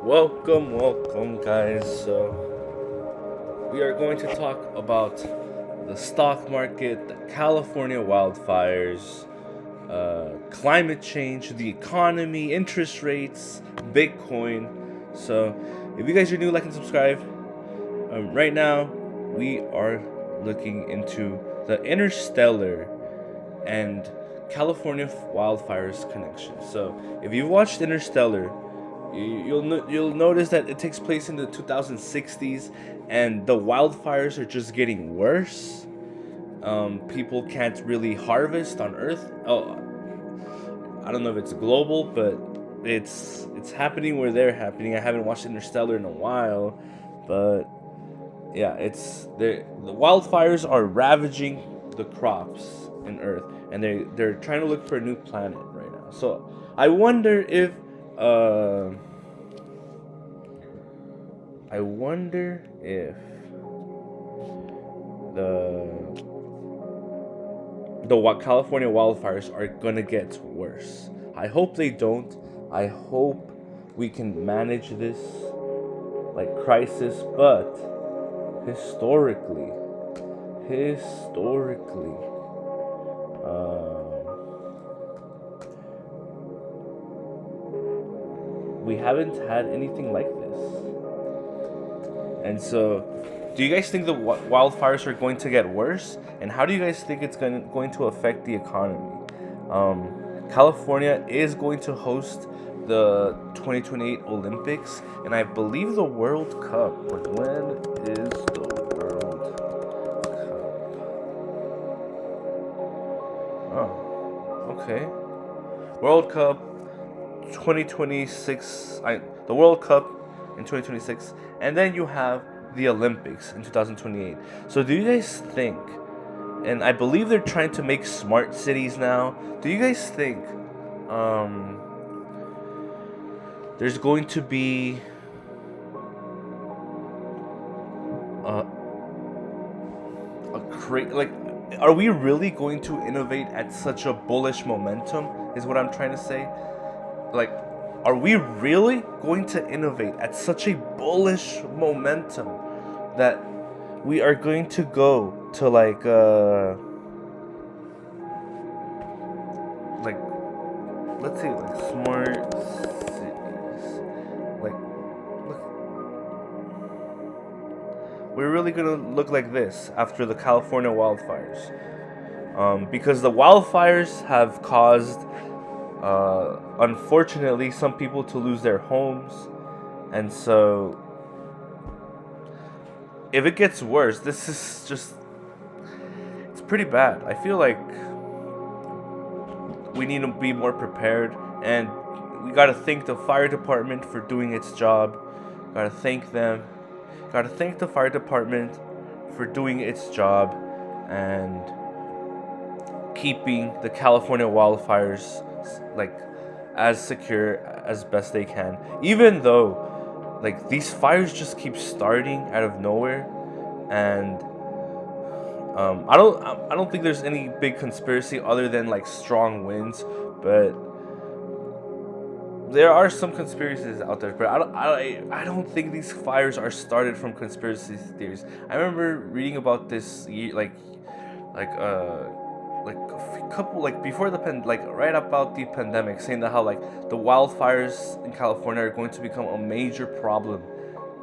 Welcome, guys. So, we are going to talk about the stock market, the California wildfires, climate change, the economy, interest rates, Bitcoin. So, if you guys are new, like and subscribe. Right now, we are looking into the interstellar and California wildfires connection. So, if you've watched Interstellar, you'll notice that it takes place in the 2060s, and the wildfires are just getting worse. People can't really harvest on Earth. Oh, I don't know if it's global, but it's happening where they're happening. I haven't watched Interstellar in a while, but yeah, the wildfires are ravaging the crops in Earth, and they're trying to look for a new planet right now. So I wonder if uh, I wonder if the California wildfires are gonna get worse. I hope they don't. I hope we can manage this like crisis, but historically, we haven't had anything like this. And so, do you guys think the wildfires are going to get worse? And how do you guys think it's going to affect the economy? California is going to host the 2028 Olympics, and I believe the World Cup. But when is the World Cup? Oh, okay. World Cup 2026. The World Cup in 2026, and then you have the Olympics in 2028. So do you guys think, and I believe they're trying to make smart cities now, do you guys think there's going to be like, are we really going to innovate at such a bullish momentum is what I'm trying to say? Like, are we really going to innovate at such a bullish momentum that we are going to go to like let's say like smart cities, like look, we're really gonna look like this after the California wildfires, because the wildfires have caused unfortunately some people to lose their homes, and so if it gets worse, this is just, it's pretty bad. I feel like we need to be more prepared, and we gotta thank the fire department for doing its job. Gotta thank them. Gotta thank the fire department for doing its job and keeping the California wildfires like as secure as best they can. Even though like these fires just keep starting out of nowhere, and I don't think there's any big conspiracy other than like strong winds, but there are some conspiracies out there. But I don't think these fires are started from conspiracy theories. I remember reading about this like a couple like before the like right about the pandemic, saying that how like the wildfires in California are going to become a major problem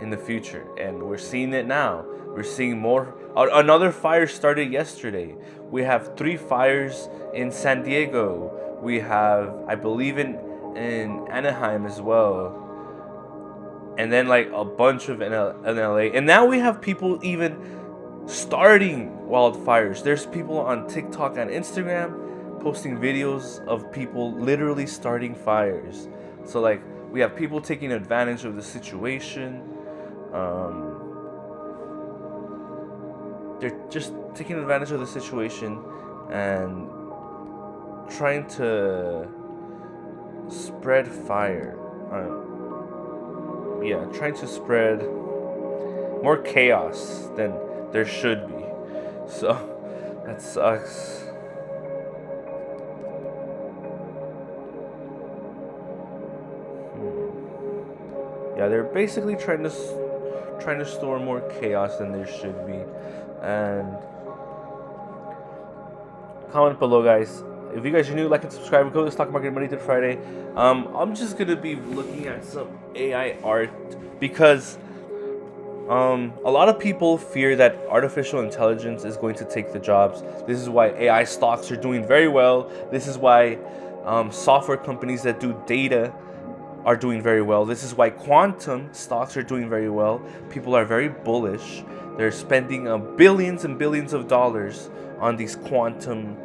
in the future, and we're seeing it now. We're seeing more. Another fire started yesterday. We have 3 fires in San Diego. We have, I believe, in Anaheim as well, and then like a bunch of in LA. And now we have people even starting wildfires. There's people on TikTok and Instagram posting videos of people literally starting fires. So like we have people taking advantage of the situation. They're just taking advantage of the situation and trying to spread fire. Trying to spread more chaos than there should be. So that sucks. Yeah, they're basically trying to store more chaos than there should be. And comment below, guys. If you guys are new, like and subscribe. Go to Stock Market Monday through Friday. I'm just gonna be looking at some AI art because a lot of people fear that artificial intelligence is going to take the jobs. This is why AI stocks are doing very well. This is why software companies that do data are doing very well. This is why quantum stocks are doing very well. People are very bullish. They're spending billions and billions of dollars on these quantum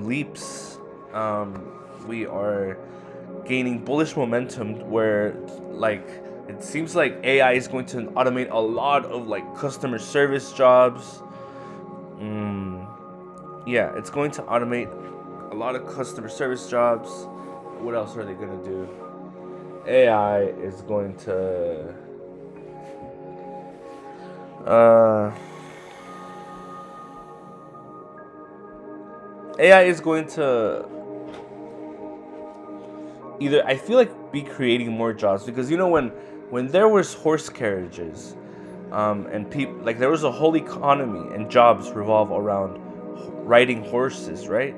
leaps. We are gaining bullish momentum where, like, it seems like AI is going to automate a lot of like customer service jobs. Yeah, it's going to automate a lot of customer service jobs. What else are they gonna do? AI is going to AI is going to either, I feel like, be creating more jobs, because when there was horse carriages, and people, like, there was a whole economy and jobs revolve around riding horses, right?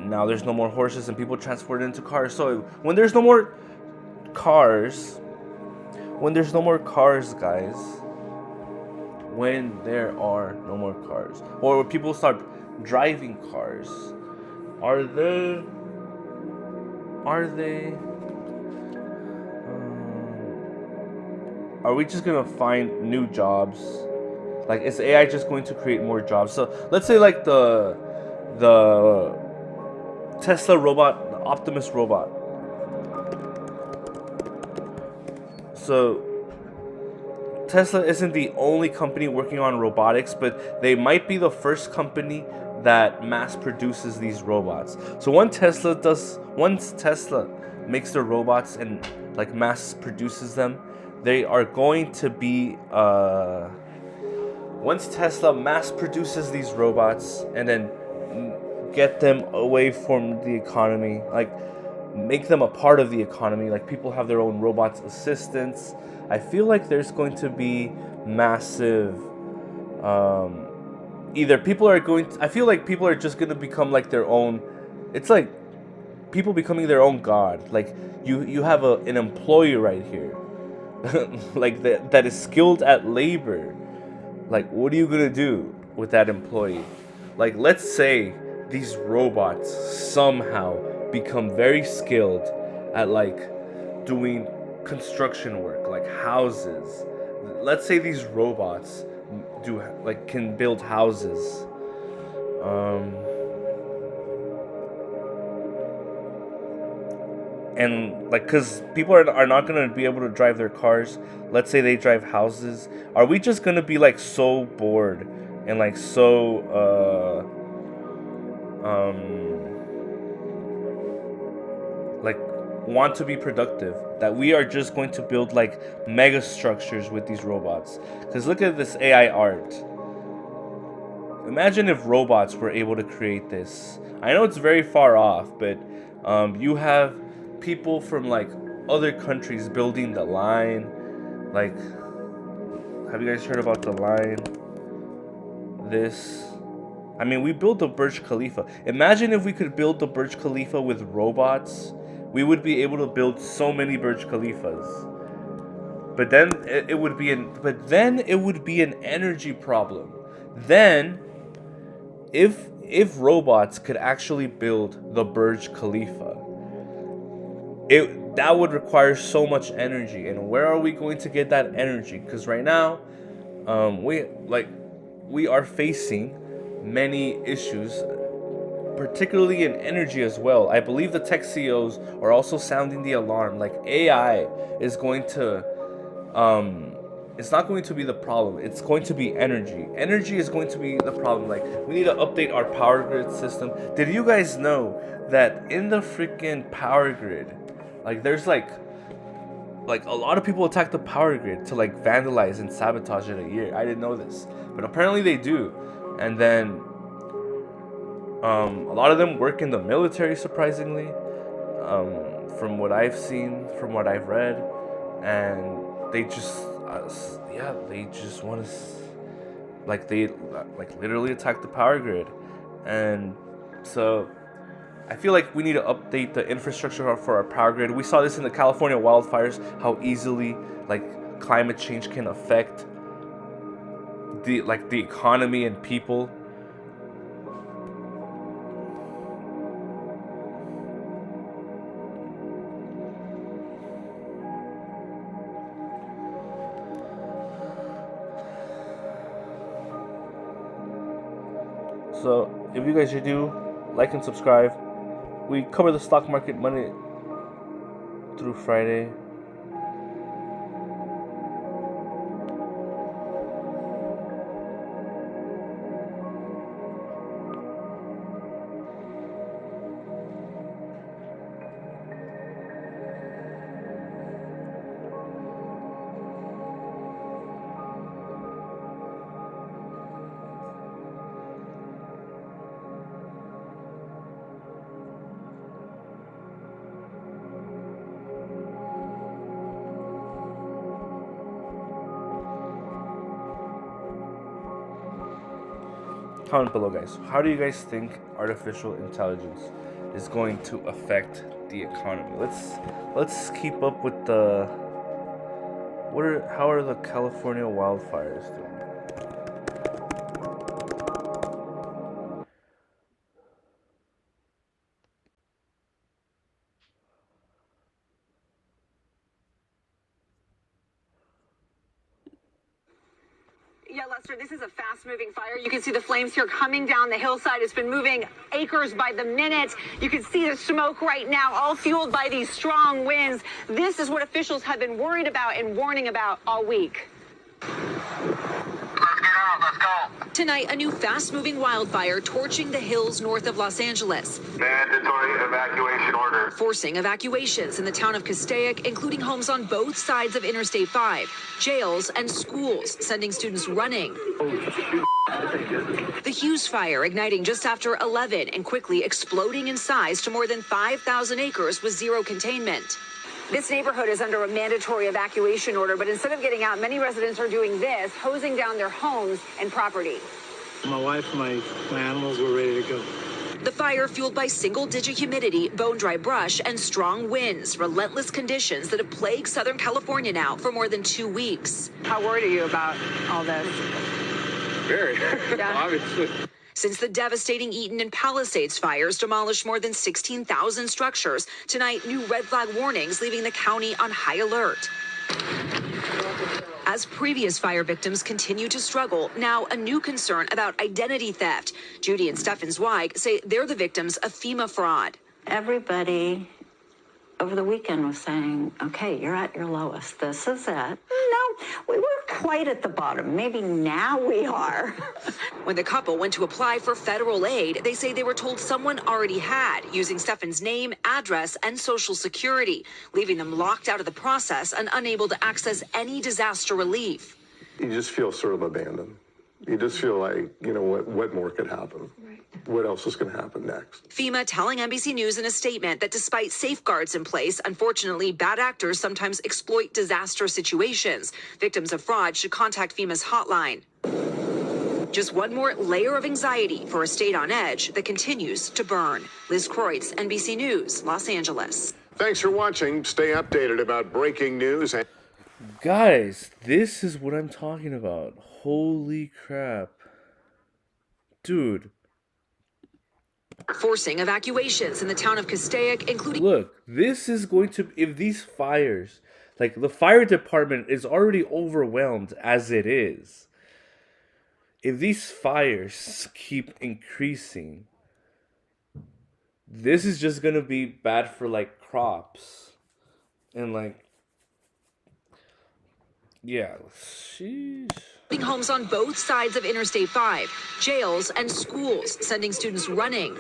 Now there's no more horses and people transport it into cars. So when there's no more cars, guys, when there are no more cars, or when people start driving cars, are we just gonna find new jobs? Like, is AI just going to create more jobs? So let's say, like, the Tesla robot, the Optimus robot. So Tesla isn't the only company working on robotics, but they might be the first company that mass produces these robots. So once Tesla makes their robots and, like, mass produces them, they are going to be once Tesla mass produces these robots and then get them away from the economy, like, make them a part of the economy, like, people have their own robots assistants, I feel like there's going to be massive I feel like people are just going to become like their own, it's like people becoming their own god. Like, you have an employee right here like that is skilled at labor. Like, what are you gonna do with that employee? Like, let's say these robots somehow become very skilled at, like, doing construction work, like houses. Let's say these robots can build houses. And, like, because people are not going to be able to drive their cars. Let's say they drive houses. Are we just going to be, like, so bored and, like, so like, want to be productive that we are just going to build, like, mega structures with these robots? Because look at this AI art. Imagine if robots were able to create this. I know it's very far off, but you have people from, like, other countries building the line. Like, have you guys heard about the line? We built the Burj Khalifa. Imagine if we could build the Burj Khalifa with robots. We would be able to build so many Burj Khalifas. But then it would be an energy problem. Then, if robots could actually build the Burj Khalifa, that would require so much energy. And where are we going to get that energy? Because right now, we are facing many issues, particularly in energy as well. I believe the tech CEOs are also sounding the alarm. Like, AI is going to it's not going to be the problem. It's going to be energy. Energy is going to be the problem. Like, we need to update our power grid system. Did you guys know that in the freaking power grid, like, there's like a lot of people attack the power grid to, like, vandalize and sabotage it a year? I didn't know this, but apparently they do. And then a lot of them work in the military, surprisingly. from what I've seen, from what I've read, and they just, they just want to, they literally attack the power grid, and so I feel like we need to update the infrastructure for our power grid. We saw this in the California wildfires, how easily climate change can affect the economy and people. So if you guys should do, like and subscribe. We cover the stock market Monday through Friday. Comment below, guys. How do you guys think artificial intelligence is going to affect the economy? Let's keep up with the how are the California wildfires doing? Yeah, Lester, this is a fast-moving fire. You can see the flames here coming down the hillside. It's been moving acres by the minute. You can see the smoke right now, all fueled by these strong winds. This is what officials have been worried about and warning about all week. Let's get out. Let's go. Tonight, a new fast-moving wildfire torching the hills north of Los Angeles. Mandatory evacuation order. Forcing evacuations in the town of Castaic, including homes on both sides of Interstate 5, jails and schools, sending students running. The Hughes fire igniting just after 11 and quickly exploding in size to more than 5,000 acres with zero containment. This neighborhood is under a mandatory evacuation order, but instead of getting out, many residents are doing this, hosing down their homes and property. My wife and my animals were ready to go. The fire fueled by single-digit humidity, bone-dry brush, and strong winds, relentless conditions that have plagued Southern California now for more than 2 weeks. How worried are you about all this? Very, Yeah. obviously. Since the devastating Eaton and Palisades fires demolished more than 16,000 structures, tonight new red flag warnings leaving the county on high alert. As previous fire victims continue to struggle, now a new concern about identity theft. Judy and Stefan Zweig say they're the victims of FEMA fraud. Everybody over the weekend was saying, okay, you're at your lowest. This is it. No, we weren't quite at the bottom. Maybe now we are. When the couple went to apply for federal aid, they say they were told someone already had, using Stefan's name, address, and social security, leaving them locked out of the process and unable to access any disaster relief. You just feel sort of abandoned. You just feel like, what more could happen? What else is going to happen next? FEMA telling NBC News in a statement that despite safeguards in place, unfortunately, bad actors sometimes exploit disaster situations. Victims of fraud should contact FEMA's hotline. Just one more layer of anxiety for a state on edge that continues to burn. Liz Kreutz, NBC News, Los Angeles. Thanks for watching. Stay updated about breaking news. Guys, this is what I'm talking about. Holy crap. Dude. Forcing evacuations in the town of Castaic, including... Look, this is going to... If these fires... the fire department is already overwhelmed as it is. If these fires keep increasing, this is just going to be bad for, crops. And, yeah, sheesh. Homes on both sides of Interstate 5, jails and schools, sending students running.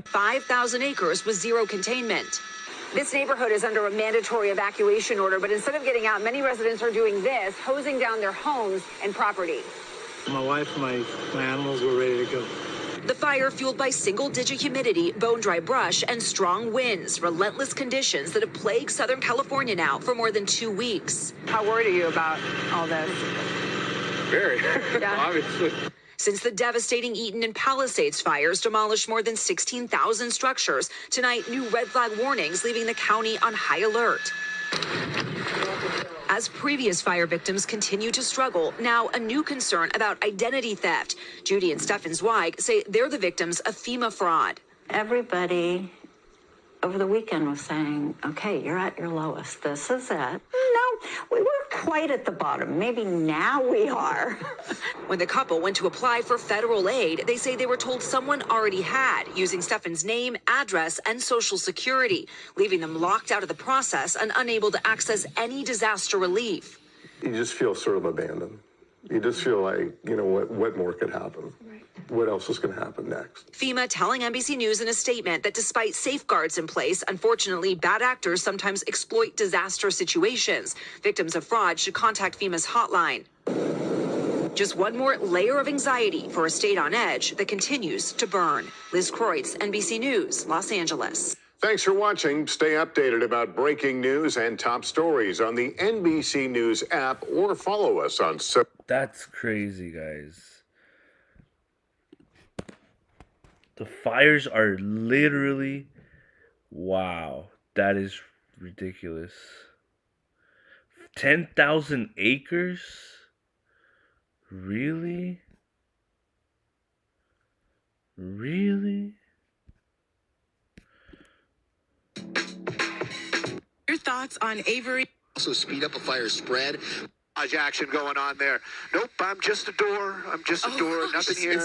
5,000 acres with zero containment. This neighborhood is under a mandatory evacuation order, but instead of getting out, many residents are doing this, hosing down their homes and property. My wife and my animals were ready to go. The fire fueled by single-digit humidity, bone-dry brush, and strong winds, relentless conditions that have plagued Southern California now for more than 2 weeks. How worried are you about all this? Very. Yeah. Obviously. Since the devastating Eaton and Palisades fires demolished more than 16,000 structures, tonight new red flag warnings leaving the county on high alert. As previous fire victims continue to struggle, now a new concern about identity theft. Judy and Stefan Zweig say they're the victims of FEMA fraud. Everybody over the weekend was saying, okay, you're at your lowest. This is it. No, we weren't quite at the bottom. Maybe now we are. When the couple went to apply for federal aid, they say they were told someone already had, using Stefan's name, address, and social security, leaving them locked out of the process and unable to access any disaster relief. You just feel sort of abandoned. You just feel like, what more could happen? What else is going to happen next? FEMA telling NBC News in a statement that despite safeguards in place, unfortunately, bad actors sometimes exploit disaster situations. Victims of fraud should contact FEMA's hotline. Just one more layer of anxiety for a state on edge that continues to burn. Liz Kreutz, NBC News, Los Angeles. Thanks for watching. Stay updated about breaking news and top stories on the NBC News app or follow us on That's crazy, guys. The fires are literally, wow, that is ridiculous. 10,000 acres? Really? Really? Your thoughts on Avery? Also speed up a fire spread. action going on there. Nope, I'm just a door. I'm just a door. Nothing here.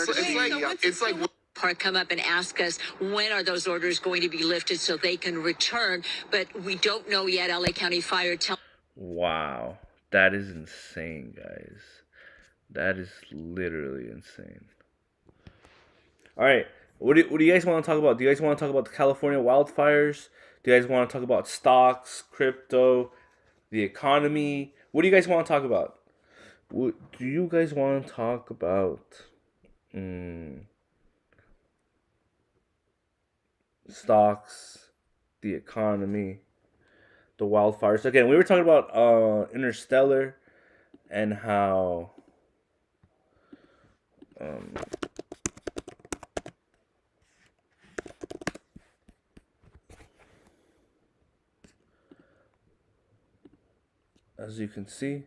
It's like Park come up and ask us when are those orders going to be lifted so they can return, but we don't know yet. LA County Fire tell. Wow, that is insane, guys. That is literally insane. All right, what do you guys want to talk about? Do you guys want to talk about the California wildfires? Do you guys want to talk about stocks, crypto, the economy? What do you guys want to talk about? What do you guys want to talk about? Stocks, the economy, the wildfires. Again, we were talking about Interstellar and how as you can see,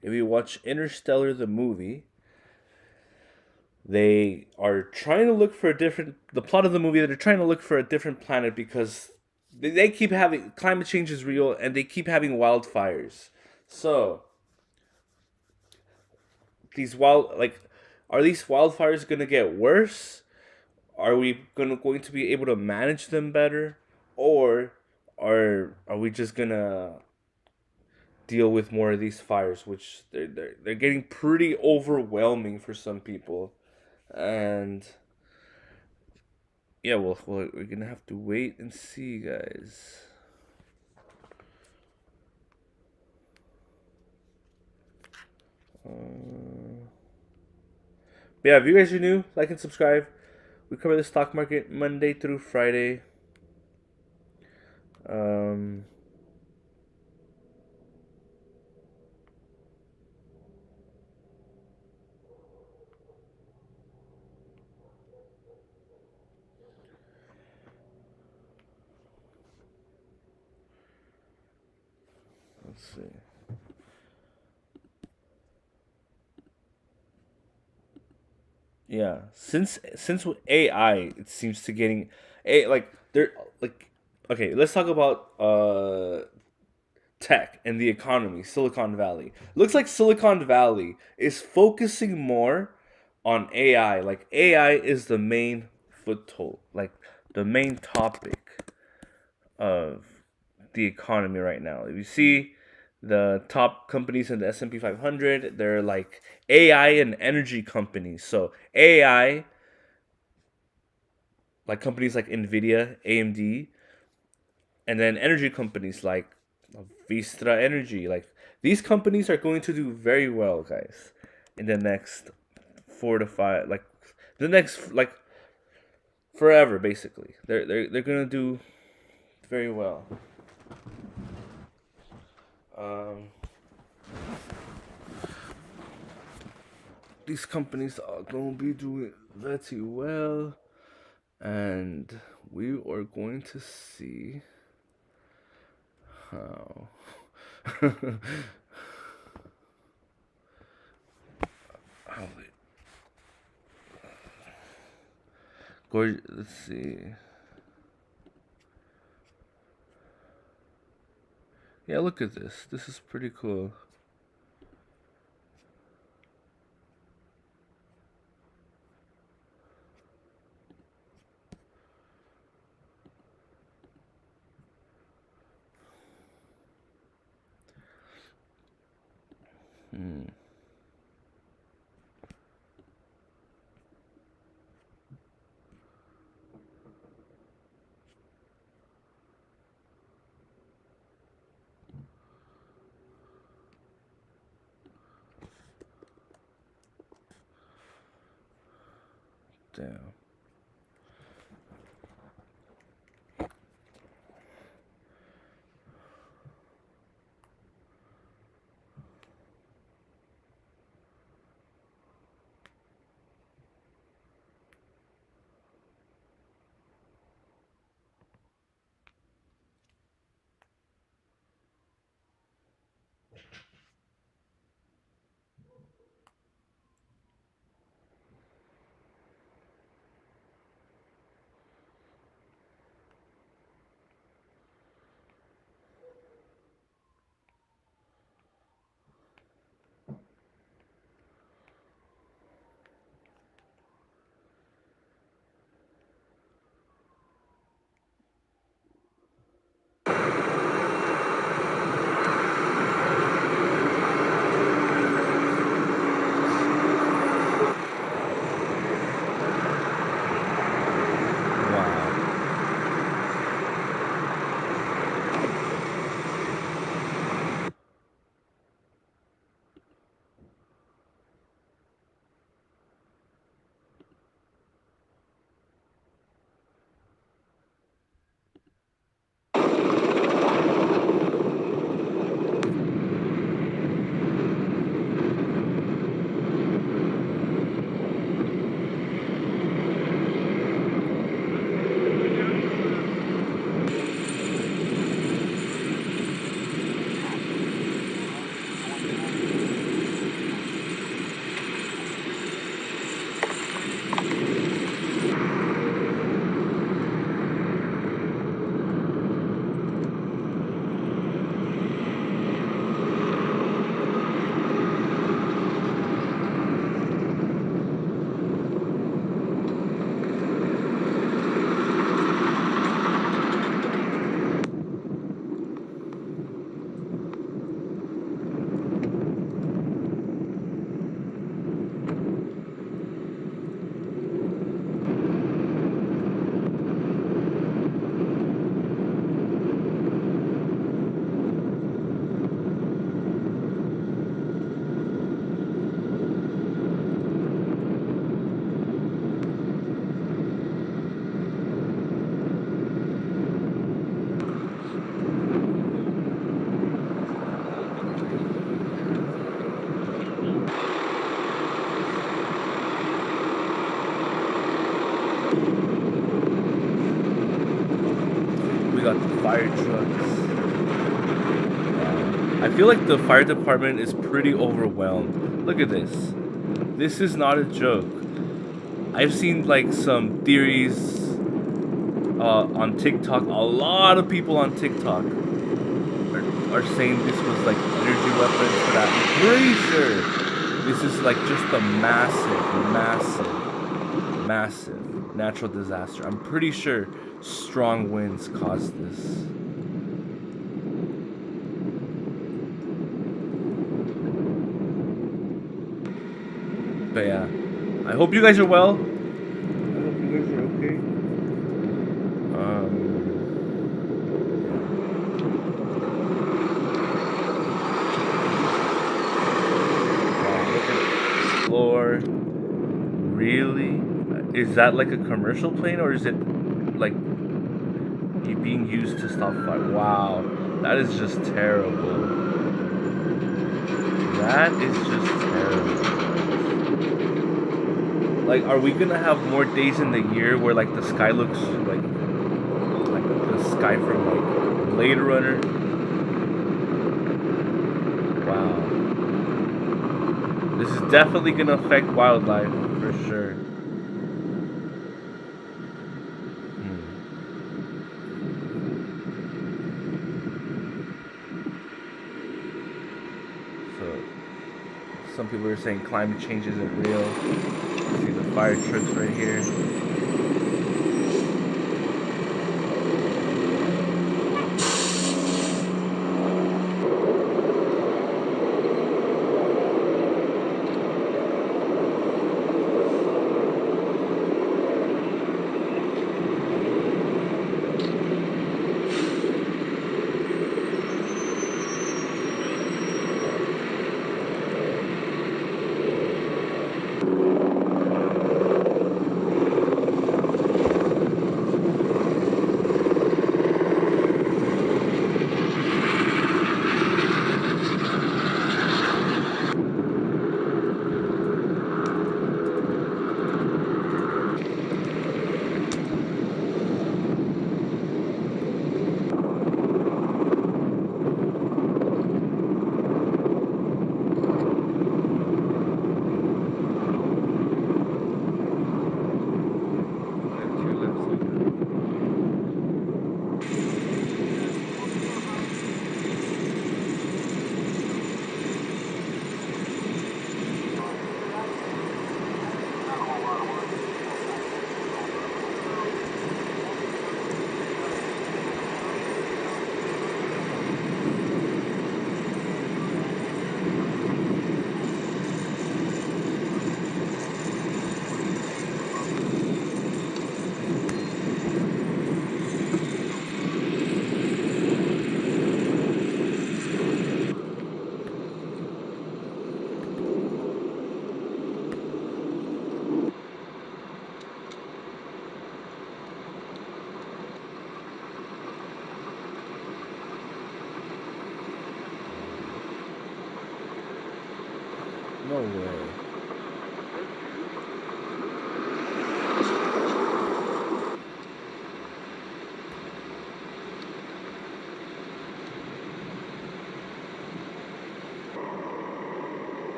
if you watch Interstellar the movie, they are trying to look for the plot of the movie, they're trying to look for a different planet because they keep having, climate change is real and they keep having wildfires. So, are these wildfires going to get worse? Are we going to be able to manage them better? Or are we just going to deal with more of these fires, which they're getting pretty overwhelming for some people? And yeah, well, we're gonna have to wait and see, guys. But yeah, if you guys are new, like and subscribe. We cover the stock market Monday through Friday. Let's see. Yeah, since AI, it seems to getting okay. Let's talk about tech and the economy. Silicon Valley looks like Silicon Valley is focusing more on AI. Like AI is the main foothold, like the main topic of the economy right now. If you see the top companies in the S&P 500, they're like AI and energy companies. So AI, like companies like Nvidia, AMD, and then energy companies like Vistra Energy. Like these companies are going to do very well, guys, in the next 4 to 5, like the next, like forever. Basically, they're gonna do very well. These companies are gonna be doing very well, and we are going to see how. Let's see. Yeah, look at this. This is pretty cool. Damn. Fire trucks. I feel like the fire department is pretty overwhelmed. Look at this. This is not a joke. I've seen like some theories on TikTok. A lot of people on TikTok are saying this was like energy weapons, but I'm pretty sure this is like just a massive natural disaster. I'm pretty sure strong winds caused this. But yeah, I hope you guys are well. I hope you guys are okay. Wow, look at this floor. Really? is that like a commercial plane, or is it like being used to stop fire? Wow, that is just terrible. That is just terrible. Like, are we gonna have more days in the year where like the sky looks like the sky from like Blade Runner? Wow. This is definitely gonna affect wildlife for sure. So, some people are saying climate change isn't real. See the fire trucks right here. No way.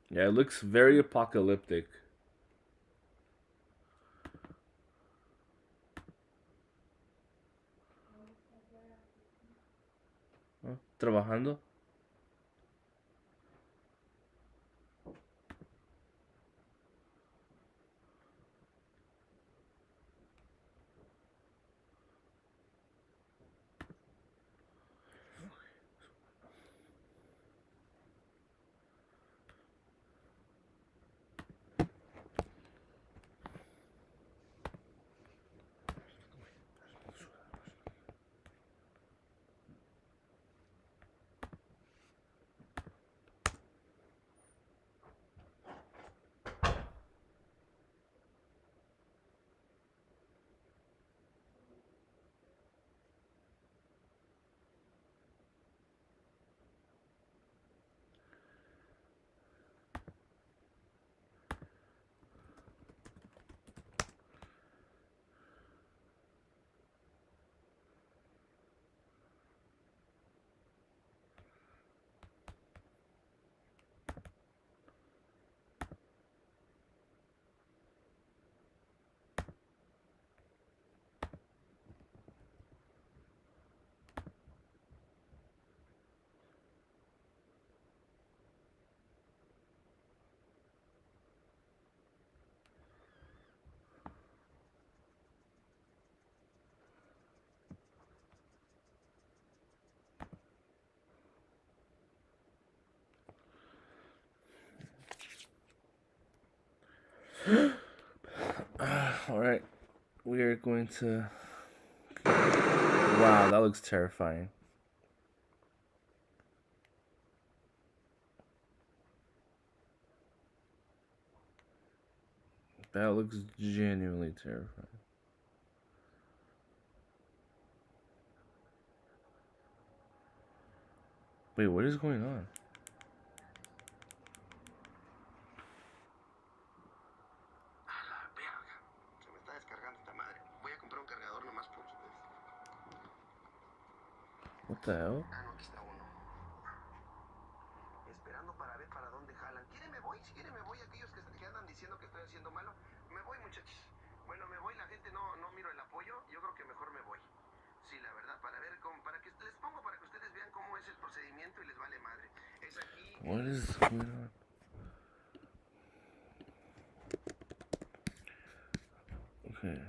Yeah, it looks very apocalyptic. ¿No? ¿Trabajando? All right, we are going to Wow, that looks terrifying. That looks genuinely terrifying. Wait, what is going on? What the hell? Esperando para ver para dónde jalan. ¿Quieren me voy? Si quieren me voy. Aquellos que andan diciendo que estoy haciendo malo, me voy, muchachos. Bueno, me voy. La gente no miro el apoyo. Yo creo que mejor me voy. Sí, la verdad, para ver cómo, para que les pongo para que ustedes vean cómo es el procedimiento y les vale madre. Es aquí. What is going on? Okay.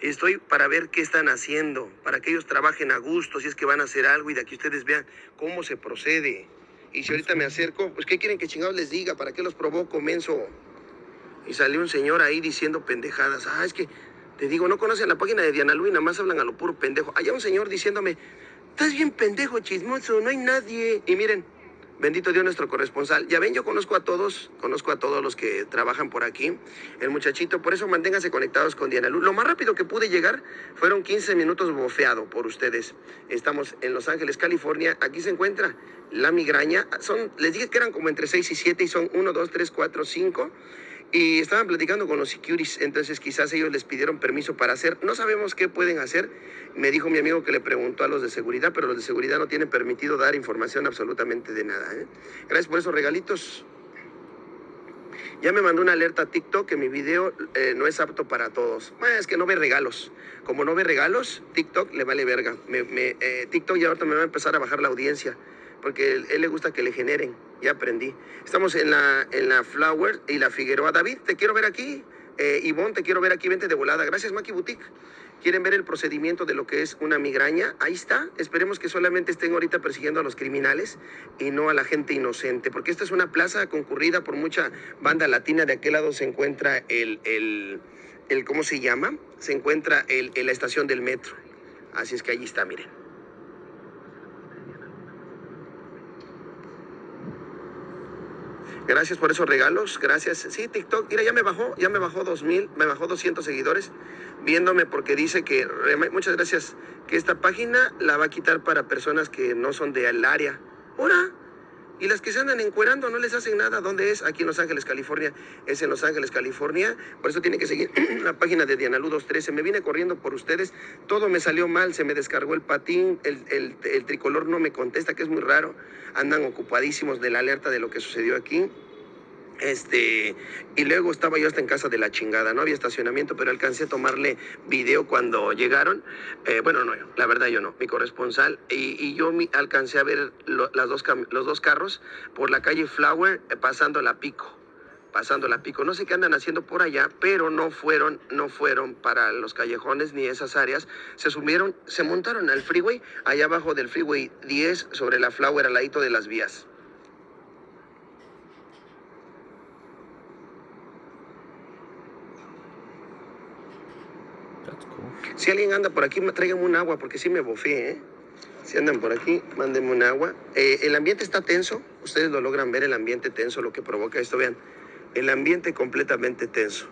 Estoy para ver qué están haciendo, para que ellos trabajen a gusto, si es que van a hacer algo y de aquí ustedes vean cómo se procede. Y si ahorita me acerco, pues ¿qué quieren que chingados les diga? ¿Para qué los provoco, menso? Y salió un señor ahí diciendo pendejadas. Ah, es que te digo, no conocen la página de Diana Lu y nada más hablan a lo puro pendejo. Allá un señor diciéndome, estás bien pendejo, chismoso, no hay nadie. Y miren, bendito Dios nuestro corresponsal. Ya ven, yo conozco a todos los que trabajan por aquí. El muchachito, por eso manténganse conectados con Diana Lu. Lo más rápido que pude llegar fueron 15 minutos bofeado por ustedes. Estamos en Los Ángeles, California. Aquí se encuentra la migraña. Les dije que eran como entre 6 y 7 y son 1, 2, 3, 4, 5. Y estaban platicando con los securities, entonces quizás ellos les pidieron permiso para hacer. No sabemos qué pueden hacer. Me dijo mi amigo que le preguntó a los de seguridad, pero los de seguridad no tienen permitido dar información absolutamente de nada. Gracias por esos regalitos. Ya me mandó una alerta a TikTok que mi video no es apto para todos. Es que no ve regalos. Como no ve regalos, TikTok le vale verga. TikTok ya ahorita me va a empezar a bajar la audiencia, porque él le gusta que le generen. Ya aprendí. Estamos en la Flower y la Figueroa. David, te quiero ver aquí. Ivonne, te quiero ver aquí. Vente de volada. Gracias, Maki Boutique. ¿Quieren ver el procedimiento de lo que es una migraña? Ahí está. Esperemos que solamente estén ahorita persiguiendo a los criminales y no a la gente inocente, porque esta es una plaza concurrida por mucha banda latina. De aquel lado se encuentra ¿cómo se llama? Se encuentra la estación del metro. Así es que allí está, miren. Gracias por esos regalos, gracias. Sí, TikTok, mira, ya me bajó 2000, me bajó 200 seguidores viéndome porque dice que, muchas gracias, que esta página la va a quitar para personas que no son del área. ¡Hora! Y las que se andan encuerando no les hacen nada. ¿Dónde es? Aquí en Los Ángeles, California. Es en Los Ángeles, California. Por eso tiene que seguir la página de Diana Lu 213. Me vine corriendo por ustedes. Todo me salió mal. Se me descargó el patín. El tricolor no me contesta, que es muy raro. Andan ocupadísimos de la alerta de lo que sucedió aquí. Y luego estaba yo hasta en casa de la chingada, no había estacionamiento, pero alcancé a tomarle video cuando llegaron. Bueno, no, la verdad yo no, mi corresponsal, y yo alcancé a ver los dos carros por la calle Flower, pasando la Pico. No sé qué andan haciendo por allá, pero no fueron para los callejones ni esas áreas. Se montaron al freeway, allá abajo del freeway 10, sobre la Flower, al ladito de las vías. Si alguien anda por aquí, tráiganme un agua, porque sí me bofé, ¿eh? Si andan por aquí, mándenme un agua. El ambiente está tenso, ustedes lo logran ver, el ambiente tenso, lo que provoca esto, vean. El ambiente completamente tenso.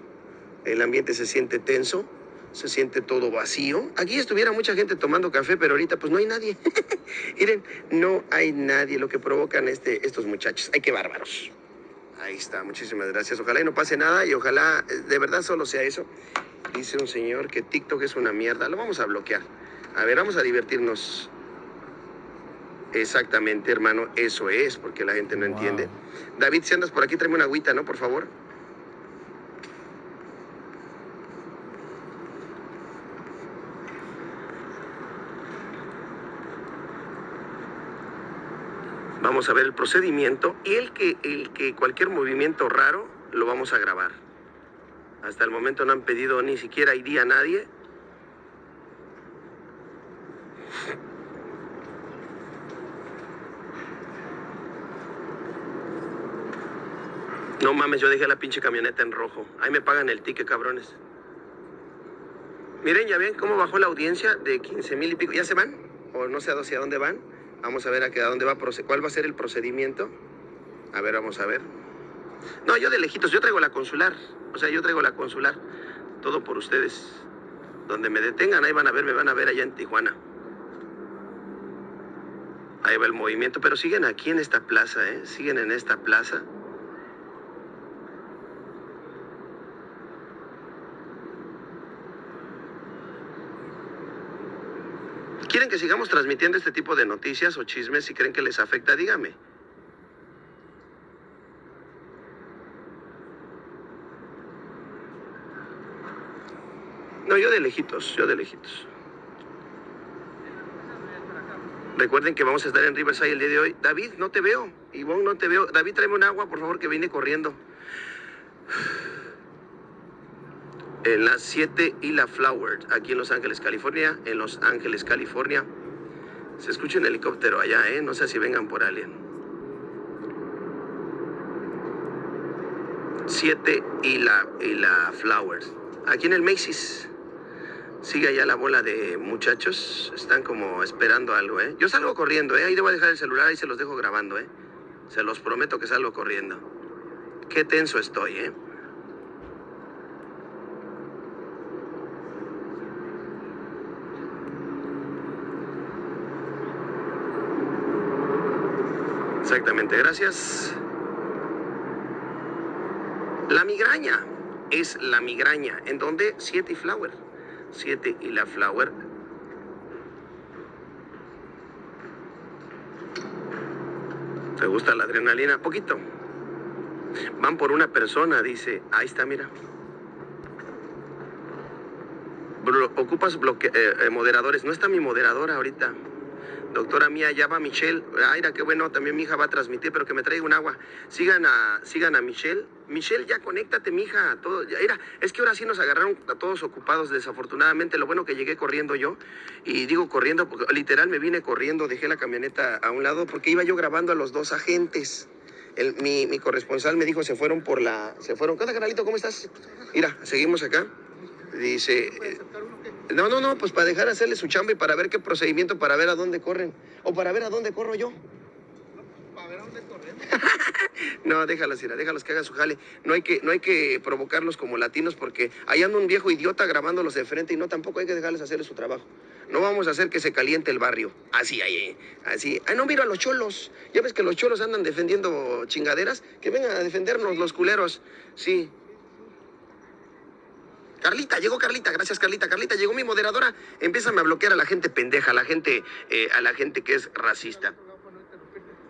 El ambiente se siente tenso, se siente todo vacío. Aquí estuviera mucha gente tomando café, pero ahorita pues no hay nadie. Miren, no hay nadie, lo que provocan estos muchachos. ¡Ay, qué bárbaros! Ahí está, muchísimas gracias. Ojalá y no pase nada y ojalá de verdad solo sea eso. Dice un señor que TikTok es una mierda. Lo vamos a bloquear. A ver, vamos a divertirnos. Exactamente, hermano. Eso es, porque la gente no entiende. David, si andas por aquí, tráeme una agüita, ¿no? Por favor. Vamos a ver el procedimiento y el que cualquier movimiento raro lo vamos a grabar. Hasta el momento no han pedido ni siquiera ID a nadie. No mames, yo dejé la pinche camioneta en rojo. Ahí me pagan el ticket, cabrones. Miren, ya ven cómo bajó la audiencia de 15,000 y pico. ¿Ya se van? O no sé hacia dónde van. Vamos a ver a dónde va. ¿Cuál va a ser el procedimiento? A ver, vamos a ver. No, yo de lejitos. Yo traigo la consular. O sea, yo traigo la consular. Todo por ustedes. Donde me detengan, ahí van a ver, me van a ver allá en Tijuana. Ahí va el movimiento. Pero siguen aquí en esta plaza, ¿eh? Siguen en esta plaza. ¿Quieren que sigamos transmitiendo este tipo de noticias o chismes? Si creen que les afecta, dígame. No, yo de lejitos, yo de lejitos. Recuerden que vamos a estar en Riverside el día de hoy. David, no te veo. Ivonne, no te veo. David, tráeme un agua, por favor, que vine corriendo. En las 7 y la Flower, aquí en Los Ángeles, California. En Los Ángeles, California. Se escucha un helicóptero allá, ¿eh? No sé si vengan por alguien. 7 y la Flowers. Aquí en el Macy's. Sigue allá la bola de muchachos. Están como esperando algo, ¿eh? Yo salgo corriendo, ¿eh? Ahí debo dejar el celular, ahí se los dejo grabando, ¿eh? Se los prometo que salgo corriendo. Qué tenso estoy, ¿eh? Exactamente, gracias. La migraña. Es la migraña. ¿En dónde? 7 y Flower. 7 y la Flower. ¿Te gusta la adrenalina? Poquito. Van por una persona, dice. Ahí está, mira. Ocupas moderadores. No está mi moderadora ahorita. Doctora mía, ya va Michelle. Ay, qué bueno, también mi hija va a transmitir, pero que me traiga un agua. Sigan a Michelle. Michelle, ya conéctate, mija. Todo, mira, es que ahora sí nos agarraron a todos ocupados, desafortunadamente. Lo bueno que llegué corriendo yo. Y digo corriendo porque literal me vine corriendo, dejé la camioneta a un lado porque iba yo grabando a los dos agentes. Mi corresponsal me dijo, se fueron. ¿Qué onda, canalito? ¿Cómo estás? Mira, seguimos acá. Dice... No, pues para dejar hacerle su chamba y para ver qué procedimiento, para ver a dónde corren. O para ver a dónde corro yo. ¿Para ver a dónde corren? No, déjalos que hagan su jale. No hay que provocarlos como latinos porque ahí anda un viejo idiota grabándolos de frente y no, tampoco hay que dejarles hacerle su trabajo. No vamos a hacer que se caliente el barrio. Así. Ay, no, miro a los cholos. Ya ves que los cholos andan defendiendo chingaderas. Que vengan a defendernos los culeros. Sí. Carlita, llegó Carlita, gracias Carlita. Carlita, llegó mi moderadora. Empiézame a bloquear a la gente pendeja, a la gente que es racista.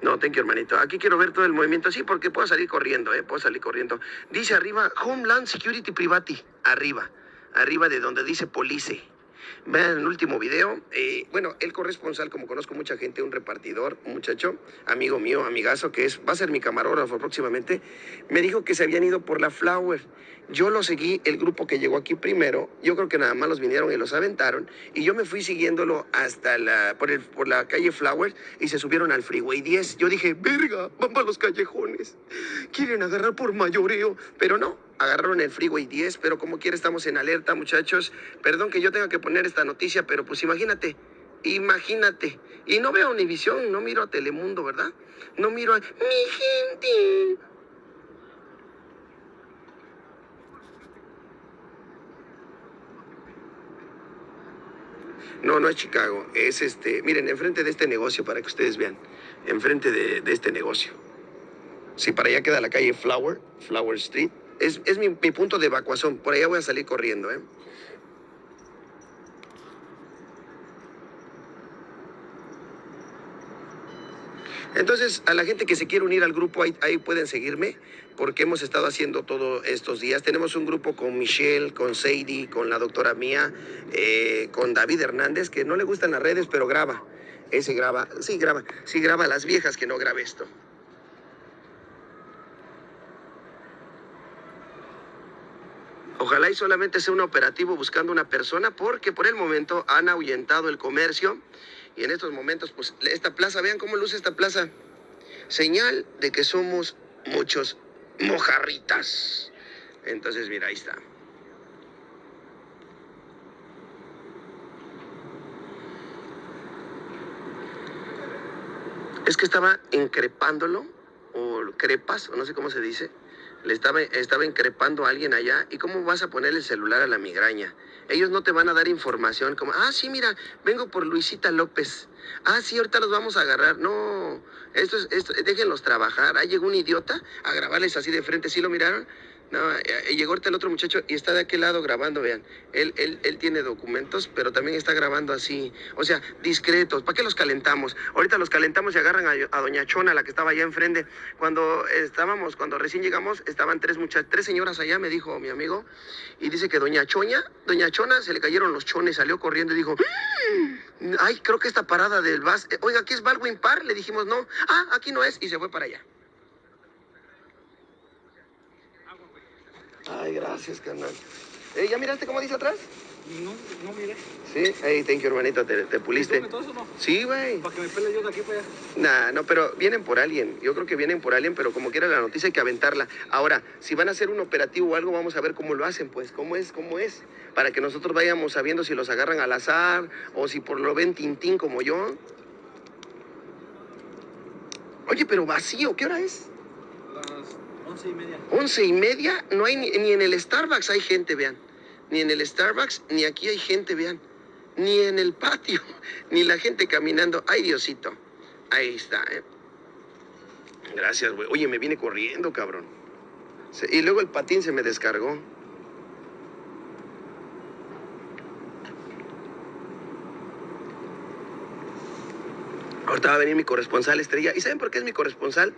No, thank you, hermanito. Aquí quiero ver todo el movimiento, sí, porque puedo salir corriendo, puedo salir corriendo. Dice arriba, Homeland Security Privati, arriba de donde dice Police. Vean el último video. Bueno, el corresponsal, como conozco mucha gente, un repartidor, un muchacho, amigo mío, amigazo, va a ser mi camarógrafo próximamente, me dijo que se habían ido por la Flower. Yo lo seguí, el grupo que llegó aquí primero, yo creo que nada más los vinieron y los aventaron, y yo me fui siguiéndolo hasta por la calle Flower, y se subieron al Freeway 10. Yo dije, verga, van para los callejones, quieren agarrar por mayoreo, pero no. Agarraron el Freeway 10, pero como quiera estamos en alerta, muchachos. Perdón que yo tenga que poner esta noticia, pero pues imagínate. Y no veo Univisión, no miro a Telemundo, ¿verdad? No miro a... ¡Mi gente! No es Chicago, es miren, enfrente de este negocio, para que ustedes vean. Enfrente de este negocio. Sí, para allá queda la calle Flower Street. Es mi punto de evacuación. Por allá voy a salir corriendo, Entonces, a la gente que se quiere unir al grupo, ahí pueden seguirme, porque hemos estado haciendo todos estos días. Tenemos un grupo con Michelle, con Sadie, con la doctora mía, con David Hernández, que no le gustan las redes, pero graba. Ese graba, sí graba a las viejas, que no grabe esto. Ojalá y solamente sea un operativo buscando una persona, porque por el momento han ahuyentado el comercio. Y en estos momentos, pues, esta plaza, vean cómo luce esta plaza. Señal de que somos muchos mojarritas. Entonces, mira, ahí está. Es que estaba increpándolo, o crepas, o no sé cómo se dice. Estaba increpando a alguien allá. ¿Y cómo vas a poner el celular a la migraña? Ellos no te van a dar información como, sí, mira, vengo por Luisita López. Sí, ahorita los vamos a agarrar. No, esto, déjenlos trabajar. Ahí llegó un idiota a grabarles así de frente. ¿Sí lo miraron? No, llegó ahorita el otro muchacho y está de aquel lado grabando, vean. Él tiene documentos, pero también está grabando así. O sea, discretos. ¿Para qué los calentamos? Ahorita los calentamos y agarran a doña Chona, la que estaba allá enfrente. Cuando recién llegamos, estaban tres señoras allá, me dijo mi amigo. Y dice que doña Chona, se le cayeron los chones, salió corriendo y dijo, ay, creo que esta parada del bus, oiga, ¿aquí es Baldwin Park? Le dijimos, no. Aquí no es, y se fue para allá. Ay, gracias, carnal. ¿Ya miraste cómo dice atrás? No miré. Sí, hey, thank you, hermanito, te puliste. ¿Y todo eso no? Sí, güey. Para que me pele yo de aquí para allá. No, pero vienen por alguien. Yo creo que vienen por alguien, pero como quiera la noticia hay que aventarla. Ahora, si van a hacer un operativo o algo, vamos a ver cómo lo hacen, pues, cómo es. Para que nosotros vayamos sabiendo si los agarran al azar o si por lo ven tintín como yo. Oye, pero vacío, ¿qué hora es? Las 11:30. 11:30, no hay ni en el Starbucks hay gente, vean. Ni en el Starbucks, ni aquí hay gente, vean. Ni en el patio, ni la gente caminando. Ay, Diosito. Ahí está, Gracias, güey. Oye, me viene corriendo, cabrón. Y luego el patín se me descargó. Ahorita va a venir mi corresponsal estrella. ¿Y saben por qué es mi corresponsal?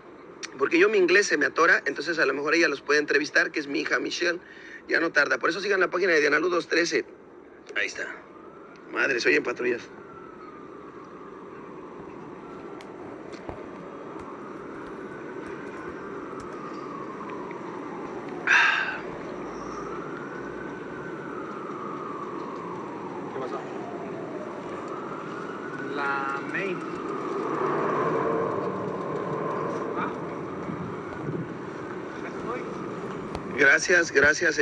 Porque mi inglés se me atora, entonces a lo mejor ella los puede entrevistar, que es mi hija Michelle. Ya no tarda. Por eso sigan la página de Diana Lu 213. Ahí está. Madre, soy en patrullas. ¿Qué pasó? La main. Gracias, gracias,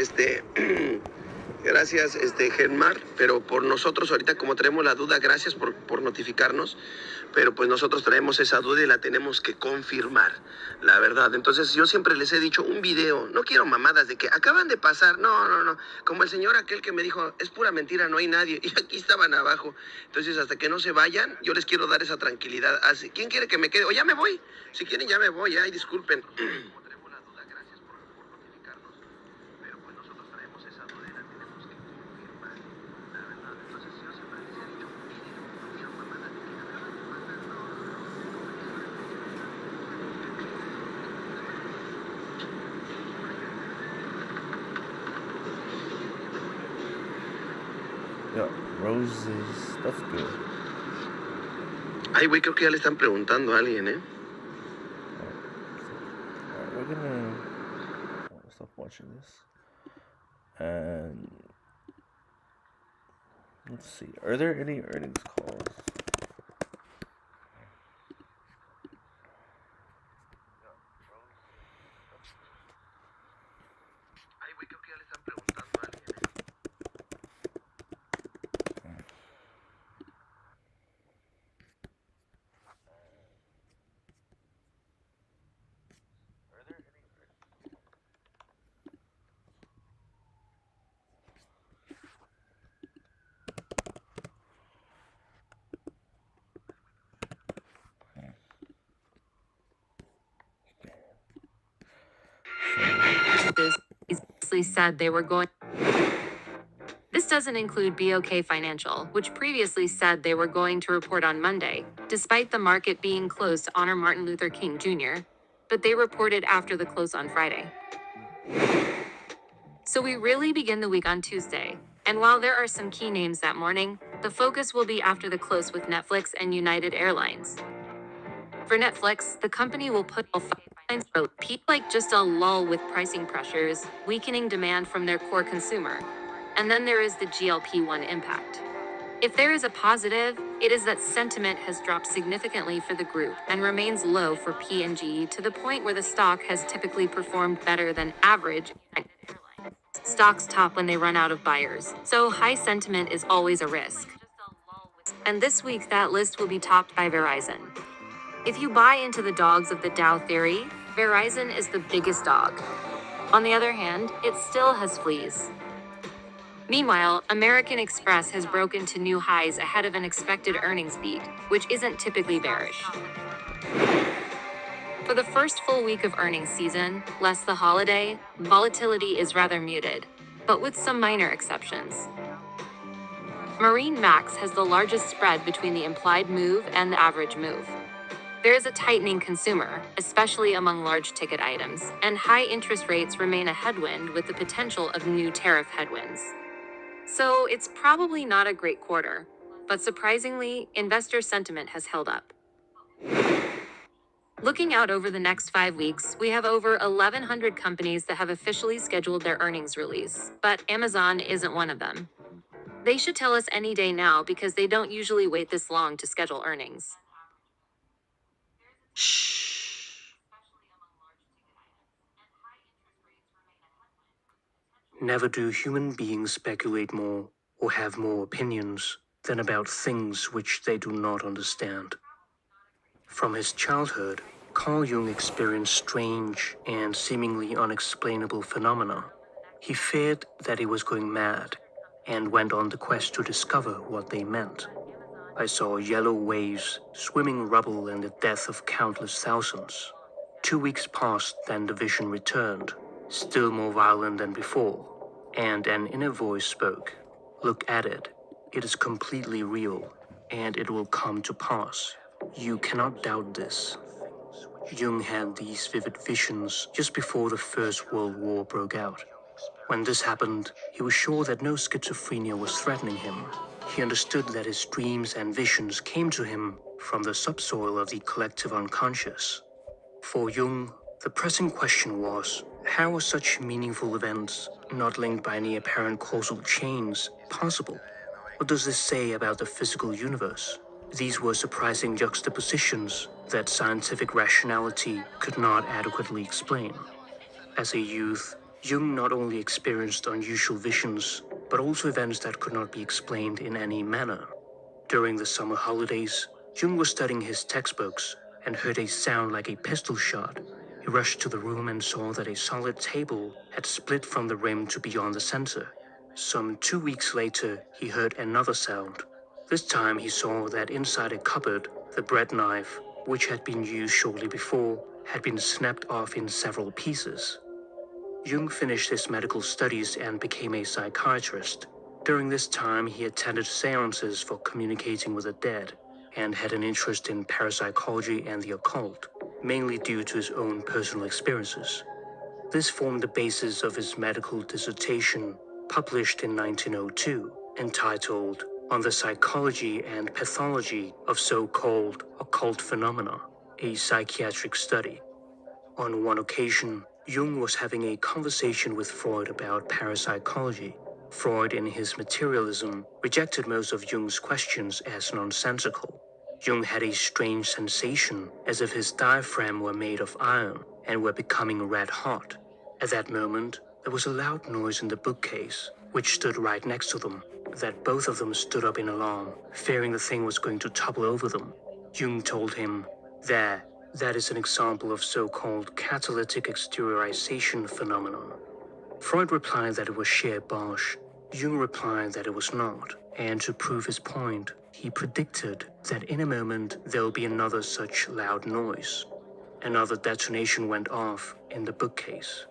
Genmar, pero por nosotros ahorita como tenemos la duda, gracias por notificarnos, pero pues nosotros traemos esa duda y la tenemos que confirmar, la verdad. Entonces yo siempre les he dicho un video, no quiero mamadas de que acaban de pasar, no, como el señor aquel que me dijo, es pura mentira, no hay nadie, y aquí estaban abajo. Entonces hasta que no se vayan, yo les quiero dar esa tranquilidad. Así, ¿quién quiere que me quede? O ya me voy, si quieren ya me voy, ay, disculpen. Yeah, roses. That's good. Ay, güey, creo que ya le están preguntando a alguien, Alright, we're gonna stop watching this. And let's see. Are there any earnings calls? Ay, güey, creo que ya le están preguntando a alguien, said they were going. This doesn't include BOK Financial, which previously said they were going to report on Monday, despite the market being closed to honor Martin Luther King Jr., but they reported after the close on Friday. So we really begin the week on Tuesday, and while there are some key names that morning, the focus will be after the close with Netflix and United Airlines. For Netflix, the company will put peak like just a lull with pricing pressures, weakening demand from their core consumer. And then there is the GLP-1 impact. If there is a positive, it is that sentiment has dropped significantly for the group and remains low for P&G to the point where the stock has typically performed better than average. Stocks top when they run out of buyers, so high sentiment is always a risk. And this week, that list will be topped by Verizon. If you buy into the dogs of the Dow theory, Verizon is the biggest dog. On the other hand, it still has fleas. Meanwhile, American Express has broken to new highs ahead of an expected earnings beat, which isn't typically bearish. For the first full week of earnings season, less the holiday, volatility is rather muted, but with some minor exceptions. Marine Max has the largest spread between the implied move and the average move. There is a tightening consumer, especially among large ticket items, and high interest rates remain a headwind with the potential of new tariff headwinds. So it's probably not a great quarter, but surprisingly, investor sentiment has held up. Looking out over the next 5 weeks, we have over 1,100 companies that have officially scheduled their earnings release, but Amazon isn't one of them. They should tell us any day now because they don't usually wait this long to schedule earnings. Never do human beings speculate more or have more opinions than about things which they do not understand. From his childhood, Carl Jung experienced strange and seemingly unexplainable phenomena. He feared that he was going mad and went on the quest to discover what they meant. I saw yellow waves, swimming rubble, and the death of countless thousands. 2 weeks passed, then the vision returned, still more violent than before, and an inner voice spoke. Look at it. It is completely real, and it will come to pass. You cannot doubt this. Jung had these vivid visions just before the First World War broke out. When this happened, he was sure that no schizophrenia was threatening him. He understood that his dreams and visions came to him from the subsoil of the collective unconscious. For Jung, the pressing question was, how are such meaningful events, not linked by any apparent causal chains, possible? What does this say about the physical universe? These were surprising juxtapositions that scientific rationality could not adequately explain. As a youth, Jung not only experienced unusual visions, but also events that could not be explained in any manner. During the summer holidays, Jung was studying his textbooks and heard a sound like a pistol shot. He rushed to the room and saw that a solid table had split from the rim to beyond the center. Some 2 weeks later, he heard another sound. This time he saw that inside a cupboard, the bread knife, which had been used shortly before, had been snapped off in several pieces. Jung finished his medical studies and became a psychiatrist. During this time, he attended seances for communicating with the dead and had an interest in parapsychology and the occult, mainly due to his own personal experiences. This formed the basis of his medical dissertation, published in 1902, entitled On the Psychology and Pathology of So-Called Occult Phenomena, a Psychiatric Study. On one occasion, Jung was having a conversation with Freud about parapsychology. Freud, in his materialism, rejected most of Jung's questions as nonsensical. Jung had a strange sensation, as if his diaphragm were made of iron and were becoming red hot. At that moment, there was a loud noise in the bookcase, which stood right next to them, that both of them stood up in alarm, fearing the thing was going to topple over them. Jung told him, that is an example of so-called catalytic exteriorization phenomenon. Freud replied that it was sheer bosh. Jung replied that it was not, and to prove his point, he predicted that in a moment there will be another such loud noise. Another detonation went off in the bookcase.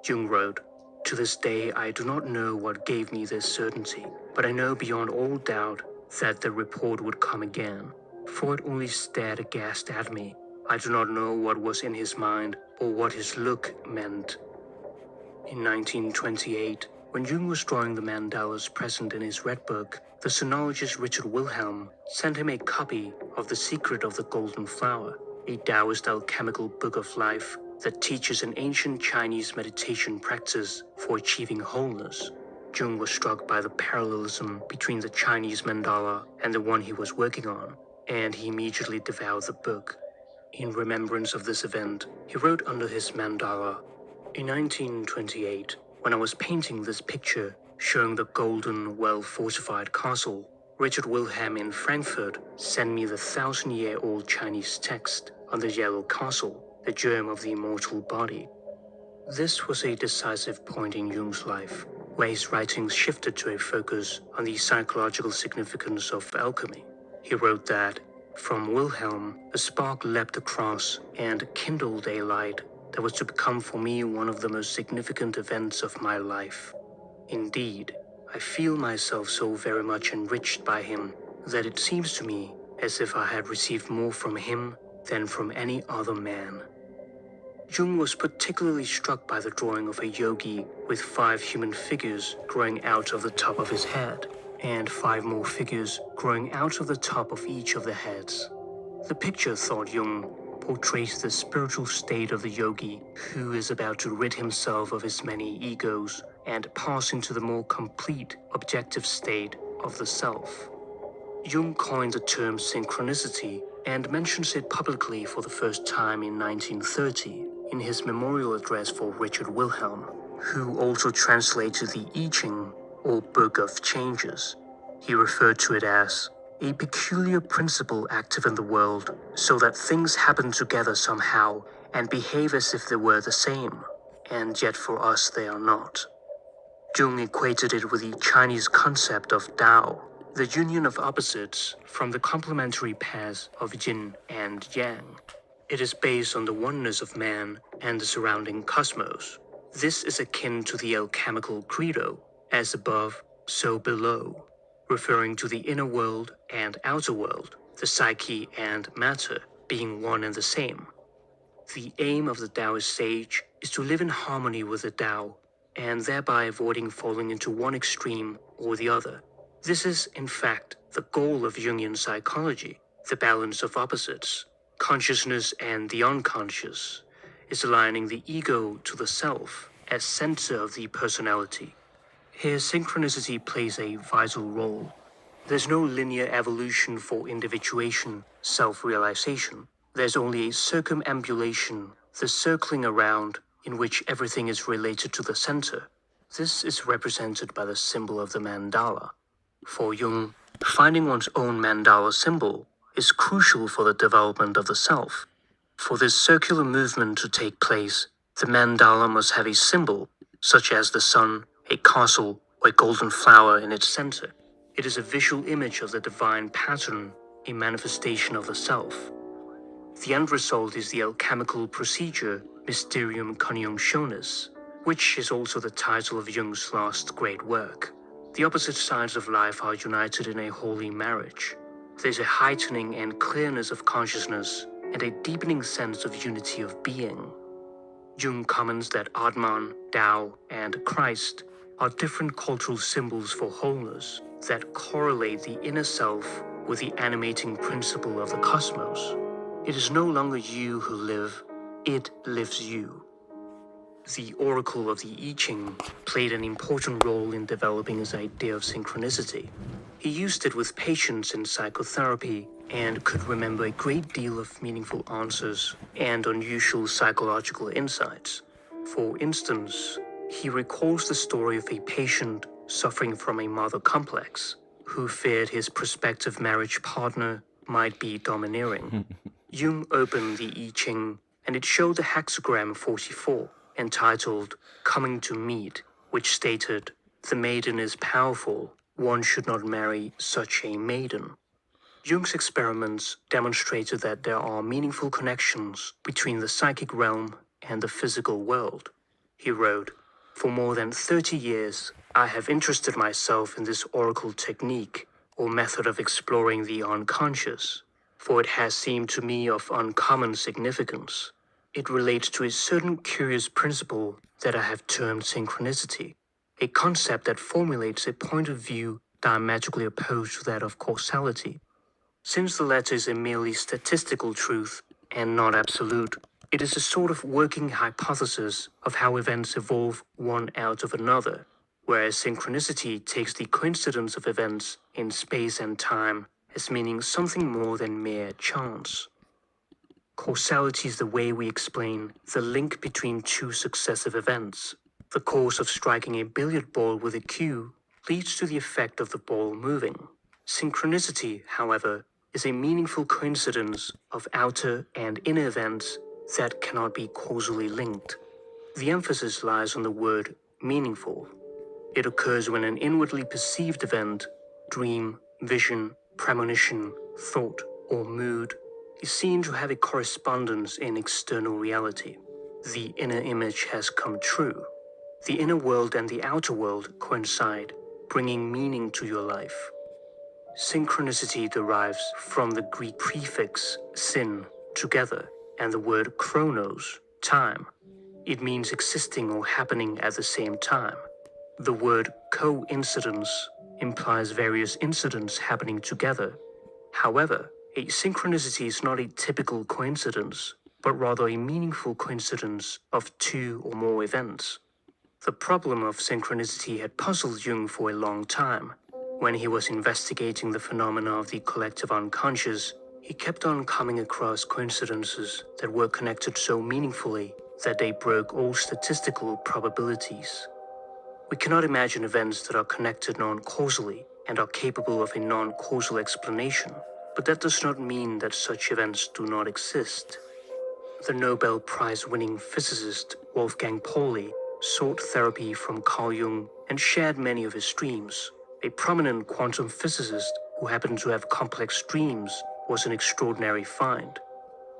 Jung wrote, "To this day I do not know what gave me this certainty, but I know beyond all doubt that the report would come again." Freud only stared aghast at me. I do not know what was in his mind or what his look meant. In 1928, when Jung was drawing the mandalas present in his Red Book, the sinologist Richard Wilhelm sent him a copy of The Secret of the Golden Flower, a Taoist alchemical book of life that teaches an ancient Chinese meditation practice for achieving wholeness. Jung was struck by the parallelism between the Chinese mandala and the one he was working on, and he immediately devoured the book. In remembrance of this event, he wrote under his mandala, "In 1928, when I was painting this picture showing the golden, well-fortified castle, Richard Wilhelm in Frankfurt sent me the 1,000-year-old Chinese text on the yellow castle, the germ of the immortal body." This was a decisive point in Jung's life, where his writings shifted to a focus on the psychological significance of alchemy. He wrote that, "From Wilhelm, a spark leapt across and kindled a light that was to become for me one of the most significant events of my life. Indeed, I feel myself so very much enriched by him that it seems to me as if I had received more from him than from any other man." Jung was particularly struck by the drawing of a yogi with 5 human figures growing out of the top of his head, and 5 more figures growing out of the top of each of the heads. The picture, thought Jung, portrays the spiritual state of the yogi who is about to rid himself of his many egos and pass into the more complete, objective state of the self. Jung coined the term synchronicity and mentions it publicly for the first time in 1930 in his memorial address for Richard Wilhelm, who also translated the I Ching, or Book of Changes. He referred to it as a peculiar principle active in the world, so that things happen together somehow and behave as if they were the same, and yet for us they are not. Jung equated it with the Chinese concept of Tao, the union of opposites from the complementary pairs of yin and yang. It is based on the oneness of man and the surrounding cosmos. This is akin to the alchemical credo, as above, so below, referring to the inner world and outer world, the psyche and matter being one and the same. The aim of the Taoist sage is to live in harmony with the Tao, and thereby avoiding falling into one extreme or the other. This is, in fact, the goal of Jungian psychology, the balance of opposites. Consciousness and the unconscious is aligning the ego to the self as center of the personality. Here, synchronicity plays a vital role. There's no linear evolution for individuation, self-realization. There's only a circumambulation, the circling around, in which everything is related to the center. This is represented by the symbol of the mandala. For Jung, finding one's own mandala symbol is crucial for the development of the self. For this circular movement to take place, the mandala must have a symbol, such as the sun, a castle, or a golden flower in its center. It is a visual image of the divine pattern, a manifestation of the self. The end result is the alchemical procedure Mysterium Conjunctionis, which is also the title of Jung's last great work. The opposite sides of life are united in a holy marriage. There's a heightening and clearness of consciousness and a deepening sense of unity of being. Jung comments that Atman, Tao, and Christ are different cultural symbols for wholeness that correlate the inner self with the animating principle of the cosmos. It is no longer you who live, it lives you. The oracle of the I Ching played an important role in developing his idea of synchronicity. He used it with patients in psychotherapy and could remember a great deal of meaningful answers and unusual psychological insights. For instance, he recalls the story of a patient suffering from a mother complex who feared his prospective marriage partner might be domineering. Jung opened the I Ching and it showed the hexagram 44, entitled Coming to Meet, which stated, "The maiden is powerful. One should not marry such a maiden." Jung's experiments demonstrated that there are meaningful connections between the psychic realm and the physical world. He wrote, "For more than 30 years, I have interested myself in this oracle technique, or method of exploring the unconscious, for it has seemed to me of uncommon significance. It relates to a certain curious principle that I have termed synchronicity, a concept that formulates a point of view diametrically opposed to that of causality. Since the latter is a merely statistical truth and not absolute, it is a sort of working hypothesis of how events evolve one out of another. whereas synchronicity takes the coincidence of events in space and time as meaning something more than mere chance. Causality is the way we explain the link between two successive events. The course of striking a billiard ball with a cue leads to the effect of the ball moving. Synchronicity, however, is a meaningful coincidence of outer and inner events that cannot be causally linked. The emphasis lies on the word meaningful. It occurs when an inwardly perceived event, dream, vision, premonition, thought, or mood, is seen to have a correspondence in external reality. The inner image has come true. The inner world and the outer world coincide, bringing meaning to your life. Synchronicity derives from the Greek prefix syn, together, and the word chronos, time. It means existing or happening at the same time. The word coincidence implies various incidents happening together. However, a synchronicity is not a typical coincidence, but rather a meaningful coincidence of two or more events. The problem of synchronicity had puzzled Jung for a long time. When he was investigating the phenomena of the collective unconscious, he kept on coming across coincidences that were connected so meaningfully that they broke all statistical probabilities. We cannot imagine events that are connected non-causally and are capable of a non-causal explanation, but that does not mean that such events do not exist. The Nobel Prize-winning physicist Wolfgang Pauli sought therapy from Carl Jung and shared many of his dreams. A prominent quantum physicist who happened to have complex dreams was an extraordinary find.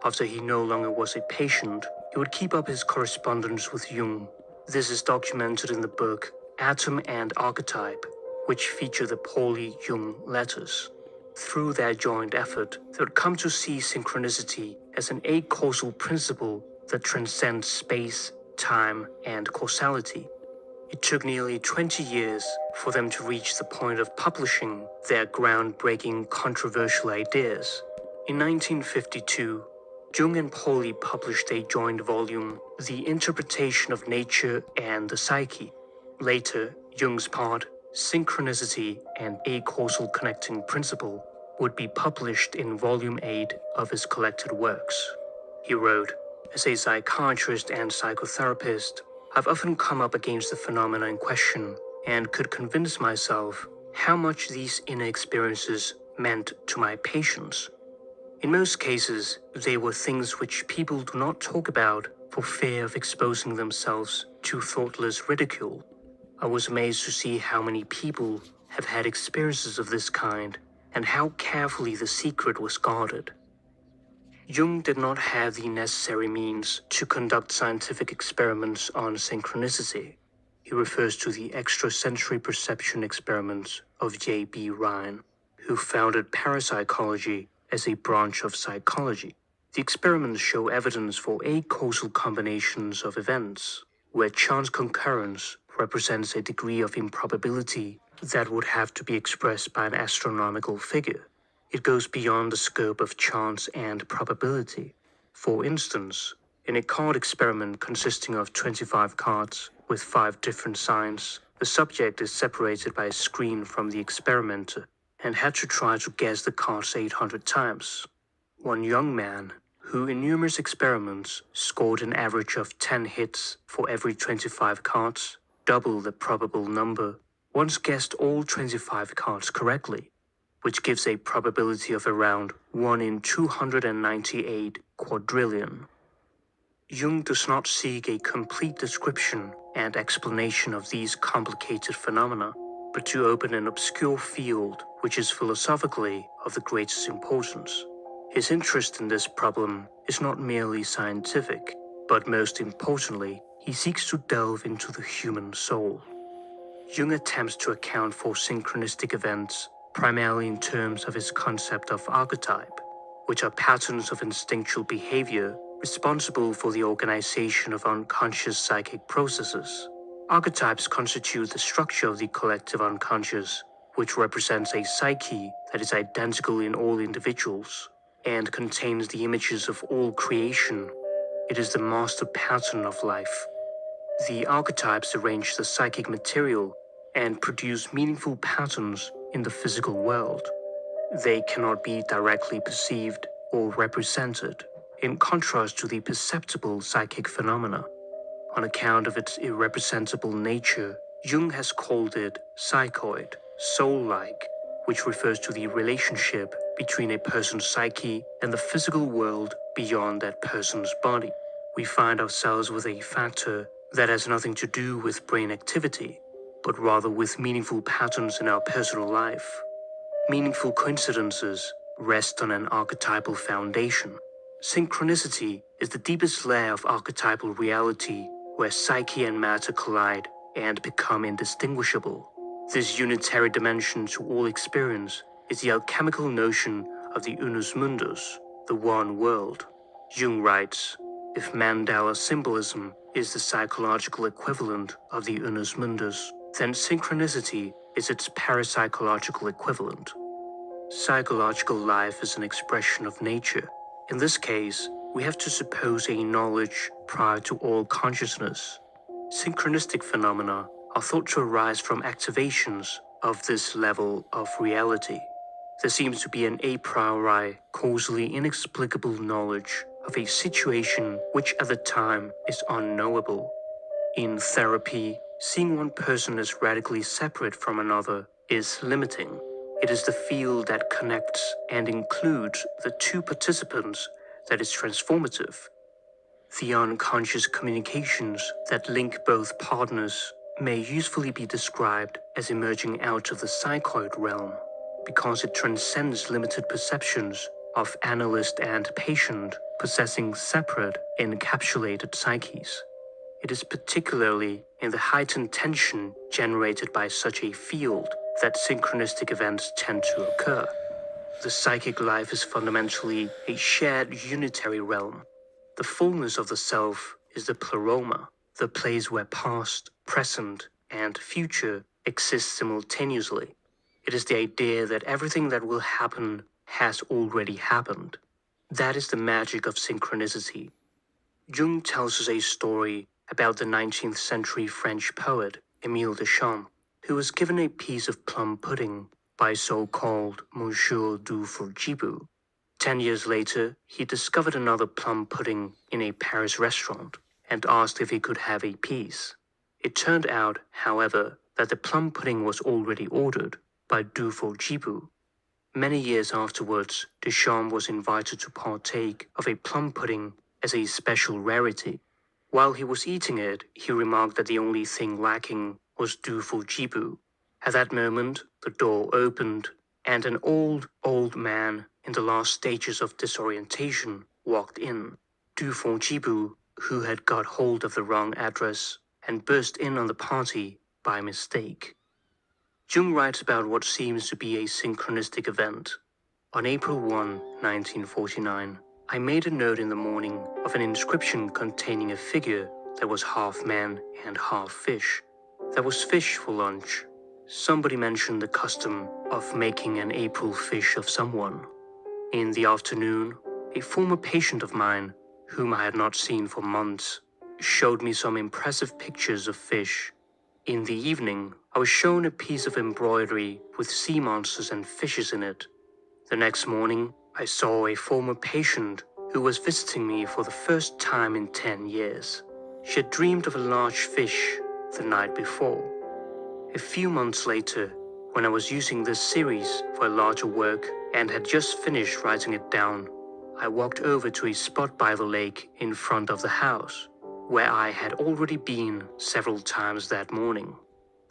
After he no longer was a patient, he would keep up his correspondence with Jung. This is documented in the book Atom and Archetype, which feature the Pauli-Jung letters. Through their joint effort, they would come to see synchronicity as an acausal principle that transcends space, time, and causality. It took nearly 20 years for them to reach the point of publishing their groundbreaking controversial ideas. In 1952, Jung and Pauli published a joint volume, The Interpretation of Nature and the Psyche. Later, Jung's part, Synchronicity and Acausal Connecting Principle, would be published in Volume 8 of his collected works. He wrote, "As a psychiatrist and psychotherapist, I've often come up against the phenomena in question and could convince myself how much these inner experiences meant to my patients. In most cases, they were things which people do not talk about for fear of exposing themselves to thoughtless ridicule. I was amazed to see how many people have had experiences of this kind and how carefully the secret was guarded." Jung did not have the necessary means to conduct scientific experiments on synchronicity. He refers to the extrasensory perception experiments of J.B. Ryan, who founded parapsychology as a branch of psychology. The experiments show evidence for acausal combinations of events, where chance concurrence represents a degree of improbability that would have to be expressed by an astronomical figure. It goes beyond the scope of chance and probability. For instance, in a card experiment consisting of 25 cards with 5 different signs, the subject is separated by a screen from the experimenter and had to try to guess the cards 800 times. One young man, who in numerous experiments scored an average of 10 hits for every 25 cards, double the probable number, once guessed all 25 cards correctly, which gives a probability of around 1 in 298 quadrillion. Jung does not seek a complete description and explanation of these complicated phenomena, but to open an obscure field which is philosophically of the greatest importance. His interest in this problem is not merely scientific, but most importantly, he seeks to delve into the human soul. Jung attempts to account for synchronistic events primarily in terms of his concept of archetype, which are patterns of instinctual behavior responsible for the organization of unconscious psychic processes. Archetypes constitute the structure of the collective unconscious, which represents a psyche that is identical in all individuals and contains the images of all creation. It is the master pattern of life. The archetypes arrange the psychic material and produce meaningful patterns in the physical world. They cannot be directly perceived or represented, in contrast to the perceptible psychic phenomena. On account of its irrepresentable nature, Jung has called it psychoid, soul-like, which refers to the relationship between a person's psyche and the physical world beyond that person's body. We find ourselves with a factor that has nothing to do with brain activity, but rather with meaningful patterns in our personal life. Meaningful coincidences rest on an archetypal foundation. Synchronicity is the deepest layer of archetypal reality where psyche and matter collide and become indistinguishable. This unitary dimension to all experience is the alchemical notion of the unus mundus, the one world. Jung writes, if Mandela symbolism is the psychological equivalent of the unus mundus, then synchronicity is its parapsychological equivalent. Psychological life is an expression of nature. In this case, we have to suppose a knowledge prior to all consciousness. Synchronistic phenomena are thought to arise from activations of this level of reality. There seems to be an a priori, causally inexplicable knowledge of a situation which at the time is unknowable. In therapy, seeing one person as radically separate from another is limiting. It is the field that connects and includes the two participants that is transformative. The unconscious communications that link both partners may usefully be described as emerging out of the psychoid realm, because it transcends limited perceptions of analyst and patient possessing separate, encapsulated psyches. It is particularly in the heightened tension generated by such a field that synchronistic events tend to occur. The psychic life is fundamentally a shared unitary realm. The fullness of the self is the pleroma, the place where past, present, and future exist simultaneously. It is the idea that everything that will happen has already happened. That is the magic of synchronicity. Jung tells us a story about the 19th century French poet Émile Deschamps, who was given a piece of plum pudding by so-called Monsieur Dufourcibou. 10 years later, he discovered another plum pudding in a Paris restaurant and asked if he could have a piece. It turned out, however, that the plum pudding was already ordered by Dufourcibou. Many years afterwards, Deschamps was invited to partake of a plum pudding as a special rarity. While he was eating it, he remarked that the only thing lacking was Dufourcibou. At that moment, the door opened, and an old man in the last stages of disorientation walked in. Dufourcibou, who had got hold of the wrong address and burst in on the party by mistake. Jung writes about what seems to be a synchronistic event. On April 1, 1949, I made a note in the morning of an inscription containing a figure that was half man and half fish. There was fish for lunch. Somebody mentioned the custom of making an April fish of someone. In the afternoon, a former patient of mine, whom I had not seen for months, showed me some impressive pictures of fish. In the evening, I was shown a piece of embroidery with sea monsters and fishes in it. The next morning, I saw a former patient who was visiting me for the first time in 10 years. She had dreamed of a large fish the night before. A few months later, when I was using this series for a larger work and had just finished writing it down, I walked over to a spot by the lake in front of the house, where I had already been several times that morning.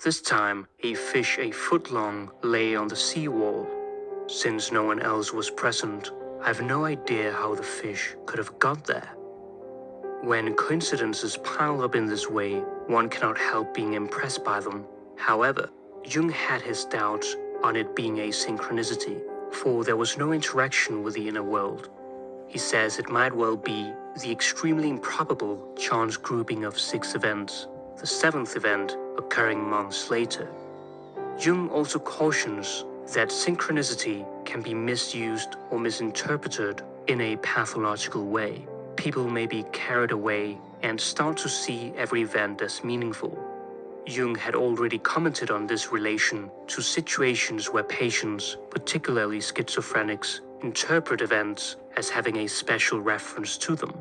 This time, a fish a foot long lay on the seawall. Since no one else was present, I have no idea how the fish could have got there. When coincidences pile up in this way, one cannot help being impressed by them. However, Jung had his doubts on it being a synchronicity, for there was no interaction with the inner world. He says it might well be the extremely improbable chance grouping of 6 events, the 7th event occurring months later. Jung also cautions that synchronicity can be misused or misinterpreted in a pathological way. People may be carried away and start to see every event as meaningful. Jung had already commented on this relation to situations where patients, particularly schizophrenics, interpret events as having a special reference to them.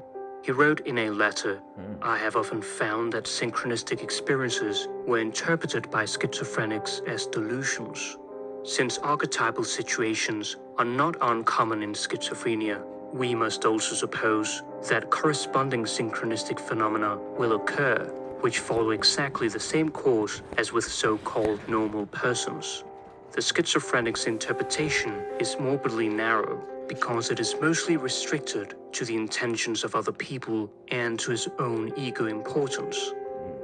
He wrote in a letter, "I have often found that synchronistic experiences were interpreted by schizophrenics as delusions. Since archetypal situations are not uncommon in schizophrenia, we must also suppose that corresponding synchronistic phenomena will occur, which follow exactly the same course as with so-called normal persons. The schizophrenic's interpretation is morbidly narrow because it is mostly restricted to the intentions of other people and to his own ego importance.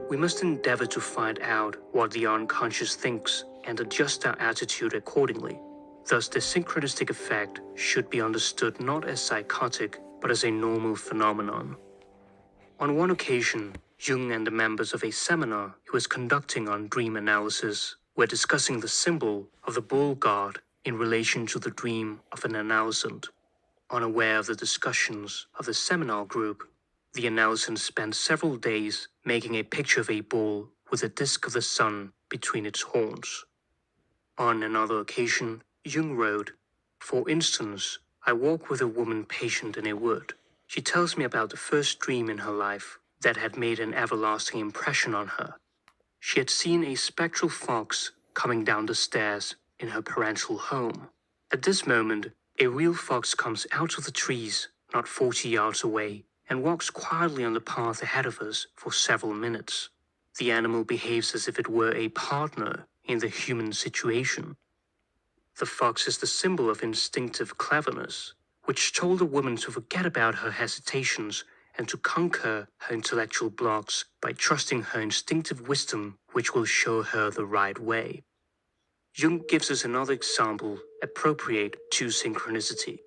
We must endeavor to find out what the unconscious thinks and adjust our attitude accordingly. Thus, the synchronistic effect should be understood not as psychotic, but as a normal phenomenon." On one occasion, Jung and the members of a seminar he was conducting on dream analysis were discussing the symbol of the bull guard in relation to the dream of an analysant. Unaware of the discussions of the seminar group, the analysant spent several days making a picture of a bull with a disk of the sun between its horns. On another occasion, Jung wrote, "For instance, I walk with a woman patient in a wood. She tells me about the first dream in her life that had made an everlasting impression on her. She had seen a spectral fox coming down the stairs in her parental home. At this moment, a real fox comes out of the trees not 40 yards away and walks quietly on the path ahead of us for several minutes. The animal behaves as if it were a partner in the human situation. The fox is the symbol of instinctive cleverness, which told the woman to forget about her hesitations and to conquer her intellectual blocks by trusting her instinctive wisdom, which will show her the right way." Jung gives us another example appropriate to synchronicity.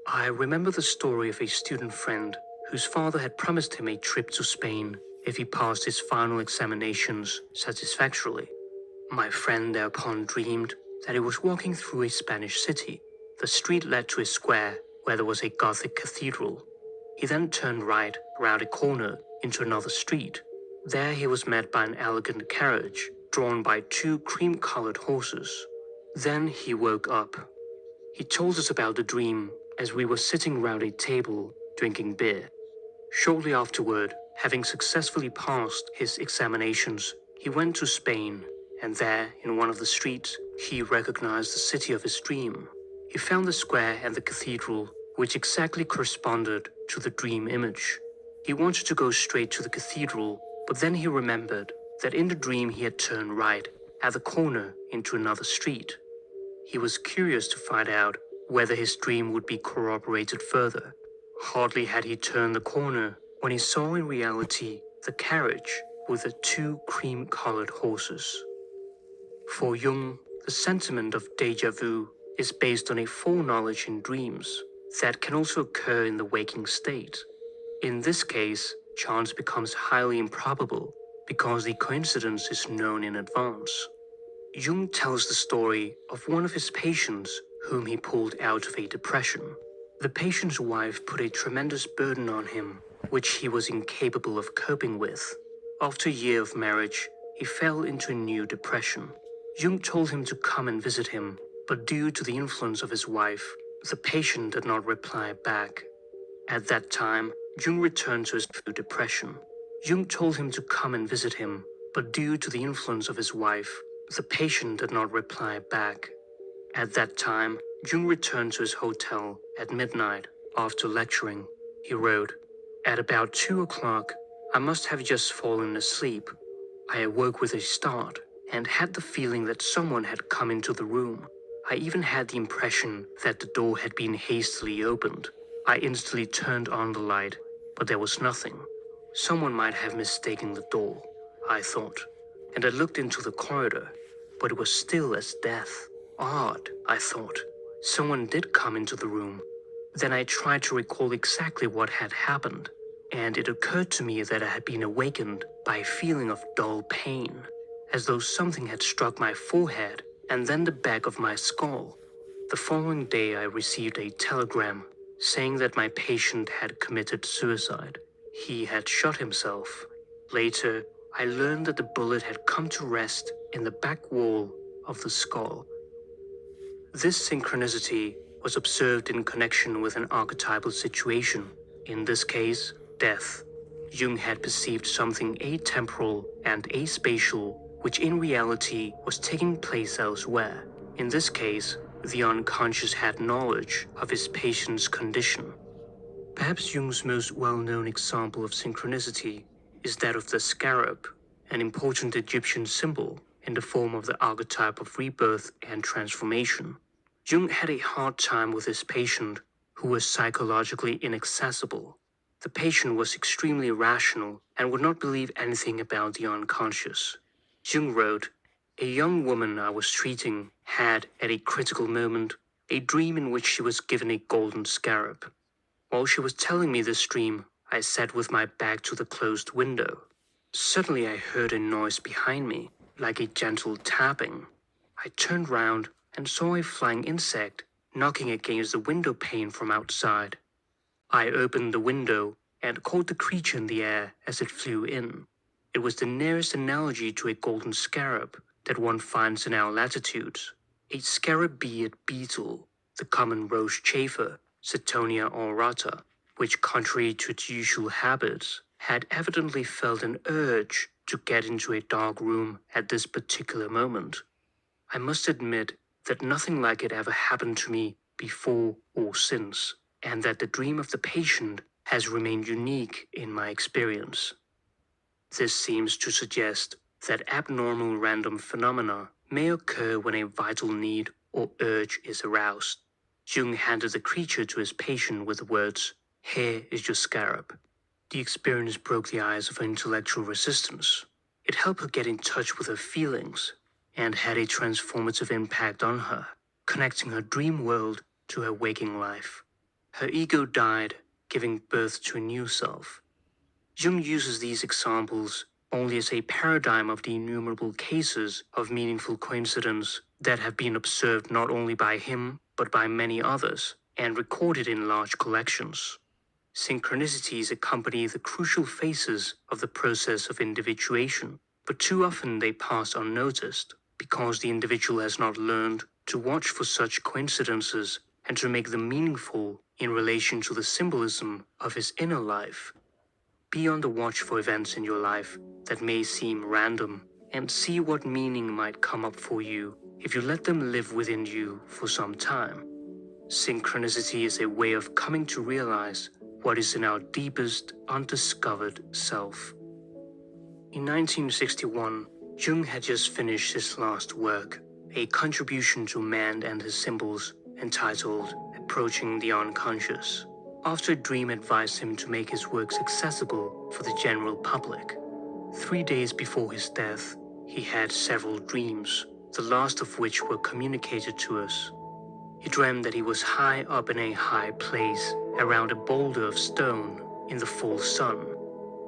"I remember the story of a student friend whose father had promised him a trip to Spain if he passed his final examinations satisfactorily. My friend thereupon dreamed that he was walking through a Spanish city. The street led to a square where there was a Gothic cathedral. He then turned right around a corner into another street. There he was met by an elegant carriage drawn by 2 cream-colored horses. Then he woke up. He told us about the dream as we were sitting round a table drinking beer. Shortly afterward, having successfully passed his examinations, he went to Spain, and there, in one of the streets, he recognized the city of his dream. He found the square and the cathedral, which exactly corresponded to the dream image. He wanted to go straight to the cathedral, but then he remembered that in the dream he had turned right at the corner into another street. He was curious to find out whether his dream would be corroborated further. Hardly had he turned the corner when he saw in reality the carriage with the 2 cream-colored horses." For Jung, the sentiment of déjà vu is based on a foreknowledge in dreams that can also occur in the waking state. In this case, chance becomes highly improbable because the coincidence is known in advance. Jung tells the story of one of his patients whom he pulled out of a depression. The patient's wife put a tremendous burden on him, which he was incapable of coping with. After a year of marriage, he fell into a new depression. Jung told him to come and visit him, but due to the influence of his wife, the patient did not reply back. At that time, Jung returned to his depression. Jung told him to come and visit him, but due to the influence of his wife, the patient did not reply back. At that time, Jung returned to his hotel at midnight after lecturing. He wrote, "At about 2 o'clock, I must have just fallen asleep. I awoke with a start and had the feeling that someone had come into the room. I even had the impression that the door had been hastily opened. I instantly turned on the light, but there was nothing. Someone might have mistaken the door, I thought, and I looked into the corridor, but it was still as death. Odd, I thought. Someone did come into the room. Then I tried to recall exactly what had happened, and it occurred to me that I had been awakened by a feeling of dull pain, as though something had struck my forehead and then the back of my skull. The following day I received a telegram saying that my patient had committed suicide. He had shot himself. Later, I learned that the bullet had come to rest in the back wall of the skull. This synchronicity was observed in connection with an archetypal situation, in this case, death. Jung had perceived something atemporal and aspatial, which in reality was taking place elsewhere. In this case, the unconscious had knowledge of his patient's condition. Perhaps Jung's most well-known example of synchronicity is that of the scarab, an important Egyptian symbol in the form of the archetype of rebirth and transformation. Jung had a hard time with his patient, who was psychologically inaccessible. The patient was extremely rational and would not believe anything about the unconscious. Jung wrote, "A young woman I was treating had, at a critical moment, a dream in which she was given a golden scarab. While she was telling me this dream, I sat with my back to the closed window. Suddenly I heard a noise behind me, like a gentle tapping. I turned round and saw a flying insect knocking against the window pane from outside. I opened the window and caught the creature in the air as it flew in. It was the nearest analogy to a golden scarab that one finds in our latitudes. A scarab-beard beetle, the common roach chafer, Setonia aurata, which, contrary to its usual habits, had evidently felt an urge to get into a dark room at this particular moment. I must admit that nothing like it ever happened to me before or since, and that the dream of the patient has remained unique in my experience. This seems to suggest that abnormal random phenomena may occur when a vital need or urge is aroused. Jung handed the creature to his patient with the words, 'Here is your scarab.' The experience broke the ice of her intellectual resistance. It helped her get in touch with her feelings and had a transformative impact on her, connecting her dream world to her waking life. Her ego died, giving birth to a new self." Jung uses these examples only as a paradigm of the innumerable cases of meaningful coincidence that have been observed not only by him, but by many others, and recorded in large collections. Synchronicities accompany the crucial phases of the process of individuation, but too often they pass unnoticed because the individual has not learned to watch for such coincidences and to make them meaningful in relation to the symbolism of his inner life. Be on the watch for events in your life that may seem random and see what meaning might come up for you if you let them live within you for some time. Synchronicity is a way of coming to realize what is in our deepest, undiscovered self. In 1961, Jung had just finished his last work, a contribution to man and his symbols, entitled Approaching the Unconscious, after a dream advised him to make his works accessible for the general public. 3 days before his death, he had several dreams, the last of which were communicated to us. He dreamed that he was high up in a high place around a boulder of stone in the full sun.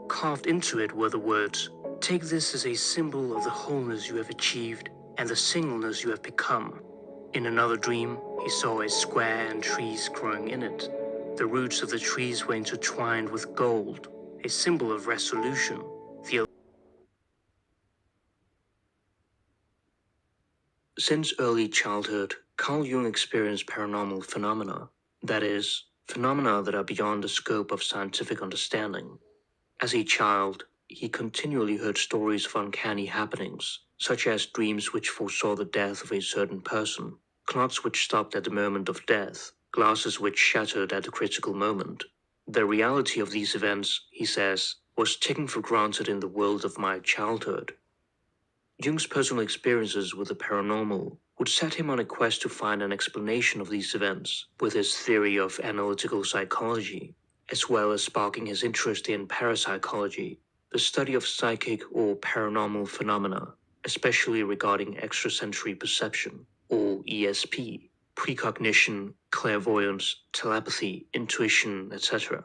Carved into it were the words, "Take this as a symbol of the wholeness you have achieved and the singleness you have become." In another dream, he saw a square and trees growing in it. The roots of the trees were intertwined with gold, a symbol of resolution. Since early childhood, Carl Jung experienced paranormal phenomena, that is, phenomena that are beyond the scope of scientific understanding. As a child, he continually heard stories of uncanny happenings, such as dreams which foresaw the death of a certain person, clocks which stopped at the moment of death, glasses which shattered at the critical moment. The reality of these events, he says, was taken for granted in the world of my childhood. Jung's personal experiences with the paranormal would set him on a quest to find an explanation of these events with his theory of analytical psychology, as well as sparking his interest in parapsychology, the study of psychic or paranormal phenomena, especially regarding extrasensory perception, or ESP, precognition, clairvoyance, telepathy, intuition, etc.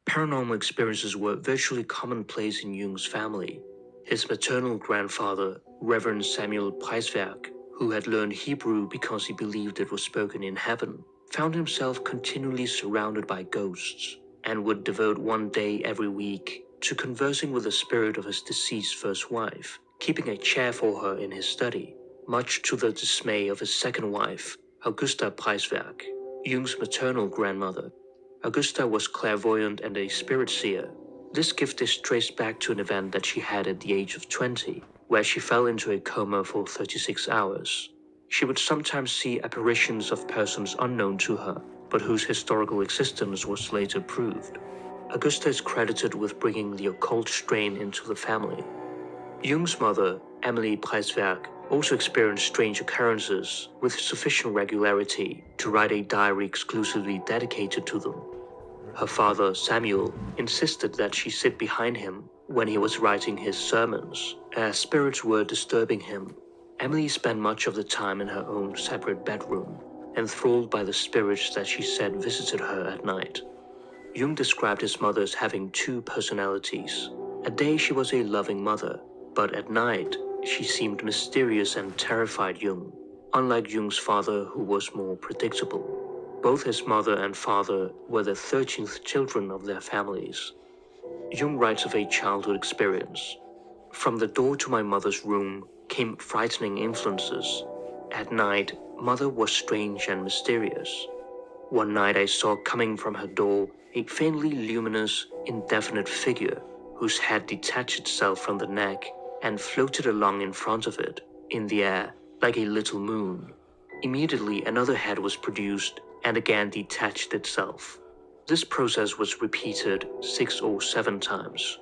Paranormal experiences were virtually commonplace in Jung's family. His maternal grandfather, Reverend Samuel Preiswerk, who had learned Hebrew because he believed it was spoken in heaven, found himself continually surrounded by ghosts, and would devote one day every week to conversing with the spirit of his deceased first wife, keeping a chair for her in his study, much to the dismay of his second wife, Augusta Preiswerk, Jung's maternal grandmother. Augusta was clairvoyant and a spirit seer. This gift is traced back to an event that she had at the age of 20, where she fell into a coma for 36 hours. She would sometimes see apparitions of persons unknown to her, but whose historical existence was later proved. Augusta is credited with bringing the occult strain into the family. Jung's mother, Emily Preiswerk, also experienced strange occurrences with sufficient regularity to write a diary exclusively dedicated to them. Her father, Samuel, insisted that she sit behind him when he was writing his sermons, as spirits were disturbing him. Emily spent much of the time in her own separate bedroom, enthralled by the spirits that she said visited her at night. Jung described his mother as having two personalities. At day she was a loving mother, but at night she seemed mysterious and terrified Jung, unlike Jung's father, who was more predictable. Both his mother and father were the 13th children of their families. Jung writes of a childhood experience. From the door to my mother's room came frightening influences. At night, mother was strange and mysterious. One night I saw coming from her door a faintly luminous, indefinite figure whose head detached itself from the neck and floated along in front of it, in the air, like a little moon. Immediately another head was produced and again detached itself. This process was repeated 6 or 7 times.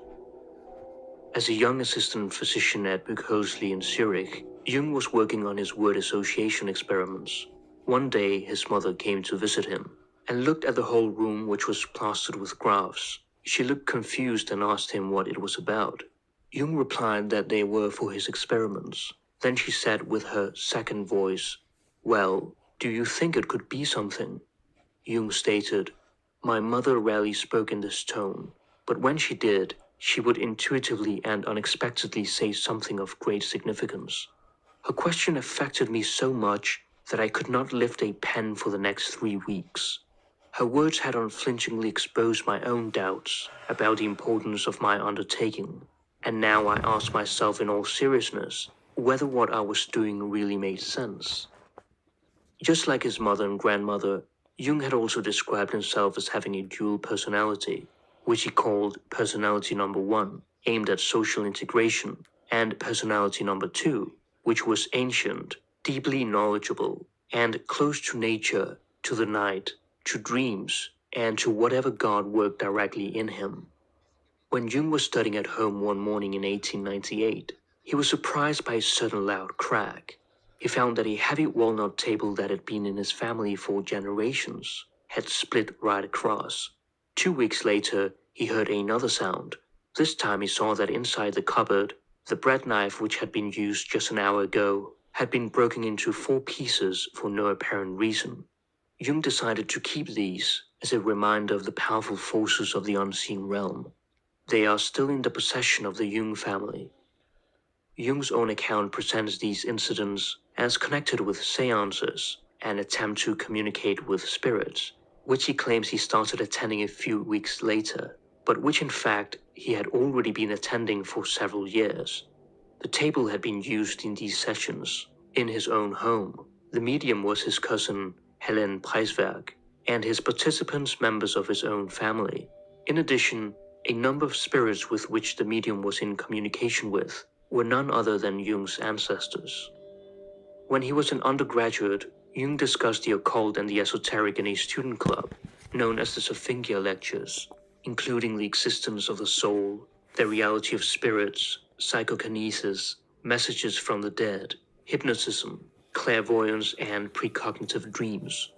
As a young assistant physician at Berkshire in Zurich, Jung was working on his word association experiments. One day his mother came to visit him and looked at the whole room, which was plastered with graphs. She looked confused and asked him what it was about. Jung replied that they were for his experiments. Then she said with her second voice, "Well, do you think it could be something?" Jung stated, "My mother rarely spoke in this tone, but when she did, she would intuitively and unexpectedly say something of great significance. Her question affected me so much that I could not lift a pen for the next 3 weeks. Her words had unflinchingly exposed my own doubts about the importance of my undertaking, and now I ask myself in all seriousness whether what I was doing really made sense." Just like his mother and grandmother, Jung had also described himself as having a dual personality, which he called personality number 1, aimed at social integration, and personality number 2, which was ancient, deeply knowledgeable, and close to nature, to the night, to dreams, and to whatever God worked directly in him. When Jung was studying at home one morning in 1898, he was surprised by a sudden loud crack. He found that a heavy walnut table that had been in his family for generations had split right across. 2 weeks later, he heard another sound. This time he saw that inside the cupboard, the bread knife which had been used just an hour ago had been broken into 4 pieces for no apparent reason. Jung decided to keep these as a reminder of the powerful forces of the unseen realm. They are still in the possession of the Jung family. Jung's own account presents these incidents as connected with seances, an attempt to communicate with spirits, which he claims he started attending a few weeks later, but which in fact he had already been attending for several years. The table had been used in these sessions in his own home. The medium was his cousin, Helen Preiswerk, and his participants members of his own family. In addition, a number of spirits with which the medium was in communication with were none other than Jung's ancestors. When he was an undergraduate, Jung discussed the occult and the esoteric in a student club, known as the Sofingia Lectures, including the existence of the soul, the reality of spirits, psychokinesis, messages from the dead, hypnotism, clairvoyance, and precognitive dreams.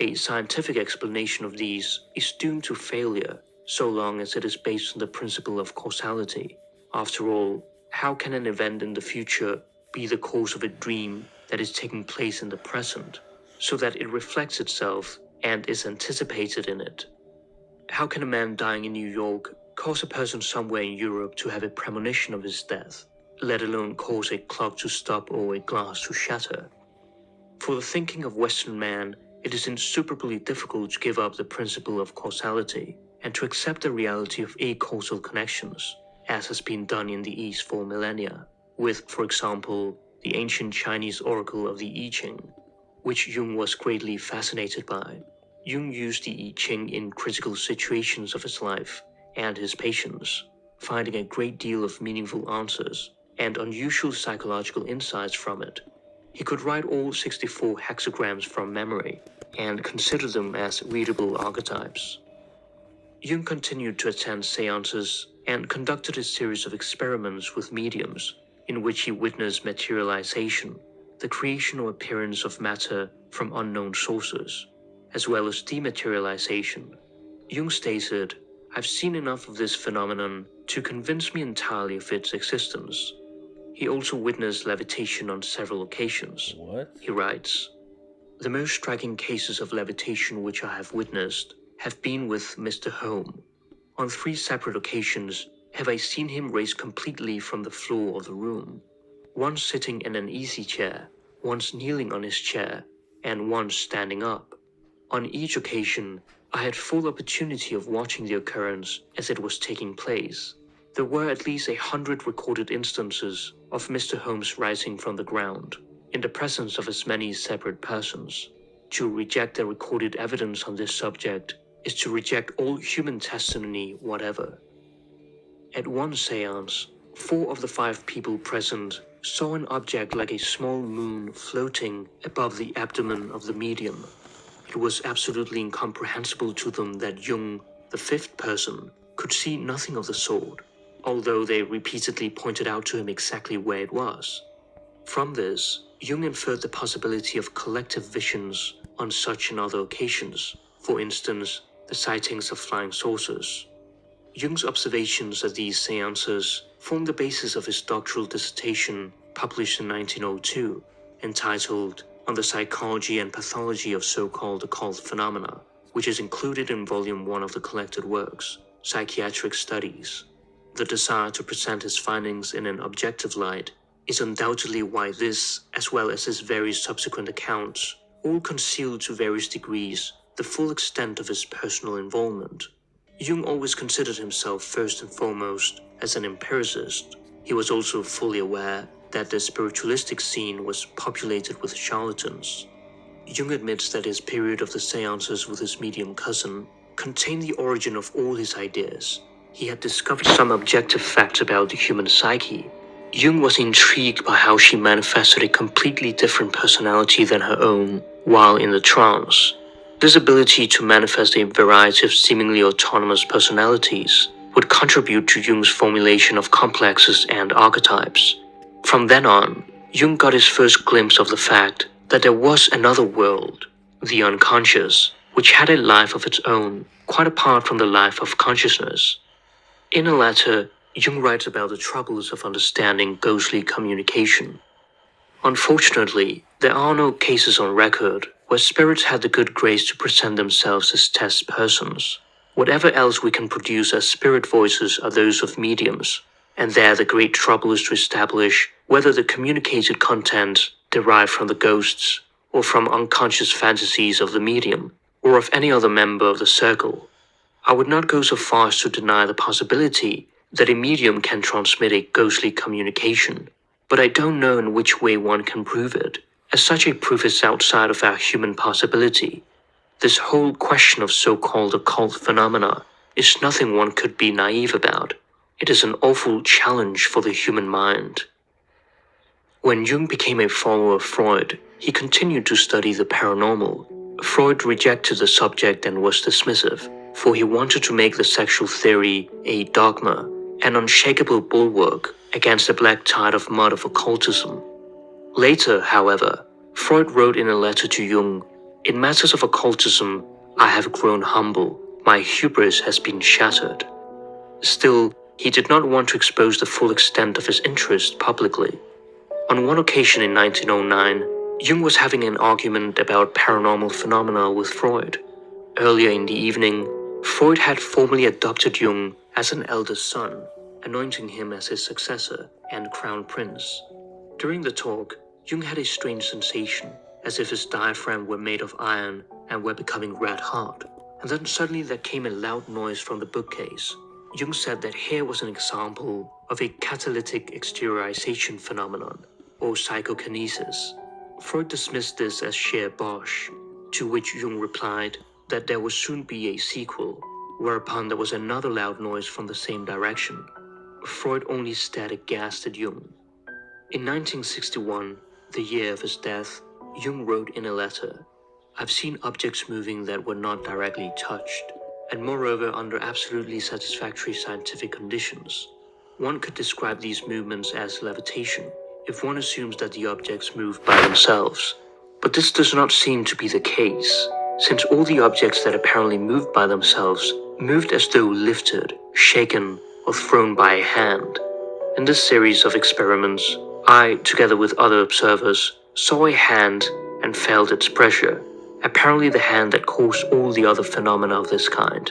A scientific explanation of these is doomed to failure so long as it is based on the principle of causality. After all, how can an event in the future be the cause of a dream that is taking place in the present, so that it reflects itself and is anticipated in it? How can a man dying in New York cause a person somewhere in Europe to have a premonition of his death, let alone cause a clock to stop or a glass to shatter? For the thinking of Western man, it is insuperably difficult to give up the principle of causality. and to accept the reality of acausal connections, as has been done in the East for millennia, with, for example, the ancient Chinese oracle of the I Ching, which Jung was greatly fascinated by. Jung used the I Ching in critical situations of his life and his patients, finding a great deal of meaningful answers and unusual psychological insights from it. He could write all 64 hexagrams from memory and consider them as readable archetypes. Jung continued to attend seances and conducted a series of experiments with mediums in which he witnessed materialization, the creation or appearance of matter from unknown sources, as well as dematerialization. Jung stated, "I've seen enough of this phenomenon to convince me entirely of its existence." He also witnessed levitation on several occasions. What? He writes, "The most striking cases of levitation which I have witnessed have been with Mr. Home. On 3 separate occasions have I seen him raised completely from the floor of the room, once sitting in an easy chair, once kneeling on his chair, and once standing up. On each occasion, I had full opportunity of watching the occurrence as it was taking place. There were at least 100 recorded instances of Mr. Holmes rising from the ground, in the presence of as many separate persons. To reject the recorded evidence on this subject is to reject all human testimony whatever." At one seance, 4 of the 5 people present saw an object like a small moon floating above the abdomen of the medium. It was absolutely incomprehensible to them that Jung, the 5th person, could see nothing of the sort, although they repeatedly pointed out to him exactly where it was. From this, Jung inferred the possibility of collective visions on such and other occasions, for instance, the sightings of flying saucers. Jung's observations at these seances formed the basis of his doctoral dissertation published in 1902, entitled On the Psychology and Pathology of So-Called Occult Phenomena, which is included in Volume 1 of the collected works, Psychiatric Studies. The desire to present his findings in an objective light is undoubtedly why this, as well as his various subsequent accounts, all conceal to various degrees the full extent of his personal involvement. Jung always considered himself first and foremost as an empiricist. He was also fully aware that the spiritualistic scene was populated with charlatans. Jung admits that his period of the seances with his medium cousin contained the origin of all his ideas. He had discovered some objective facts about the human psyche. Jung was intrigued by how she manifested a completely different personality than her own while in the trance. This ability to manifest a variety of seemingly autonomous personalities would contribute to Jung's formulation of complexes and archetypes. From then on, Jung got his first glimpse of the fact that there was another world, the unconscious, which had a life of its own, quite apart from the life of consciousness. In a letter, Jung writes about the troubles of understanding ghostly communication. Unfortunately, there are no cases on record where spirits had the good grace to present themselves as test persons. Whatever else we can produce as spirit voices are those of mediums, and there the great trouble is to establish whether the communicated content derived from the ghosts, or from unconscious fantasies of the medium, or of any other member of the circle. I would not go so far as to deny the possibility that a medium can transmit a ghostly communication, but I don't know in which way one can prove it, as such a proof is outside of our human possibility. This whole question of so-called occult phenomena is nothing one could be naive about. It is an awful challenge for the human mind. When Jung became a follower of Freud, he continued to study the paranormal. Freud rejected the subject and was dismissive, for he wanted to make the sexual theory a dogma, an unshakable bulwark against the black tide of mud of occultism. Later, however, Freud wrote in a letter to Jung, "In matters of occultism, I have grown humble. My hubris has been shattered." Still, he did not want to expose the full extent of his interest publicly. On one occasion in 1909, Jung was having an argument about paranormal phenomena with Freud. Earlier in the evening, Freud had formally adopted Jung as an eldest son, anointing him as his successor and crown prince. During the talk, Jung had a strange sensation, as if his diaphragm were made of iron and were becoming red hot. and then suddenly there came a loud noise from the bookcase. Jung said that here was an example of a catalytic exteriorization phenomenon, or psychokinesis. Freud dismissed this as sheer bosh, to which Jung replied that there would soon be a sequel, whereupon there was another loud noise from the same direction. Freud only stared aghast at Jung. In 1961, the year of his death, Jung wrote in a letter, "I've seen objects moving that were not directly touched, and moreover under absolutely satisfactory scientific conditions. One could describe these movements as levitation, if one assumes that the objects move by themselves. But this does not seem to be the case, since all the objects that apparently moved by themselves moved as though lifted, shaken, or thrown by a hand. In this series of experiments, I, together with other observers, saw a hand and felt its pressure, apparently the hand that caused all the other phenomena of this kind.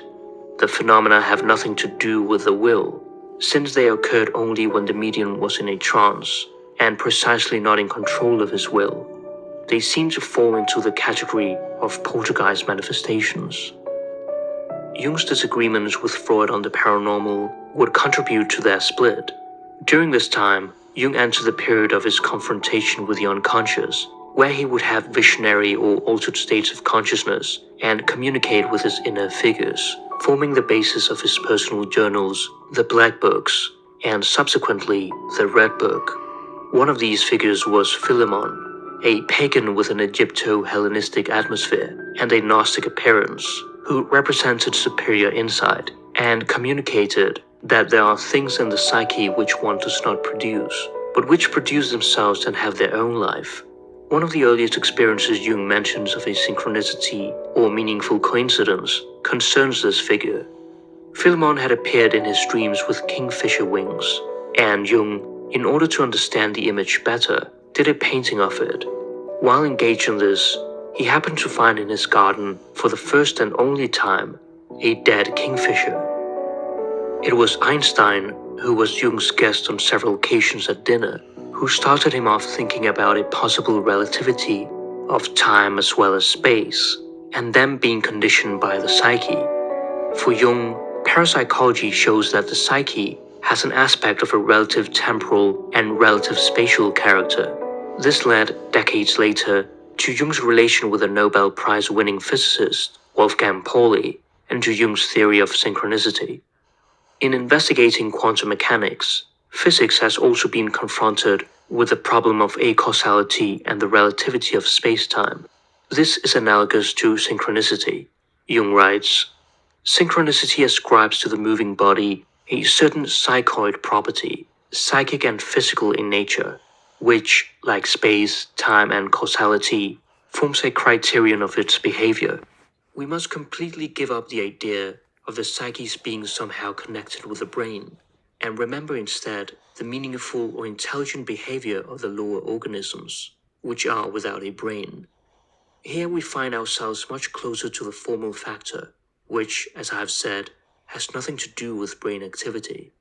The phenomena have nothing to do with the will, since they occurred only when the medium was in a trance, and precisely not in control of his will. They seem to fall into the category of poltergeist manifestations." Jung's disagreements with Freud on the paranormal would contribute to their split. During this time, Jung entered the period of his confrontation with the unconscious, where he would have visionary or altered states of consciousness and communicate with his inner figures, forming the basis of his personal journals, the Black Books, and subsequently the Red Book. One of these figures was Philemon, a pagan with an Egypto-Hellenistic atmosphere and a Gnostic appearance, who represented superior insight and communicated that there are things in the psyche which one does not produce, but which produce themselves and have their own life. One of the earliest experiences Jung mentions of a synchronicity or meaningful coincidence concerns this figure. Philemon had appeared in his dreams with kingfisher wings, and Jung, in order to understand the image better, did a painting of it. While engaged in this, he happened to find in his garden, for the first and only time, a dead kingfisher. It was Einstein, who was Jung's guest on several occasions at dinner, who started him off thinking about a possible relativity of time as well as space, and them being conditioned by the psyche. For Jung, parapsychology shows that the psyche has an aspect of a relative temporal and relative spatial character. This led, decades later, to Jung's relation with the Nobel Prize-winning physicist Wolfgang Pauli and to Jung's theory of synchronicity. In investigating quantum mechanics, physics has also been confronted with the problem of acausality and the relativity of space-time. This is analogous to synchronicity. Jung writes, "Synchronicity ascribes to the moving body a certain psychoid property, psychic and physical in nature, which, like space, time, and causality, forms a criterion of its behavior. We must completely give up the idea of the psyche's being somehow connected with the brain, and remember instead the meaningful or intelligent behavior of the lower organisms, which are without a brain. Here we find ourselves much closer to the formal factor, which, as I have said, has nothing to do with brain activity."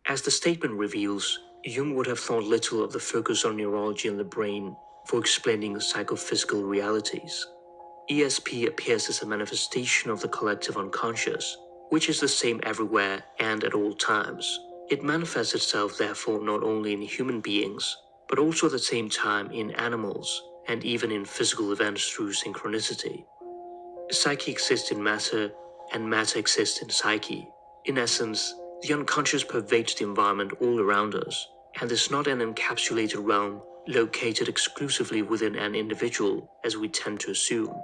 As the statement reveals, Jung would have thought little of the focus on neurology and the brain for explaining psychophysical realities. ESP appears as a manifestation of the collective unconscious, which is the same everywhere and at all times. It manifests itself therefore not only in human beings, but also at the same time in animals, and even in physical events through synchronicity. Psyche exists in matter, and matter exists in psyche. In essence, the unconscious pervades the environment all around us, and is not an encapsulated realm located exclusively within an individual, as we tend to assume.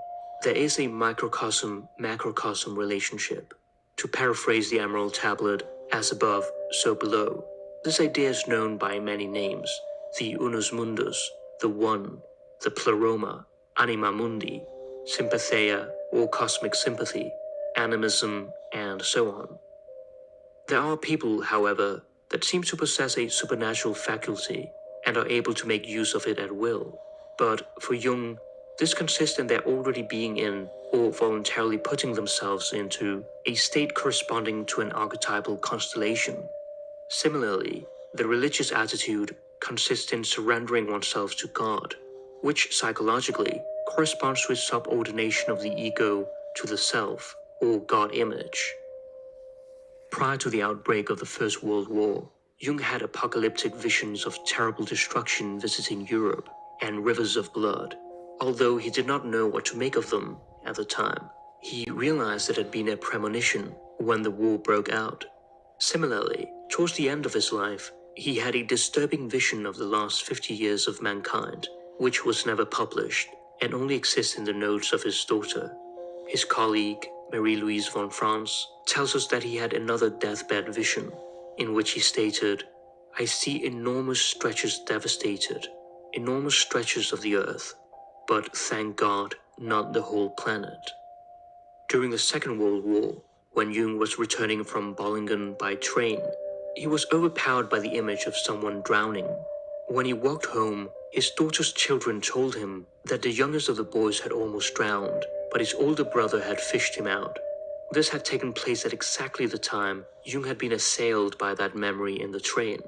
There is a microcosm-macrocosm relationship. To paraphrase the Emerald Tablet, as above, so below. This idea is known by many names: the unus mundus, the one, the pleroma, anima mundi, sympatheia or cosmic sympathy, animism, and so on. There are people, however, that seem to possess a supernatural faculty and are able to make use of it at will. But for Jung, this consists in their already being in, or voluntarily putting themselves into, a state corresponding to an archetypal constellation. Similarly, the religious attitude consists in surrendering oneself to God, which psychologically corresponds to a subordination of the ego to the self, or God image. Prior to the outbreak of the First World War, Jung had apocalyptic visions of terrible destruction visiting Europe and rivers of blood. Although he did not know what to make of them at the time, he realized it had been a premonition when the war broke out. Similarly, towards the end of his life, he had a disturbing vision of the last 50 years of mankind, which was never published and only exists in the notes of his daughter. His colleague, Marie-Louise von Franz, tells us that he had another deathbed vision, in which he stated, "I see enormous stretches devastated, enormous stretches of the earth, but thank God, not the whole planet." During the Second World War, when Jung was returning from Bollingen by train, he was overpowered by the image of someone drowning. When he walked home, his daughter's children told him that the youngest of the boys had almost drowned, but his older brother had fished him out. This had taken place at exactly the time Jung had been assailed by that memory in the train.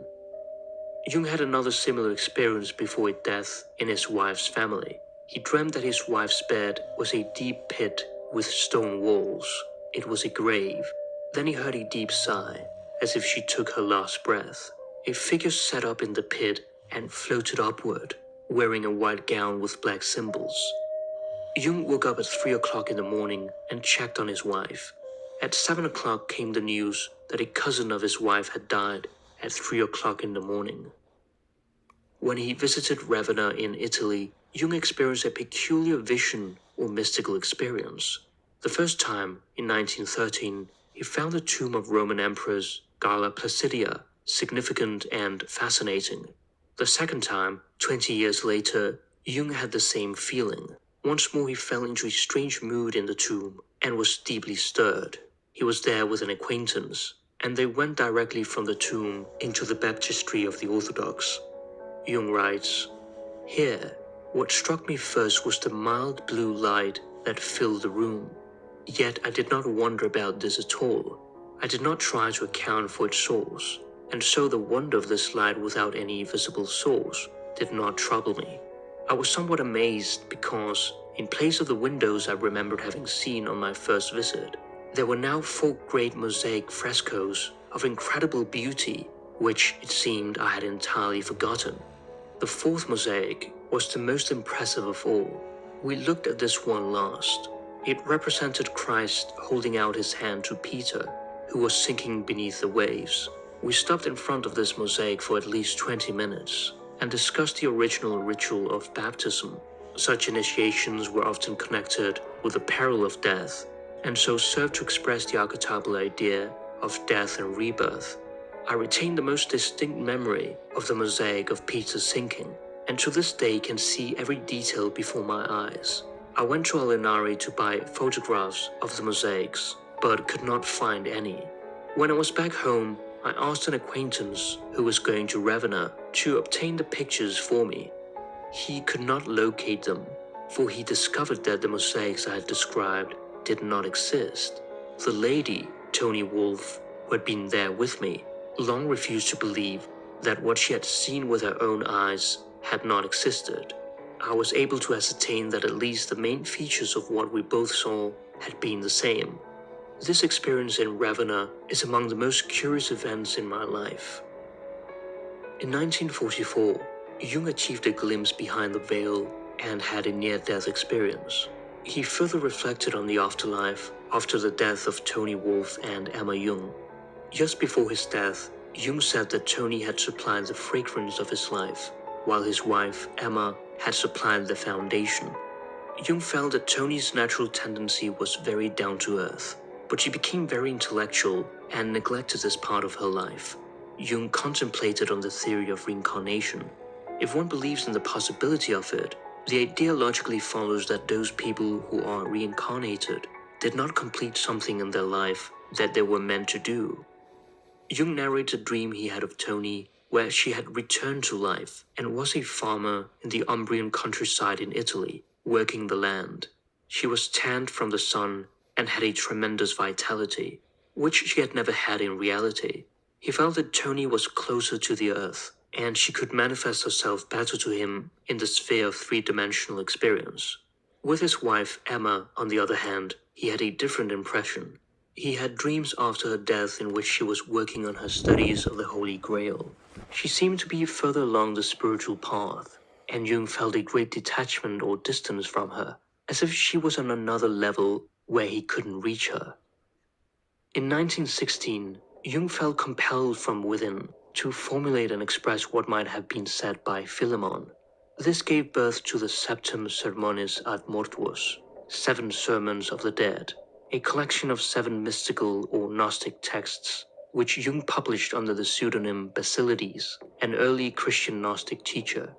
Jung had another similar experience before his death in his wife's family. He dreamt that his wife's bed was a deep pit with stone walls. It was a grave. Then he heard a deep sigh, as if she took her last breath. A figure sat up in the pit and floated upward, wearing a white gown with black symbols. Jung woke up at 3 o'clock in the morning and checked on his wife. At 7 o'clock came the news that a cousin of his wife had died at 3 o'clock in the morning. When he visited Ravenna in Italy, Jung experienced a peculiar vision or mystical experience. The first time, in 1913, he found the tomb of Roman Empress Galla Placidia significant and fascinating. The second time, 20 years later, Jung had the same feeling. Once more he fell into a strange mood in the tomb and was deeply stirred. He was there with an acquaintance, and they went directly from the tomb into the baptistry of the Orthodox. Jung writes, "Here, what struck me first was the mild blue light that filled the room. Yet I did not wonder about this at all. I did not try to account for its source, and so the wonder of this light without any visible source did not trouble me. I was somewhat amazed because, in place of the windows I remembered having seen on my first visit, there were now 4 great mosaic frescoes of incredible beauty, which it seemed I had entirely forgotten. The 4th mosaic was the most impressive of all. We looked at this one last. It represented Christ holding out his hand to Peter, who was sinking beneath the waves. We stopped in front of this mosaic for at least 20 minutes and discussed the original ritual of baptism. Such initiations were often connected with the peril of death, and so served to express the archetypal idea of death and rebirth. I retain the most distinct memory of the mosaic of Peter sinking, and to this day can see every detail before my eyes. I went to Alinari to buy photographs of the mosaics, but could not find any. When I was back home, I asked an acquaintance who was going to Ravenna to obtain the pictures for me. He could not locate them, for he discovered that the mosaics I had described did not exist. The lady, Tony Wolfe, who had been there with me, long refused to believe that what she had seen with her own eyes had not existed. I was able to ascertain that at least the main features of what we both saw had been the same. This experience in Ravenna is among the most curious events in my life. In 1944, Jung achieved a glimpse behind the veil and had a near-death experience. He further reflected on the afterlife after the death of Tony Wolfe and Emma Jung. Just before his death, Jung said that Tony had supplied the fragrance of his life, while his wife, Emma, had supplied the foundation. Jung felt that Tony's natural tendency was very down-to-earth, but she became very intellectual and neglected this part of her life. Jung contemplated on the theory of reincarnation. If one believes in the possibility of it, the idea logically follows that those people who are reincarnated did not complete something in their life that they were meant to do. Jung narrated a dream he had of Tony, where she had returned to life and was a farmer in the Umbrian countryside in Italy, working the land. She was tanned from the sun and had a tremendous vitality, which she had never had in reality. He felt that Tony was closer to the earth, and she could manifest herself better to him in the sphere of 3-dimensional experience. With his wife, Emma, on the other hand, he had a different impression. He had dreams after her death in which she was working on her studies of the Holy Grail. She seemed to be further along the spiritual path, and Jung felt a great detachment or distance from her, as if she was on another level where he couldn't reach her. In 1916, Jung felt compelled from within to formulate and express what might have been said by Philemon. This gave birth to the Septem Sermones ad Mortuos, 7 Sermons of the Dead, a collection of 7 mystical or Gnostic texts, which Jung published under the pseudonym Basilides, an early Christian Gnostic teacher.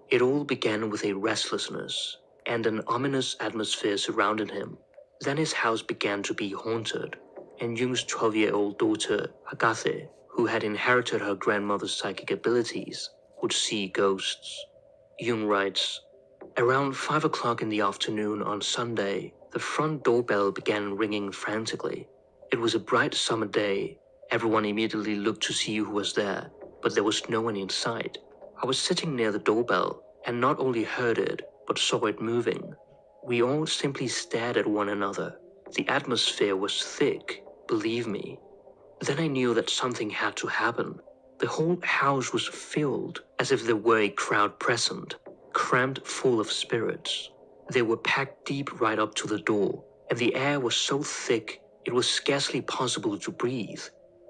It all began with a restlessness, and an ominous atmosphere surrounded him. Then his house began to be haunted, and Jung's 12-year-old daughter, Agathe, who had inherited her grandmother's psychic abilities, would see ghosts. Jung writes, "Around 5 o'clock in the afternoon on Sunday, the front doorbell began ringing frantically. It was a bright summer day. Everyone immediately looked to see who was there, but there was no one in sight. I was sitting near the doorbell, and not only heard it, but saw it moving. We all simply stared at one another. The atmosphere was thick, believe me. Then I knew that something had to happen. The whole house was filled, as if there were a crowd present, crammed full of spirits. They were packed deep right up to the door, and the air was so thick it was scarcely possible to breathe.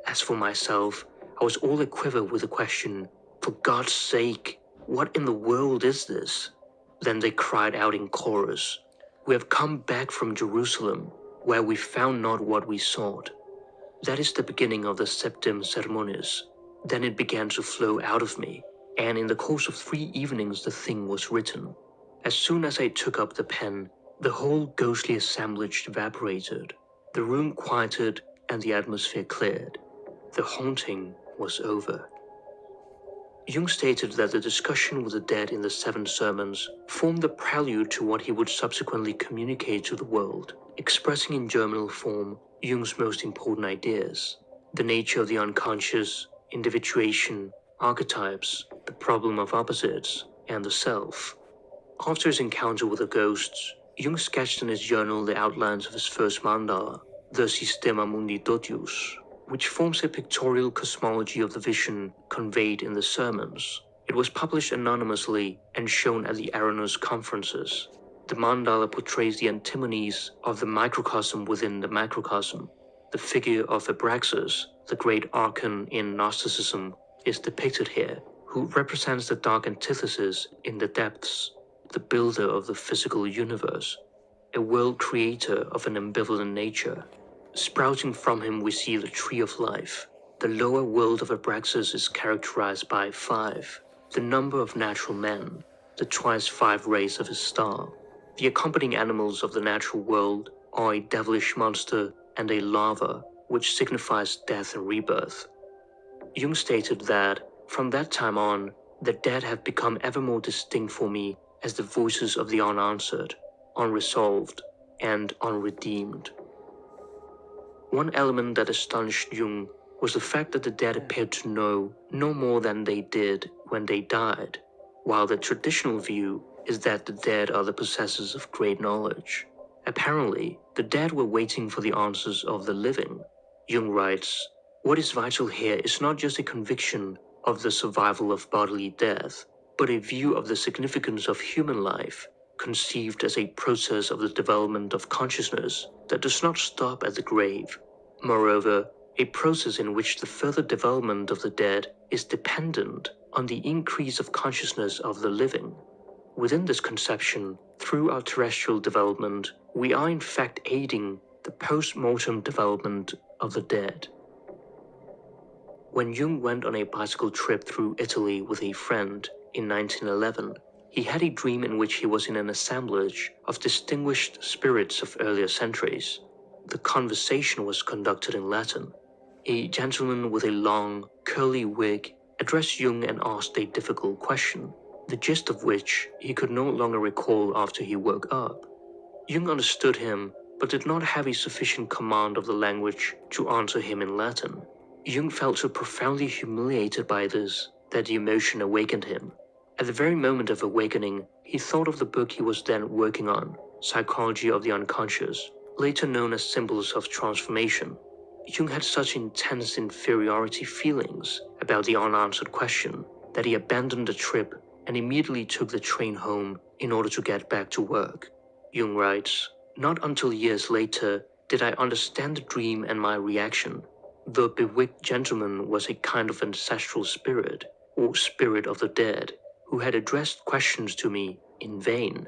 As for myself, I was all aquiver with the question, 'For God's sake, what in the world is this?' Then they cried out in chorus, 'We have come back from Jerusalem, where we found not what we sought.' That is the beginning of the Septem Sermones. Then it began to flow out of me, and in the course of 3 evenings the thing was written. As soon as I took up the pen, the whole ghostly assemblage evaporated. The room quieted and the atmosphere cleared. The haunting was over." Jung stated that the discussion with the dead in the 7 sermons formed the prelude to what he would subsequently communicate to the world, expressing in germinal form Jung's most important ideas: the nature of the unconscious, individuation, archetypes, the problem of opposites, and the self. After his encounter with the ghosts, Jung sketched in his journal the outlines of his first mandala, the Systema Mundi Totius, which forms a pictorial cosmology of the vision conveyed in the sermons. It was published anonymously and shown at the Aranos conferences. The mandala portrays the antimonies of the microcosm within the macrocosm. The figure of Abraxas, the great archon in Gnosticism, is depicted here, who represents the dark antithesis in the depths, the builder of the physical universe, a world creator of an ambivalent nature. Sprouting from him we see the tree of life. The lower world of Abraxas is characterized by 5, the number of natural men, the twice 5 rays of his star. The accompanying animals of the natural world are a devilish monster and a larva, which signifies death and rebirth. Jung stated that, from that time on, the dead have become ever more distinct for me as the voices of the unanswered, unresolved, and unredeemed. One element that astonished Jung was the fact that the dead appeared to know no more than they did when they died, while the traditional view is that the dead are the possessors of great knowledge. Apparently, the dead were waiting for the answers of the living. Jung writes, "What is vital here is not just a conviction of the survival of bodily death, but a view of the significance of human life, conceived as a process of the development of consciousness that does not stop at the grave. Moreover, a process in which the further development of the dead is dependent on the increase of consciousness of the living. Within this conception, through our terrestrial development, we are in fact aiding the post-mortem development of the dead." When Jung went on a bicycle trip through Italy with a friend in 1911, he had a dream in which he was in an assemblage of distinguished spirits of earlier centuries. The conversation was conducted in Latin. A gentleman with a long, curly wig addressed Jung and asked a difficult question, the gist of which he could no longer recall after he woke up. Jung understood him, but did not have a sufficient command of the language to answer him in Latin. Jung felt so profoundly humiliated by this that the emotion awakened him. At the very moment of awakening, he thought of the book he was then working on, Psychology of the Unconscious, later known as Symbols of Transformation. Jung had such intense inferiority feelings about the unanswered question that he abandoned the trip and immediately took the train home in order to get back to work. Jung writes, "Not until years later did I understand the dream and my reaction. The bewigged gentleman was a kind of ancestral spirit, or spirit of the dead, who had addressed questions to me in vain.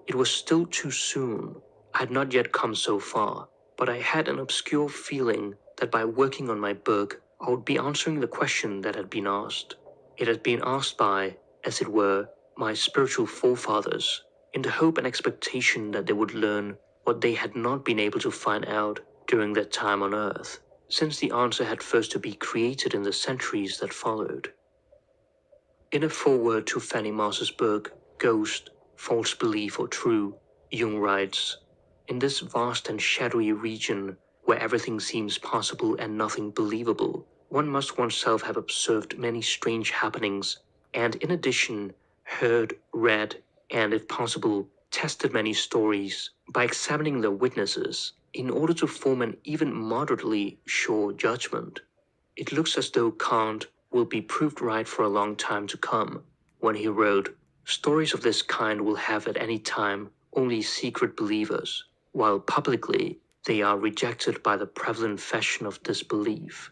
It was still too soon. I had not yet come so far, but I had an obscure feeling that by working on my book, I would be answering the question that had been asked. It had been asked by, as it were, my spiritual forefathers, in the hope and expectation that they would learn what they had not been able to find out during their time on Earth, since the answer had first to be created in the centuries that followed." In a foreword to Fanny Moss's book, Ghost, False Belief or True, Jung writes, "In this vast and shadowy region, where everything seems possible and nothing believable, one must oneself have observed many strange happenings, and in addition, heard, read, and, if possible, tested many stories by examining their witnesses in order to form an even moderately sure judgment. It looks as though Kant will be proved right for a long time to come, when he wrote, 'Stories of this kind will have at any time only secret believers, while publicly they are rejected by the prevalent fashion of disbelief.'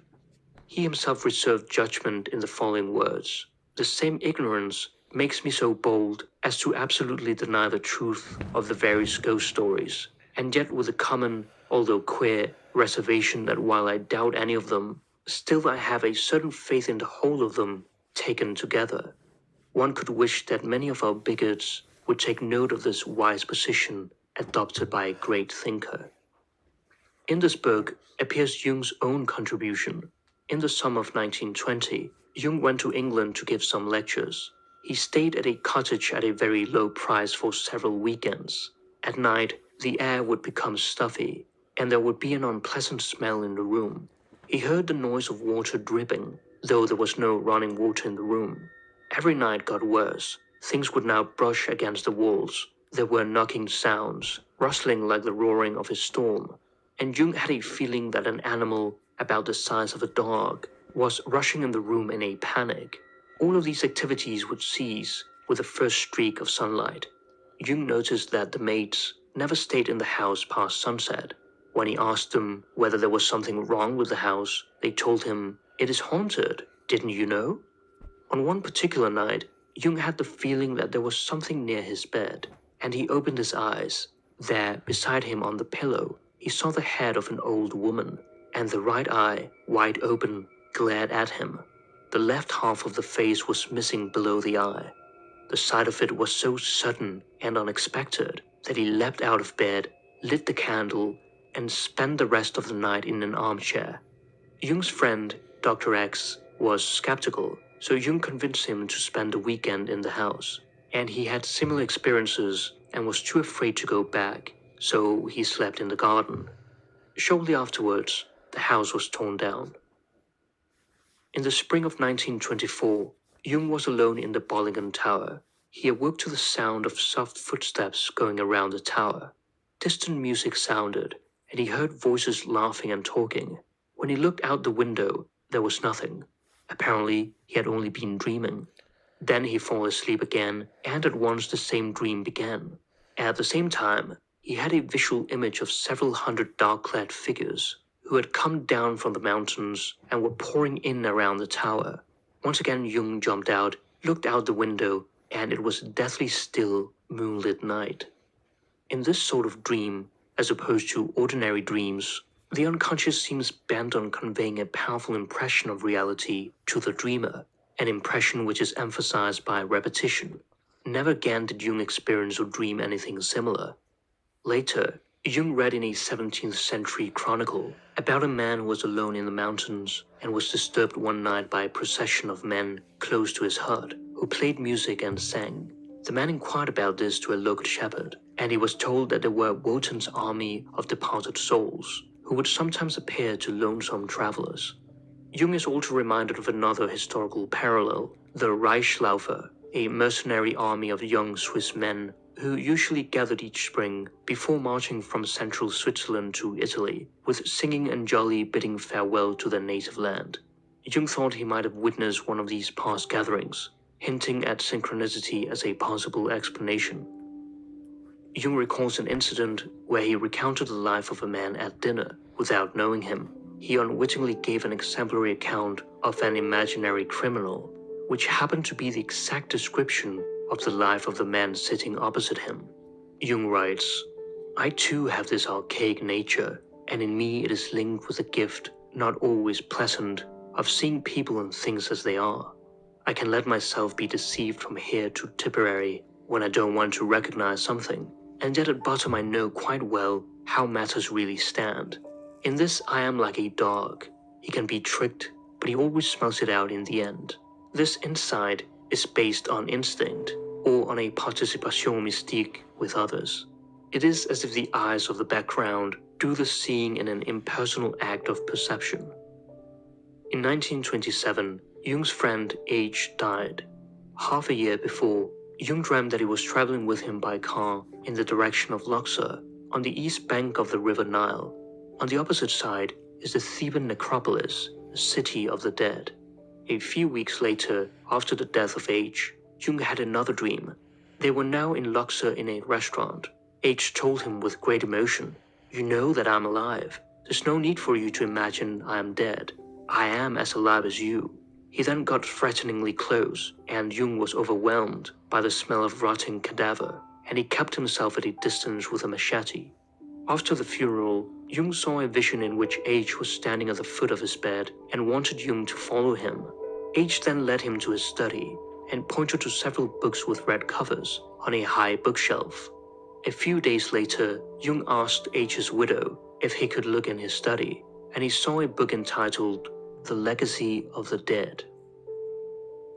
He himself reserved judgment in the following words, 'The same ignorance makes me so bold as to absolutely deny the truth of the various ghost stories, and yet with the common, although queer, reservation that while I doubt any of them, still I have a certain faith in the whole of them taken together.' One could wish that many of our bigots would take note of this wise position adopted by a great thinker." In this book appears Jung's own contribution. In the summer of 1920, Jung went to England to give some lectures. He stayed at a cottage at a very low price for several weekends. At night, the air would become stuffy, and there would be an unpleasant smell in the room. He heard the noise of water dripping, though there was no running water in the room. Every night got worse. Things would now brush against the walls. There were knocking sounds, rustling like the roaring of a storm, and Jung had a feeling that an animal about the size of a dog was rushing in the room in a panic. All of these activities would cease with the first streak of sunlight. Jung noticed that the maids never stayed in the house past sunset. When he asked them whether there was something wrong with the house, they told him, "It is haunted, didn't you know?" On one particular night, Jung had the feeling that there was something near his bed, and he opened his eyes. There, beside him on the pillow, he saw the head of an old woman, and the right eye, wide open, glared at him. The left half of the face was missing below the eye. The sight of it was so sudden and unexpected that he leapt out of bed, lit the candle, and spent the rest of the night in an armchair. Jung's friend, Dr. X, was skeptical, so Jung convinced him to spend the weekend in the house, and he had similar experiences and was too afraid to go back, so he slept in the garden. Shortly afterwards, the house was torn down. In the spring of 1924, Jung was alone in the Bollingen Tower. He awoke to the sound of soft footsteps going around the tower. Distant music sounded, and he heard voices laughing and talking. When he looked out the window, there was nothing. Apparently, he had only been dreaming. Then he fell asleep again, and at once the same dream began. At the same time, he had a visual image of several hundred dark-clad figures who had come down from the mountains and were pouring in around the tower. Once again, Jung jumped out, looked out the window, and it was a deathly still, moonlit night. In this sort of dream, as opposed to ordinary dreams, the unconscious seems bent on conveying a powerful impression of reality to the dreamer, an impression which is emphasized by repetition. Never again did Jung experience or dream anything similar. Later, Jung read in a 17th century chronicle about a man who was alone in the mountains and was disturbed one night by a procession of men close to his hut, who played music and sang. The man inquired about this to a local shepherd, and he was told that there were Wotan's army of departed souls, who would sometimes appear to lonesome travelers. Jung is also reminded of another historical parallel, the Reichslaufer, a mercenary army of young Swiss men who usually gathered each spring before marching from central Switzerland to Italy, with singing and jolly bidding farewell to their native land. Jung thought he might have witnessed one of these past gatherings, hinting at synchronicity as a possible explanation. Jung recalls an incident where he recounted the life of a man at dinner without knowing him. He unwittingly gave an exemplary account of an imaginary criminal, which happened to be the exact description of the life of the man sitting opposite him. Jung writes, "I too have this archaic nature, and in me it is linked with a gift, not always pleasant, of seeing people and things as they are. I can let myself be deceived from here to Tipperary when I don't want to recognize something, and yet at bottom I know quite well how matters really stand. In this I am like a dog. He can be tricked, but he always smells it out in the end. This insight is based on instinct, or on a participation mystique with others. It is as if the eyes of the background do the seeing in an impersonal act of perception." In 1927, Jung's friend H. died. Half a year before, Jung dreamt that he was traveling with him by car in the direction of Luxor, on the east bank of the River Nile. On the opposite side is the Theban necropolis, the city of the dead. A few weeks later, after the death of H., Jung had another dream. They were now in Luxor in a restaurant. H told him with great emotion, "You know that I'm alive. There's no need for you to imagine I am dead. I am as alive as you." He then got threateningly close, and Jung was overwhelmed by the smell of rotting cadaver, and he kept himself at a distance with a machete. After the funeral, Jung saw a vision in which H was standing at the foot of his bed and wanted Jung to follow him. H then led him to his study and pointed to several books with red covers on a high bookshelf. A few days later, Jung asked H's widow if he could look in his study, and he saw a book entitled The Legacy of the Dead.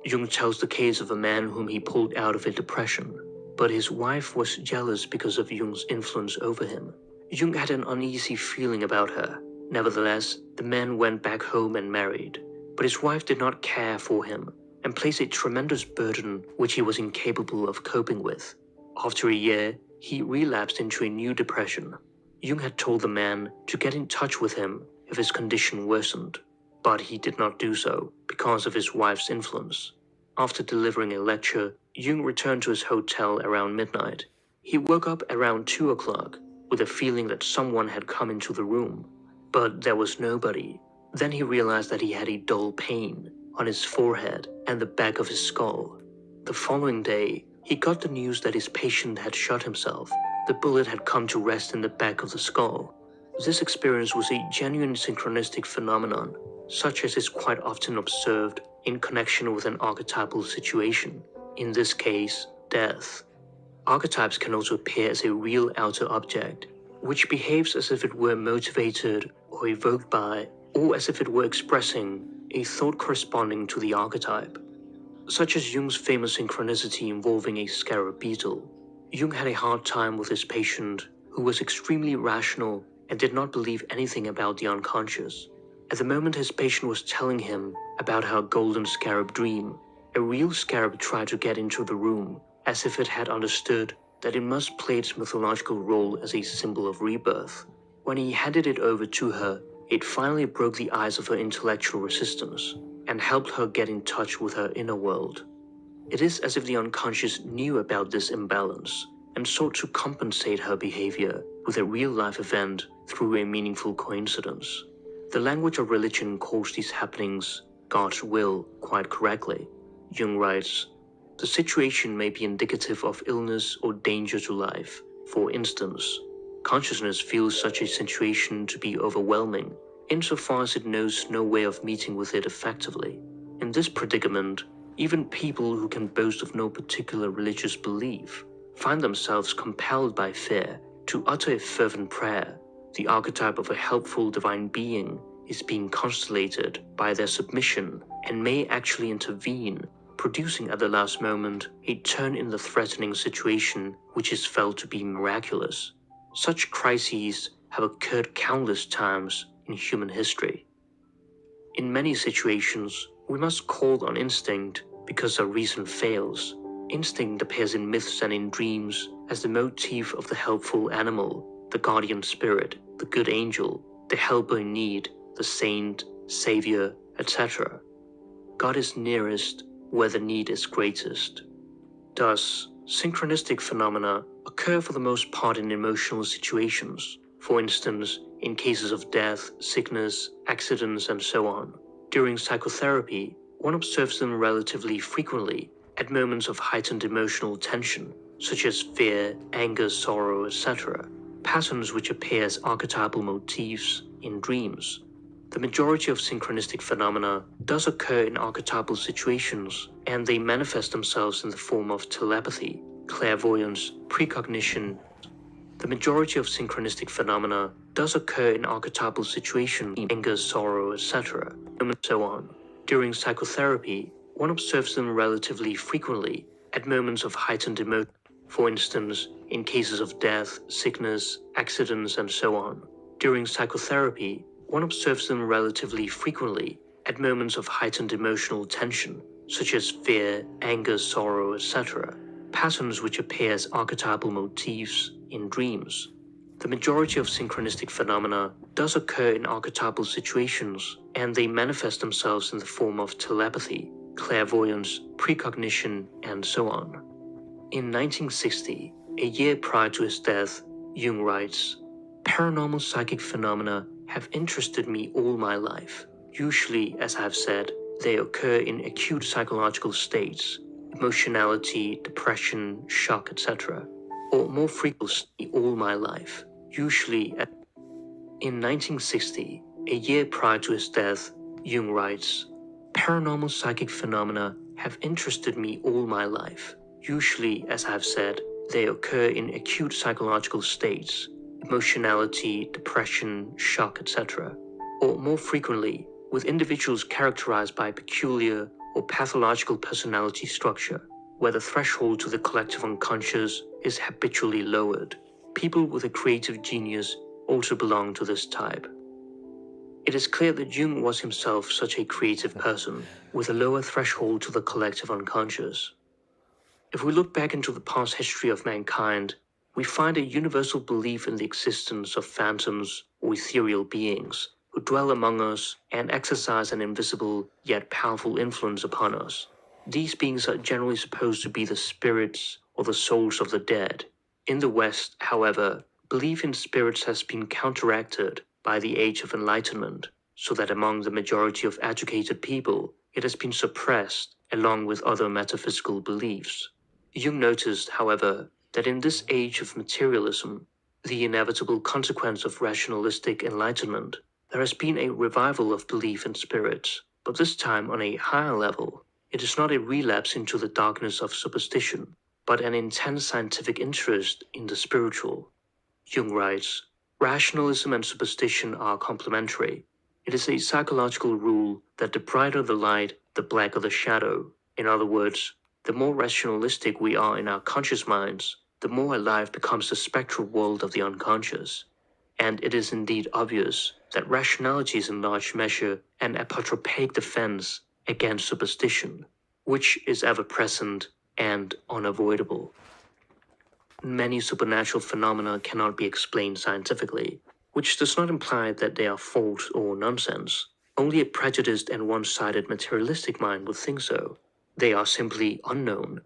Jung tells the case of a man whom he pulled out of a depression, but his wife was jealous because of Jung's influence over him. Jung had an uneasy feeling about her. Nevertheless, the man went back home and married, but his wife did not care for him and placed a tremendous burden which he was incapable of coping with. After a year, he relapsed into a new depression. Jung had told the man to get in touch with him if his condition worsened, but he did not do so because of his wife's influence. After delivering a lecture, Jung returned to his hotel around midnight. He woke up around 2 o'clock with a feeling that someone had come into the room, but there was nobody. Then he realized that he had a dull pain on his forehead and the back of his skull. The following day, he got the news that his patient had shot himself. The bullet had come to rest in the back of the skull. This experience was a genuine synchronistic phenomenon, such as is quite often observed in connection with an archetypal situation, in this case, death. Archetypes can also appear as a real outer object, which behaves as if it were motivated or evoked by, or as if it were expressing a thought corresponding to the archetype, such as Jung's famous synchronicity involving a scarab beetle. Jung had a hard time with his patient, who was extremely rational and did not believe anything about the unconscious. At the moment his patient was telling him about her golden scarab dream, a real scarab tried to get into the room, as if it had understood that it must play its mythological role as a symbol of rebirth. When he handed it over to her, it finally broke the ice of her intellectual resistance and helped her get in touch with her inner world. It is as if the unconscious knew about this imbalance and sought to compensate her behavior with a real-life event through a meaningful coincidence. The language of religion calls these happenings God's will quite correctly. Jung writes, "The situation may be indicative of illness or danger to life. For instance, consciousness feels such a situation to be overwhelming, insofar as it knows no way of meeting with it effectively. In this predicament, even people who can boast of no particular religious belief find themselves compelled by fear to utter a fervent prayer. The archetype of a helpful divine being is being constellated by their submission and may actually intervene, producing at the last moment a turn in the threatening situation which is felt to be miraculous. Such crises have occurred countless times in human history. In many situations, we must call on instinct because our reason fails, instinct appears in myths and in dreams as the motif of the helpful animal, the guardian spirit, the good angel, the helper in need, the saint, savior, etc. God is nearest where the need is greatest. Thus, synchronistic phenomena occur for the most part in emotional situations, for instance, in cases of death, sickness, accidents, and so on. During psychotherapy, one observes them relatively frequently at moments of heightened emotional tension, such as fear, anger, sorrow, etc., patterns which appear as archetypal motifs in dreams. The majority of synchronistic phenomena does occur in archetypal situations, and they manifest themselves in the form of telepathy, clairvoyance, precognition. The majority of synchronistic phenomena does occur in archetypal situations, anger, sorrow, etc., and so on. During psychotherapy, one observes them relatively frequently at moments of heightened emotion, for instance, in cases of death, sickness, accidents, and so on. During psychotherapy, one observes them relatively frequently at moments of heightened emotional tension, such as fear, anger, sorrow, etc., patterns which appear as archetypal motifs in dreams. The majority of synchronistic phenomena does occur in archetypal situations, and they manifest themselves in the form of telepathy, clairvoyance, precognition, and so on. In 1960, a year prior to his death, Jung writes, "Paranormal psychic phenomena have interested me all my life. Usually, as I have said, they occur in acute psychological states, emotionality, depression, shock, etc., or more frequently all my life. Usually, in 1960, a year prior to his death, Jung writes, "Paranormal psychic phenomena have interested me all my life. Usually, as I have said, they occur in acute psychological states, emotionality, depression, shock, etc., or more frequently with individuals characterized by peculiar or pathological personality structure, where the threshold to the collective unconscious is habitually lowered. People with a creative genius also belong to this type." It is clear that Jung was himself such a creative person, with a lower threshold to the collective unconscious. If we look back into the past history of mankind, we find a universal belief in the existence of phantoms or ethereal beings who dwell among us and exercise an invisible yet powerful influence upon us. These beings are generally supposed to be the spirits or the souls of the dead. In the West, however, belief in spirits has been counteracted by the Age of Enlightenment, so that among the majority of educated people, it has been suppressed along with other metaphysical beliefs. Jung noticed, however, that in this age of materialism, the inevitable consequence of rationalistic enlightenment, there has been a revival of belief in spirits, but this time on a higher level. It is not a relapse into the darkness of superstition, but an intense scientific interest in the spiritual. Jung writes, "Rationalism and superstition are complementary. It is a psychological rule that the brighter the light, the blacker the shadow. In other words, the more rationalistic we are in our conscious minds, the more alive becomes the spectral world of the unconscious. And it is indeed obvious that rationality is in large measure an apotropaic defense against superstition, which is ever present and unavoidable. Many supernatural phenomena cannot be explained scientifically, which does not imply that they are false or nonsense. Only a prejudiced and one-sided materialistic mind would think so. They are simply unknown.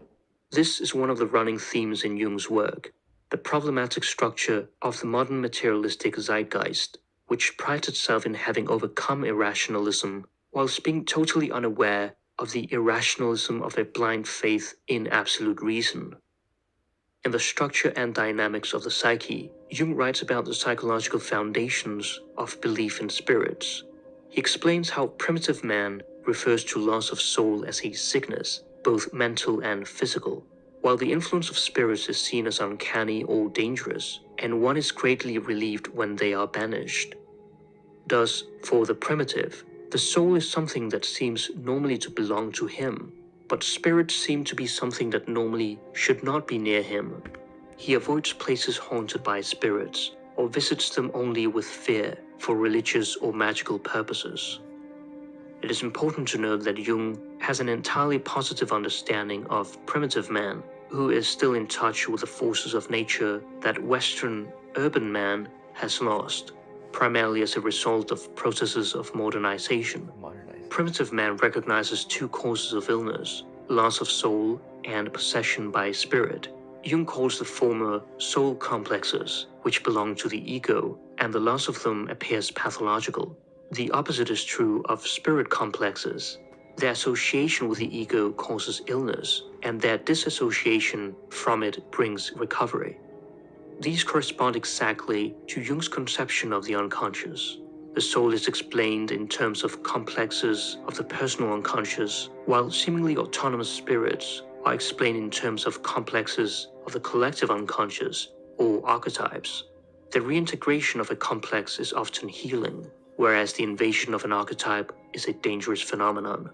This is one of the running themes in Jung's work, the problematic structure of the modern materialistic zeitgeist, which prides itself in having overcome irrationalism whilst being totally unaware of the irrationalism of a blind faith in absolute reason. In the structure and dynamics of the psyche, Jung writes about the psychological foundations of belief in spirits. He explains how primitive man refers to loss of soul as a sickness, both mental and physical, while the influence of spirits is seen as uncanny or dangerous, and one is greatly relieved when they are banished. Thus, for the primitive, the soul is something that seems normally to belong to him, but spirits seem to be something that normally should not be near him. He avoids places haunted by spirits, or visits them only with fear for religious or magical purposes. it is important to note that Jung has an entirely positive understanding of primitive man, who is still in touch with the forces of nature that Western urban man has lost, primarily as a result of processes of modernization. Primitive man recognizes two causes of illness, loss of soul and possession by spirit. Jung calls the former soul complexes, which belong to the ego, and the loss of them appears pathological. The opposite is true of spirit complexes. Their association with the ego causes illness, and their disassociation from it brings recovery. These correspond exactly to Jung's conception of the unconscious. The soul is explained in terms of complexes of the personal unconscious, while seemingly autonomous spirits are explained in terms of complexes of the collective unconscious, or archetypes. The reintegration of a complex is often healing, whereas the invasion of an archetype is a dangerous phenomenon.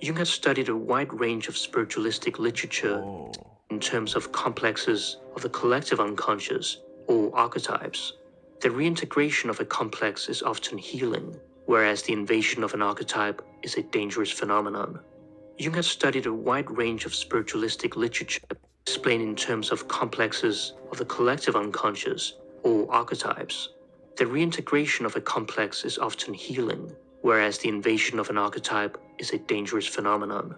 Jung has studied a wide range of spiritualistic literature in terms of complexes of the collective unconscious, or archetypes. The reintegration of a complex is often healing, whereas the invasion of an archetype is a dangerous phenomenon. Jung has studied a wide range of spiritualistic literature explained in terms of complexes of the collective unconscious, or archetypes. The reintegration of a complex is often healing, whereas the invasion of an archetype is a dangerous phenomenon.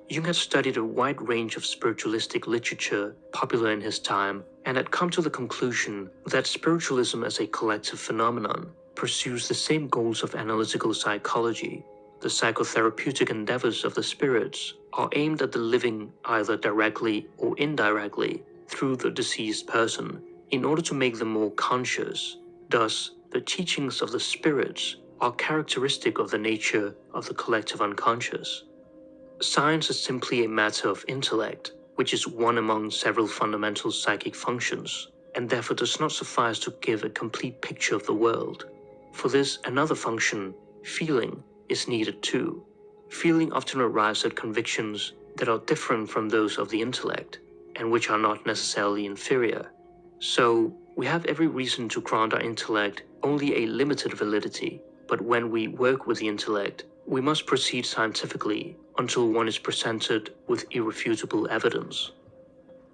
Jung has studied a wide range of spiritualistic literature popular in his time and had come to the conclusion that spiritualism as a collective phenomenon pursues the same goals of analytical psychology. The psychotherapeutic endeavors of the spirits are aimed at the living either directly or indirectly through the deceased person in order to make them more conscious. Thus, the teachings of the spirits are characteristic of the nature of the collective unconscious. Science is simply a matter of intellect, which is one among several fundamental psychic functions, and therefore does not suffice to give a complete picture of the world. For this, another function, feeling, is needed too. Feeling often arrives at convictions that are different from those of the intellect, and which are not necessarily inferior. So, we have every reason to grant our intellect only a limited validity, but when we work with the intellect, we must proceed scientifically until one is presented with irrefutable evidence.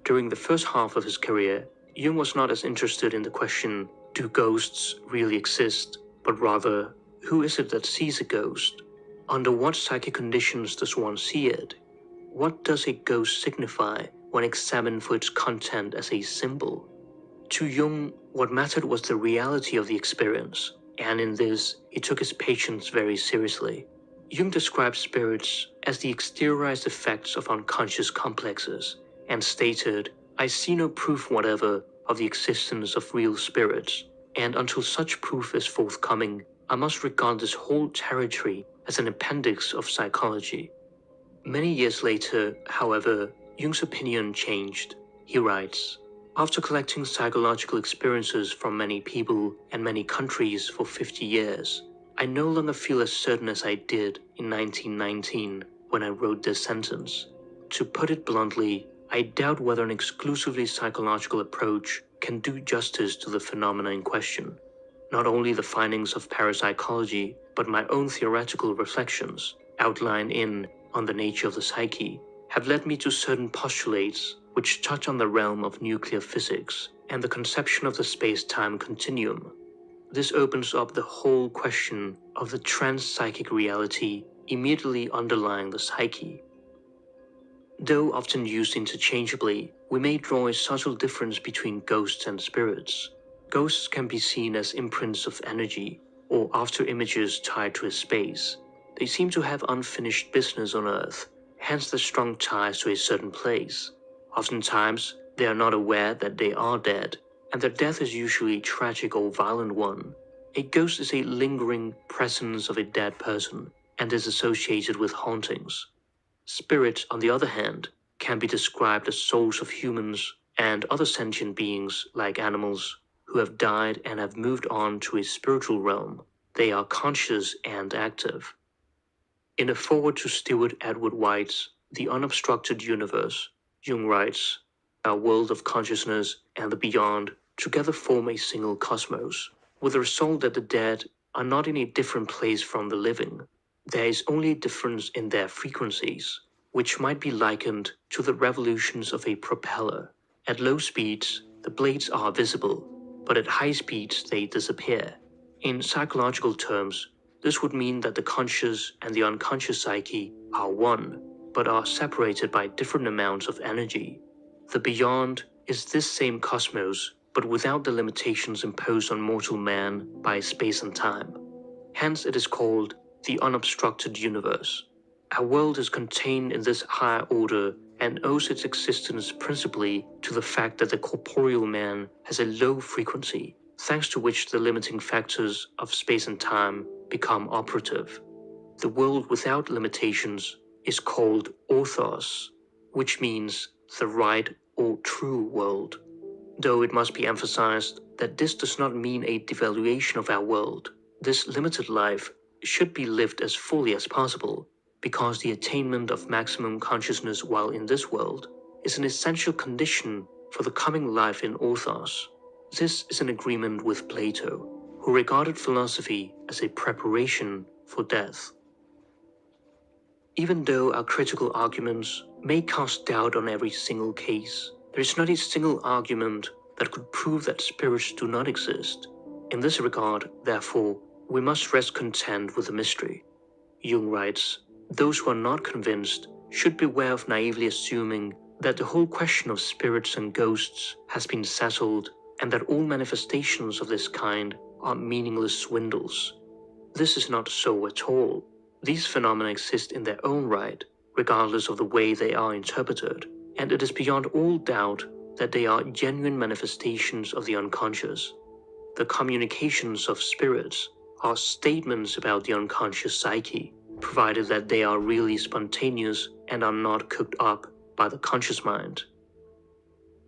During the first half of his career, Jung was not as interested in the question, do ghosts really exist, but rather, who is it that sees a ghost? Under what psychic conditions does one see it? What does a ghost signify when examined for its content as a symbol? To Jung, what mattered was the reality of the experience, and in this, he took his patients very seriously. Jung described spirits as the exteriorized effects of unconscious complexes, and stated, I see no proof whatever of the existence of real spirits, and until such proof is forthcoming, I must regard this whole territory as an appendix of psychology. Many years later, however, Jung's opinion changed. He writes, after collecting psychological experiences from many people and many countries for 50 years, I no longer feel as certain as I did in 1919 when I wrote this sentence. To put it bluntly, I doubt whether an exclusively psychological approach can do justice to the phenomena in question. Not only the findings of parapsychology, but my own theoretical reflections, outlined in On the Nature of the Psyche, have led me to certain postulates which touch on the realm of nuclear physics and the conception of the space-time continuum. This opens up the whole question of the trans-psychic reality immediately underlying the psyche. Though often used interchangeably, we may draw a subtle difference between ghosts and spirits. Ghosts can be seen as imprints of energy, or after-images tied to a space. They seem to have unfinished business on Earth, hence the strong ties to a certain place. Oftentimes, they are not aware that they are dead, and their death is usually a tragic or violent one. A ghost is a lingering presence of a dead person, and is associated with hauntings. Spirits, on the other hand, can be described as souls of humans and other sentient beings like animals who have died and have moved on to a spiritual realm. They are conscious and active. In a foreword to Stewart Edward White's The Unobstructed Universe, Jung writes, our world of consciousness and the beyond together form a single cosmos, with the result that the dead are not in a different place from the living. There is only a difference in their frequencies, which might be likened to the revolutions of a propeller. At low speeds, the blades are visible, but at high speeds they disappear. In psychological terms, this would mean that the conscious and the unconscious psyche are one, but are separated by different amounts of energy. The beyond is this same cosmos, but without the limitations imposed on mortal man by space and time. Hence it is called the unobstructed universe. Our world is contained in this higher order and owes its existence principally to the fact that the corporeal man has a low frequency, thanks to which the limiting factors of space and time become operative. The world without limitations is called orthos, which means the right or true world. Though it must be emphasized that this does not mean a devaluation of our world. This limited life should be lived as fully as possible, because the attainment of maximum consciousness while in this world is an essential condition for the coming life in orthos. This is an agreement with Plato, who regarded philosophy as a preparation for death. Even though our critical arguments may cast doubt on every single case, there is not a single argument that could prove that spirits do not exist. In this regard, therefore, we must rest content with the mystery. Jung writes, "Those who are not convinced should beware of naively assuming that the whole question of spirits and ghosts has been settled and that all manifestations of this kind are meaningless swindles. This is not so at all. These phenomena exist in their own right, regardless of the way they are interpreted, and it is beyond all doubt that they are genuine manifestations of the unconscious. The communications of spirits are statements about the unconscious psyche, provided that they are really spontaneous and are not cooked up by the conscious mind."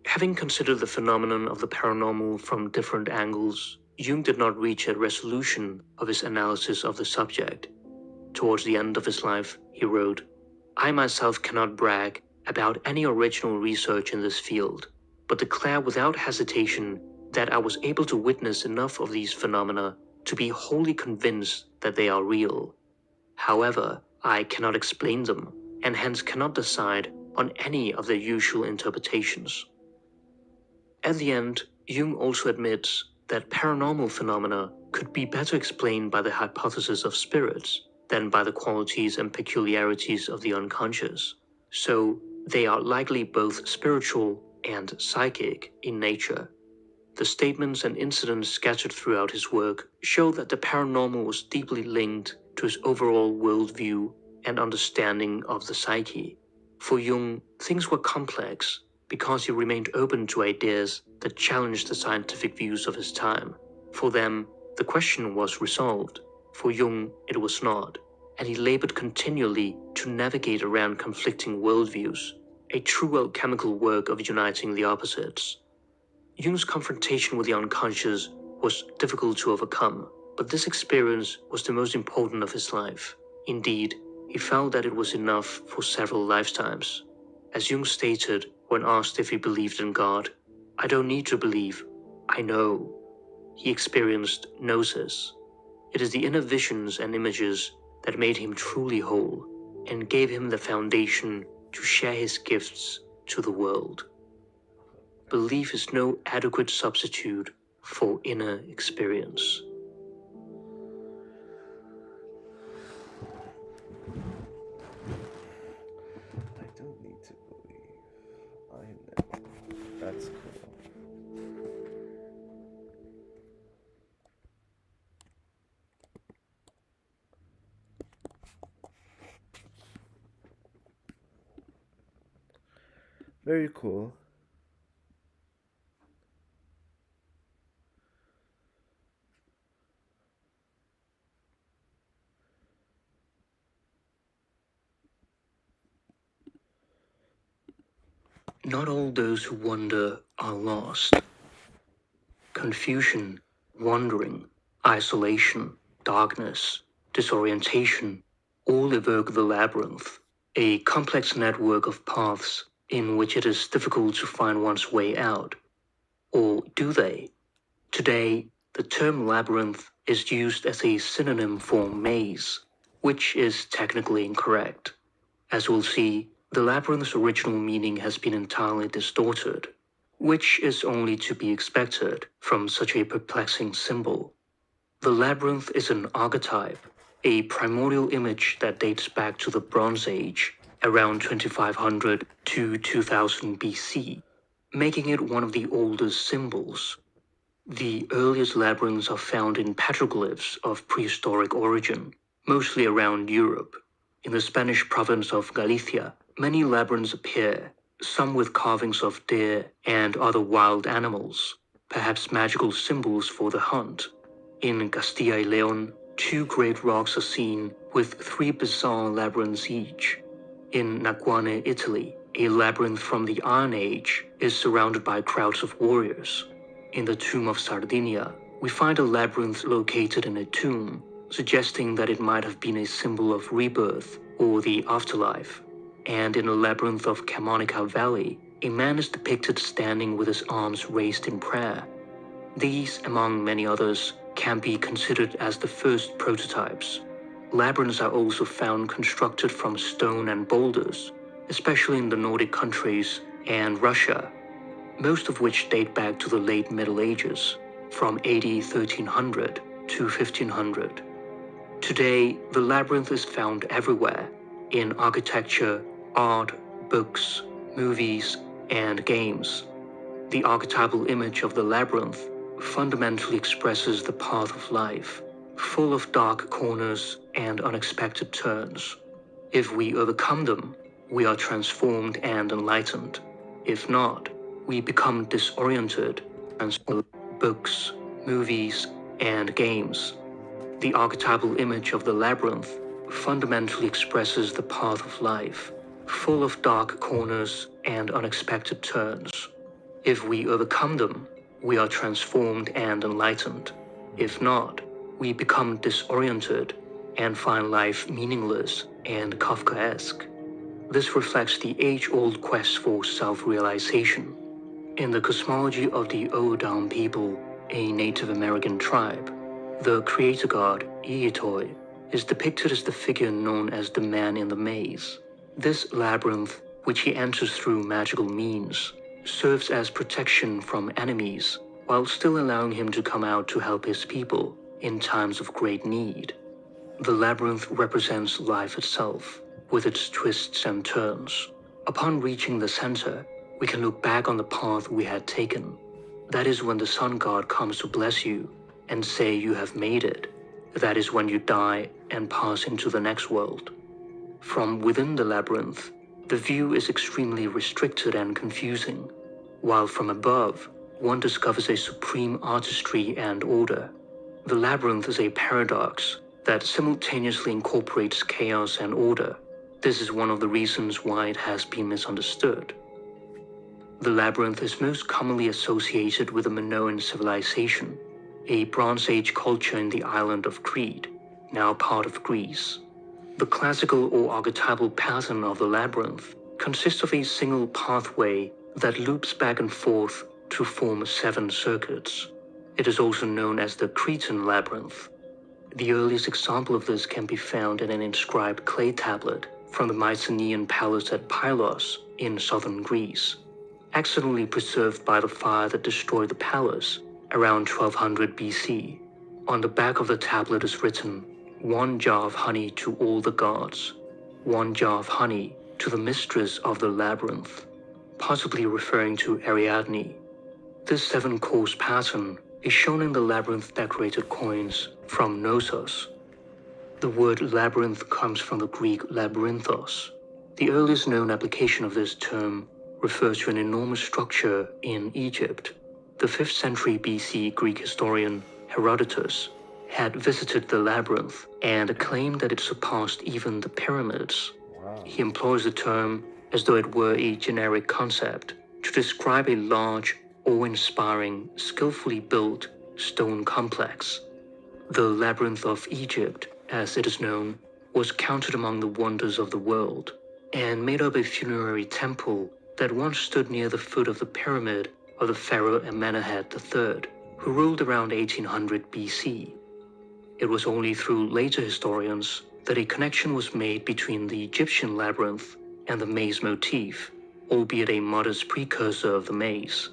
Having considered the phenomenon of the paranormal from different angles, Jung did not reach a resolution of his analysis of the subject. Towards the end of his life, he wrote, "I myself cannot brag about any original research in this field, but declare without hesitation that I was able to witness enough of these phenomena to be wholly convinced that they are real. However, I cannot explain them, and hence cannot decide on any of their usual interpretations." At the end, Jung also admits that paranormal phenomena could be better explained by the hypothesis of spirits than by the qualities and peculiarities of the unconscious. So, they are likely both spiritual and psychic in nature. The statements and incidents scattered throughout his work show that the paranormal was deeply linked to his overall worldview and understanding of the psyche. For Jung, things were complex because he remained open to ideas that challenged the scientific views of his time. For them, the question was resolved. For Jung, it was not, and he labored continually to navigate around conflicting worldviews, a true alchemical work of uniting the opposites. Jung's confrontation with the unconscious was difficult to overcome, but this experience was the most important of his life. Indeed, he felt that it was enough for several lifetimes. As Jung stated when asked if he believed in God, "I don't need to believe, I know." He experienced gnosis. It is the inner visions and images that made him truly whole and gave him the foundation to share his gifts to the world. Belief is no adequate substitute for inner experience. I don't need to believe. I know. That's cool. Very cool. Not all those who wander are lost. Confusion, wandering, isolation, darkness, disorientation all evoke the labyrinth, a complex network of paths in which it is difficult to find one's way out. Or do they? Today, the term labyrinth is used as a synonym for maze. which is technically incorrect. As we'll see, the labyrinth's original meaning has been entirely distorted, which is only to be expected from such a perplexing symbol. The labyrinth is an archetype, a primordial image that dates back to the Bronze Age, around 2500 to 2000 BC, making it one of the oldest symbols. The earliest labyrinths are found in petroglyphs of prehistoric origin, mostly around Europe. In the Spanish province of Galicia, many labyrinths appear, some with carvings of deer and other wild animals, perhaps magical symbols for the hunt. In Castilla y León, 2 great rocks are seen with 3 bizarre labyrinths each. In Naguane, Italy, a labyrinth from the Iron Age is surrounded by crowds of warriors. In the tomb of Sardinia, we find a labyrinth located in a tomb, suggesting that it might have been a symbol of rebirth or the afterlife. And in a labyrinth of Camonica Valley, a man is depicted standing with his arms raised in prayer. These, among many others, can be considered as the first prototypes. Labyrinths are also found constructed from stone and boulders, especially in the Nordic countries and Russia, most of which date back to the late Middle Ages, from AD 1300 to 1500. Today, the labyrinth is found everywhere, in architecture, art, books, movies, and games. The archetypal image of the labyrinth fundamentally expresses the path of life, full of dark corners and unexpected turns. If we overcome them, we are transformed and enlightened. If not, we become disoriented and books, movies, and games. The archetypal image of the labyrinth fundamentally expresses the path of life, full of dark corners and unexpected turns. If we overcome them, we are transformed and enlightened. If not, we become disoriented and find life meaningless and Kafkaesque. This reflects the age-old quest for self-realization. In the cosmology of the Oodam people, a Native American tribe, the creator god, Iitoi, is depicted as the figure known as the Man in the Maze. This labyrinth, which he enters through magical means, serves as protection from enemies, while still allowing him to come out to help his people in times of great need. The labyrinth represents life itself, with its twists and turns. Upon reaching the center, we can look back on the path we had taken. That is when the sun god comes to bless you and say you have made it. That is when you die and pass into the next world. From within the labyrinth, the view is extremely restricted and confusing, while from above, one discovers a supreme artistry and order. The labyrinth is a paradox that simultaneously incorporates chaos and order. This is one of the reasons why it has been misunderstood. The labyrinth is most commonly associated with the Minoan civilization, a Bronze Age culture in the island of Crete, now part of Greece. The classical or archetypal pattern of the labyrinth consists of a single pathway that loops back and forth to form 7 circuits. It is also known as the Cretan labyrinth. The earliest example of this can be found in an inscribed clay tablet from the Mycenaean palace at Pylos in southern Greece, accidentally preserved by the fire that destroyed the palace around 1200 BC. On the back of the tablet is written, "1 jar of honey to all the gods, 1 jar of honey to the mistress of the labyrinth," possibly referring to Ariadne. This 7-course pattern is shown in the labyrinth-decorated coins from Knossos. The word labyrinth comes from the Greek labyrinthos. The earliest known application of this term refers to an enormous structure in Egypt. The 5th century BC Greek historian Herodotus had visited the labyrinth and claimed that it surpassed even the pyramids. Wow. He employs the term as though it were a generic concept to describe a large, awe-inspiring, skillfully built stone complex. The Labyrinth of Egypt, as it is known, was counted among the wonders of the world and made up a funerary temple that once stood near the foot of the pyramid of the pharaoh Amenhotep III, who ruled around 1800 BC. It was only through later historians that a connection was made between the Egyptian labyrinth and the maze motif, albeit a modest precursor of the maze.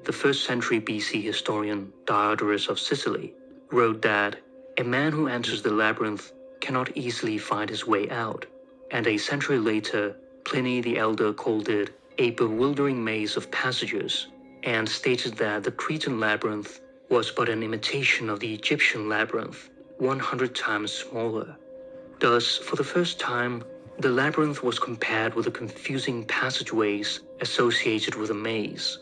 The 1st century BC historian Diodorus of Sicily wrote that a man who enters the labyrinth cannot easily find his way out, and a century later, Pliny the Elder called it a bewildering maze of passages, and stated that the Cretan labyrinth was but an imitation of the Egyptian labyrinth, 100 times smaller. Thus, for the first time, the labyrinth was compared with the confusing passageways associated with a maze.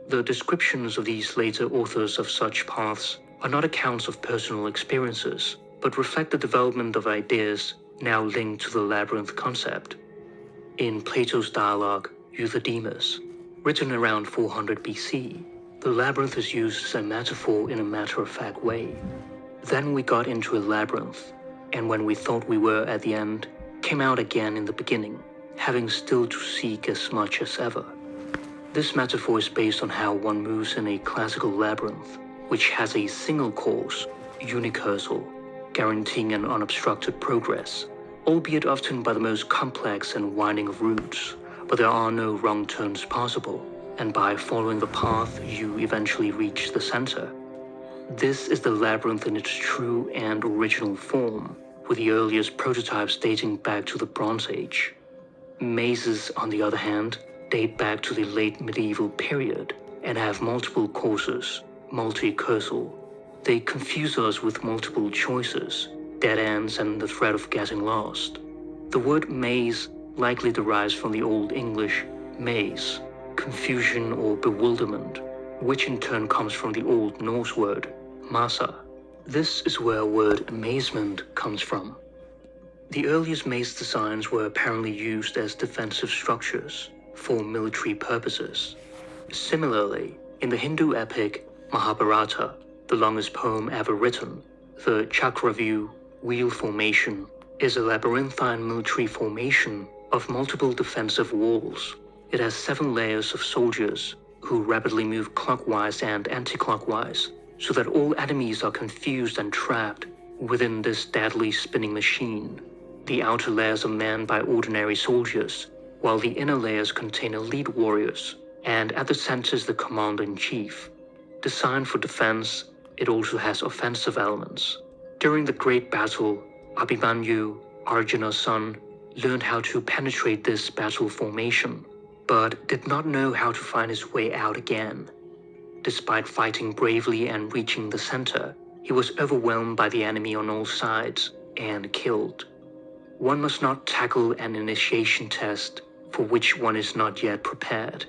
The descriptions of these later authors of such paths are not accounts of personal experiences, but reflect the development of ideas now linked to the labyrinth concept. In Plato's dialogue, Euthydemus, written around 400 BC, the labyrinth is used as a metaphor in a matter-of-fact way. Then we got into a labyrinth, and when we thought we were at the end, came out again in the beginning, having still to seek as much as ever. This metaphor is based on how one moves in a classical labyrinth, which has a single course, unicursal, guaranteeing an unobstructed progress, albeit often by the most complex and winding of routes, but there are no wrong turns possible, and by following the path you eventually reach the center. This is the labyrinth in its true and original form, with the earliest prototypes dating back to the Bronze Age. Mazes, on the other hand, date back to the late medieval period and have multiple courses, multicursal. They confuse us with multiple choices, dead ends, and the threat of getting lost. The word maze likely derives from the Old English maze, confusion or bewilderment, which in turn comes from the Old Norse word massa. This is where the word amazement comes from. The earliest maze designs were apparently used as defensive structures for military purposes. Similarly, in the Hindu epic Mahabharata, the longest poem ever written, the Chakravyuh wheel formation is a labyrinthine military formation of multiple defensive walls. It has 7 layers of soldiers who rapidly move clockwise and anti-clockwise, so that all enemies are confused and trapped within this deadly spinning machine. The outer layers are manned by ordinary soldiers, while the inner layers contain elite warriors, and at the center is the commander-in-chief. Designed for defense, it also has offensive elements. During the Great Battle, Abhimanyu, Arjuna's son, learned how to penetrate this battle formation, but did not know how to find his way out again. Despite fighting bravely and reaching the center, he was overwhelmed by the enemy on all sides and killed. One must not tackle an initiation test for which one is not yet prepared.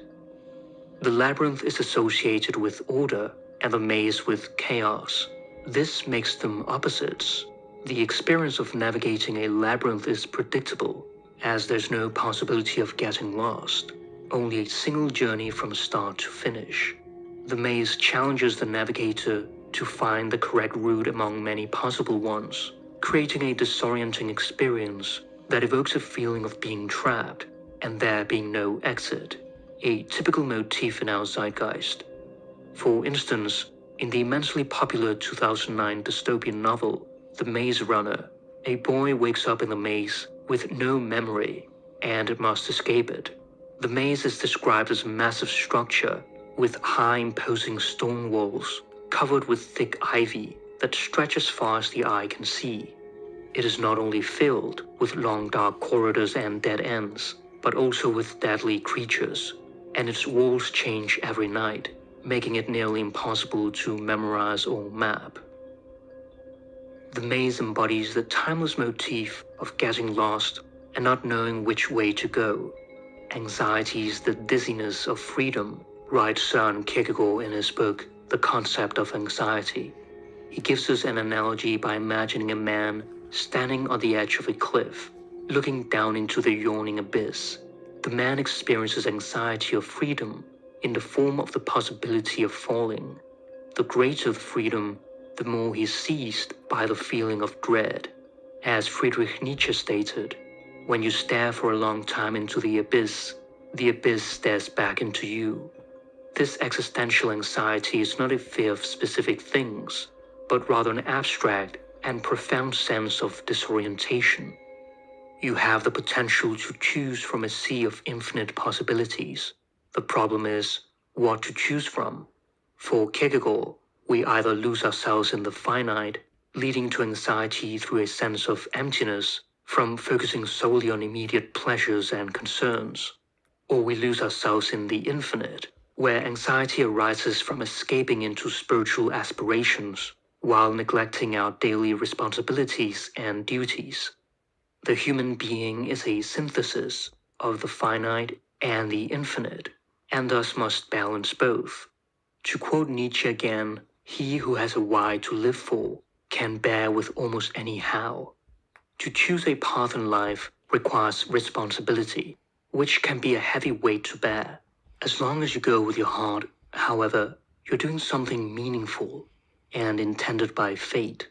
The labyrinth is associated with order and the maze with chaos. This makes them opposites. The experience of navigating a labyrinth is predictable, as there's no possibility of getting lost, only a single journey from start to finish. The maze challenges the navigator to find the correct route among many possible ones, creating a disorienting experience that evokes a feeling of being trapped and there being no exit, a typical motif in our zeitgeist. For instance, in the immensely popular 2009 dystopian novel, The Maze Runner, a boy wakes up in the maze with no memory and must escape it. The maze is described as a massive structure with high imposing stone walls covered with thick ivy that stretch as far as the eye can see. It is not only filled with long dark corridors and dead ends, but also with deadly creatures, and its walls change every night, making it nearly impossible to memorize or map. The maze embodies the timeless motif of getting lost and not knowing which way to go. Anxiety is the dizziness of freedom, writes Søren Kierkegaard in his book, The Concept of Anxiety. He gives us an analogy by imagining a man standing on the edge of a cliff, looking down into the yawning abyss. The man experiences anxiety of freedom in the form of the possibility of falling. The greater the freedom, the more he is seized by the feeling of dread. As Friedrich Nietzsche stated, when you stare for a long time into the abyss stares back into you. This existential anxiety is not a fear of specific things, but rather an abstract and profound sense of disorientation. You have the potential to choose from a sea of infinite possibilities. The problem is what to choose from. For Kierkegaard, we either lose ourselves in the finite, leading to anxiety through a sense of emptiness from focusing solely on immediate pleasures and concerns, or we lose ourselves in the infinite, where anxiety arises from escaping into spiritual aspirations while neglecting our daily responsibilities and duties. The human being is a synthesis of the finite and the infinite, and thus must balance both. To quote Nietzsche again, he who has a why to live for can bear with almost any how. To choose a path in life requires responsibility, which can be a heavy weight to bear. As long as you go with your heart, however, you're doing something meaningful and intended by fate.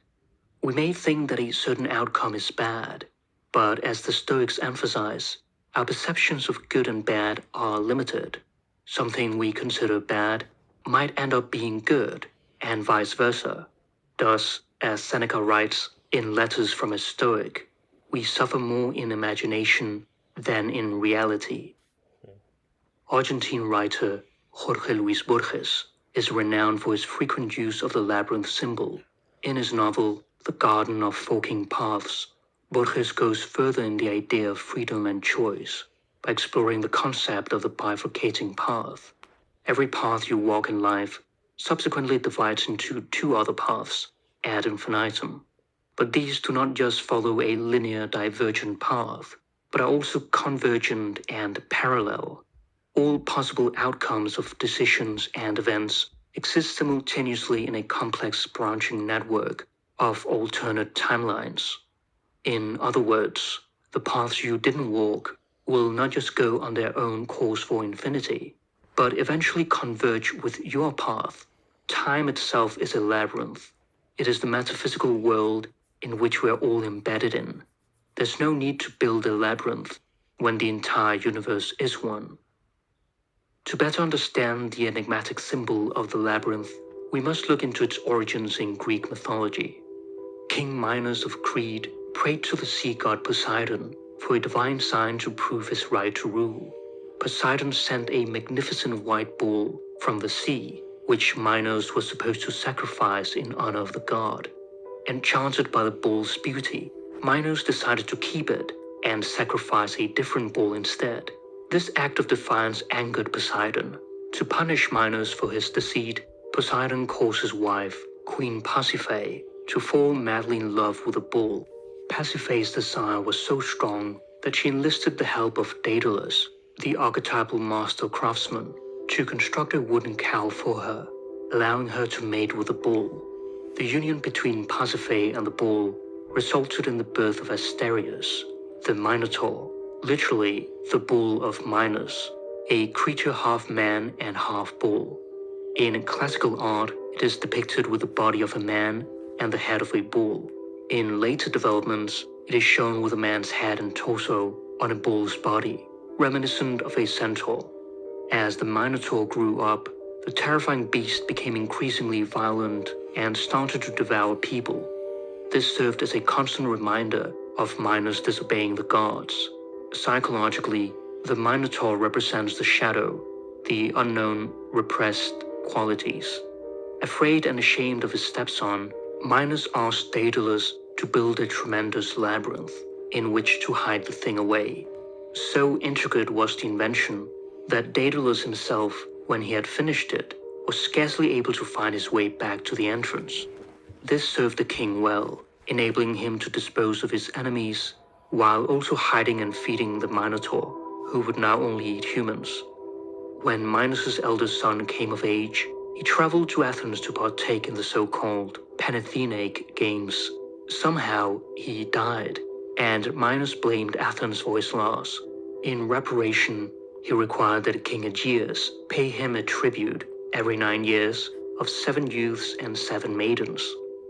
We may think that a certain outcome is bad, but as the Stoics emphasize, our perceptions of good and bad are limited. Something we consider bad might end up being good, and vice versa. Thus, as Seneca writes in Letters from a Stoic, we suffer more in imagination than in reality. Argentine writer Jorge Luis Borges is renowned for his frequent use of the labyrinth symbol. In his novel, The Garden of Forking Paths, Borges goes further in the idea of freedom and choice by exploring the concept of the bifurcating path. Every path you walk in life subsequently divides into two other paths ad infinitum. But these do not just follow a linear divergent path, but are also convergent and parallel. All possible outcomes of decisions and events exist simultaneously in a complex branching network of alternate timelines. In other words, the paths you didn't walk will not just go on their own course for infinity, but eventually converge with your path. Time itself is a labyrinth. It is the metaphysical world in which we are all embedded in. There's no need to build a labyrinth when the entire universe is one. To better understand the enigmatic symbol of the labyrinth, we must look into its origins in Greek mythology. King Minos of Crete prayed to the sea god Poseidon for a divine sign to prove his right to rule. Poseidon sent a magnificent white bull from the sea, which Minos was supposed to sacrifice in honor of the god. Enchanted by the bull's beauty, Minos decided to keep it and sacrifice a different bull instead. This act of defiance angered Poseidon. To punish Minos for his deceit, Poseidon caused his wife, Queen Pasiphae, to fall madly in love with the bull. Pasiphae's desire was so strong that she enlisted the help of Daedalus, the archetypal master craftsman, to construct a wooden cow for her, allowing her to mate with the bull. The union between Pasiphae and the bull resulted in the birth of Asterius, the Minotaur, literally the bull of Minos, a creature half man and half bull. In classical art, it is depicted with the body of a man and the head of a bull. In later developments, it is shown with a man's head and torso on a bull's body, reminiscent of a centaur. As the Minotaur grew up, the terrifying beast became increasingly violent and started to devour people. This served as a constant reminder of Minos disobeying the gods. Psychologically, the Minotaur represents the shadow, the unknown, repressed qualities. Afraid and ashamed of his stepson, Minos asked Daedalus to build a tremendous labyrinth in which to hide the thing away. So intricate was the invention that Daedalus himself, when he had finished it, was scarcely able to find his way back to the entrance. This served the king well, enabling him to dispose of his enemies, while also hiding and feeding the Minotaur, who would now only eat humans. When Minos' eldest son came of age, he traveled to Athens to partake in the so-called Panathenaic Games. Somehow, he died, and Minos blamed Athens for his loss. In reparation, he required that King Aegeus pay him a tribute every 9 years of 7 youths and 7 maidens.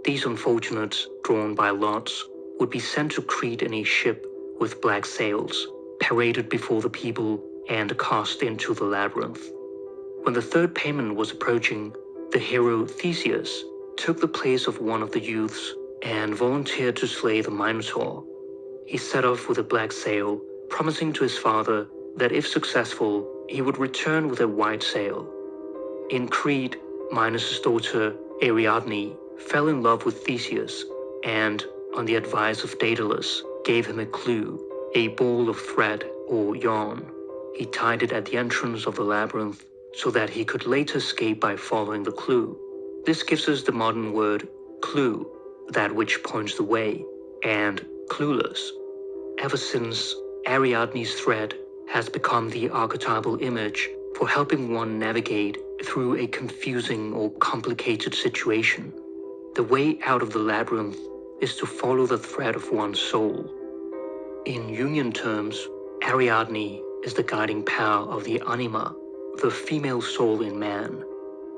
These unfortunates, drawn by lots, would be sent to Crete in a ship with black sails, paraded before the people, and cast into the labyrinth. When the third payment was approaching, the hero Theseus took the place of one of the youths and volunteered to slay the Minotaur. He set off with a black sail, promising to his father that if successful, he would return with a white sail. In Crete, Minos' daughter, Ariadne, fell in love with Theseus, and, on the advice of Daedalus, gave him a clue, a ball of thread or yarn. He tied it at the entrance of the labyrinth so that he could later escape by following the clue. This gives us the modern word clue, that which points the way, and clueless. Ever since, Ariadne's thread has become the archetypal image for helping one navigate through a confusing or complicated situation. The way out of the labyrinth is to follow the thread of one's soul. In Jungian terms, Ariadne is the guiding power of the anima, the female soul in man,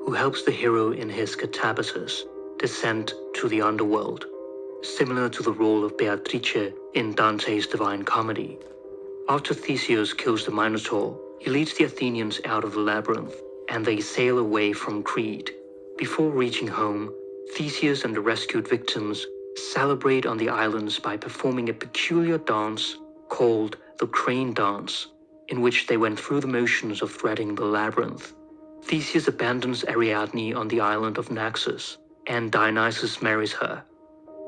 who helps the hero in his catabasis, descent to the underworld, similar to the role of Beatrice in Dante's Divine Comedy. After Theseus kills the Minotaur, he leads the Athenians out of the labyrinth, and they sail away from Crete. Before reaching home, Theseus and the rescued victims celebrate on the islands by performing a peculiar dance called the crane dance, in which they went through the motions of threading the labyrinth. Theseus abandons Ariadne on the island of Naxos, and Dionysus marries her.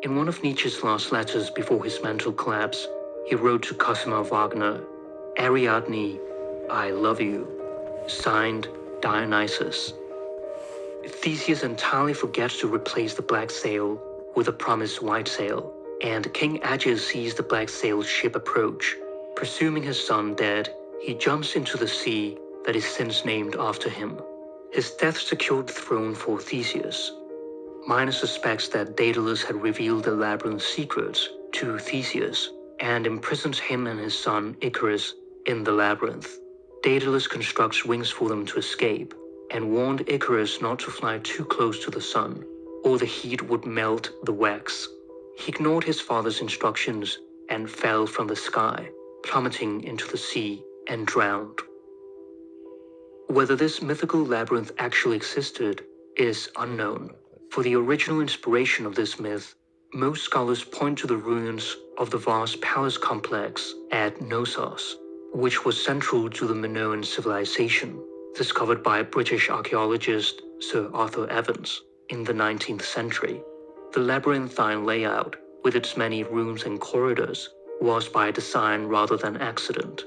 In one of Nietzsche's last letters before his mental collapse, he wrote to Cosima Wagner, "Ariadne, I love you." Signed, Dionysus. Theseus entirely forgets to replace the black sail with a promised white sail, and King Aegeus sees the black sailed ship approach. Presuming his son dead, he jumps into the sea that is since named after him. His death secured the throne for Theseus. Minos suspects that Daedalus had revealed the labyrinth's secrets to Theseus and imprisons him and his son Icarus in the labyrinth. Daedalus constructs wings for them to escape and warned Icarus not to fly too close to the sun, or the heat would melt the wax. He ignored his father's instructions and fell from the sky, plummeting into the sea and drowned. Whether this mythical labyrinth actually existed is unknown. For the original inspiration of this myth, most scholars point to the ruins of the vast palace complex at Knossos, which was central to the Minoan civilization, discovered by British archaeologist Sir Arthur Evans in the 19th century. The labyrinthine layout, with its many rooms and corridors, was by design rather than accident.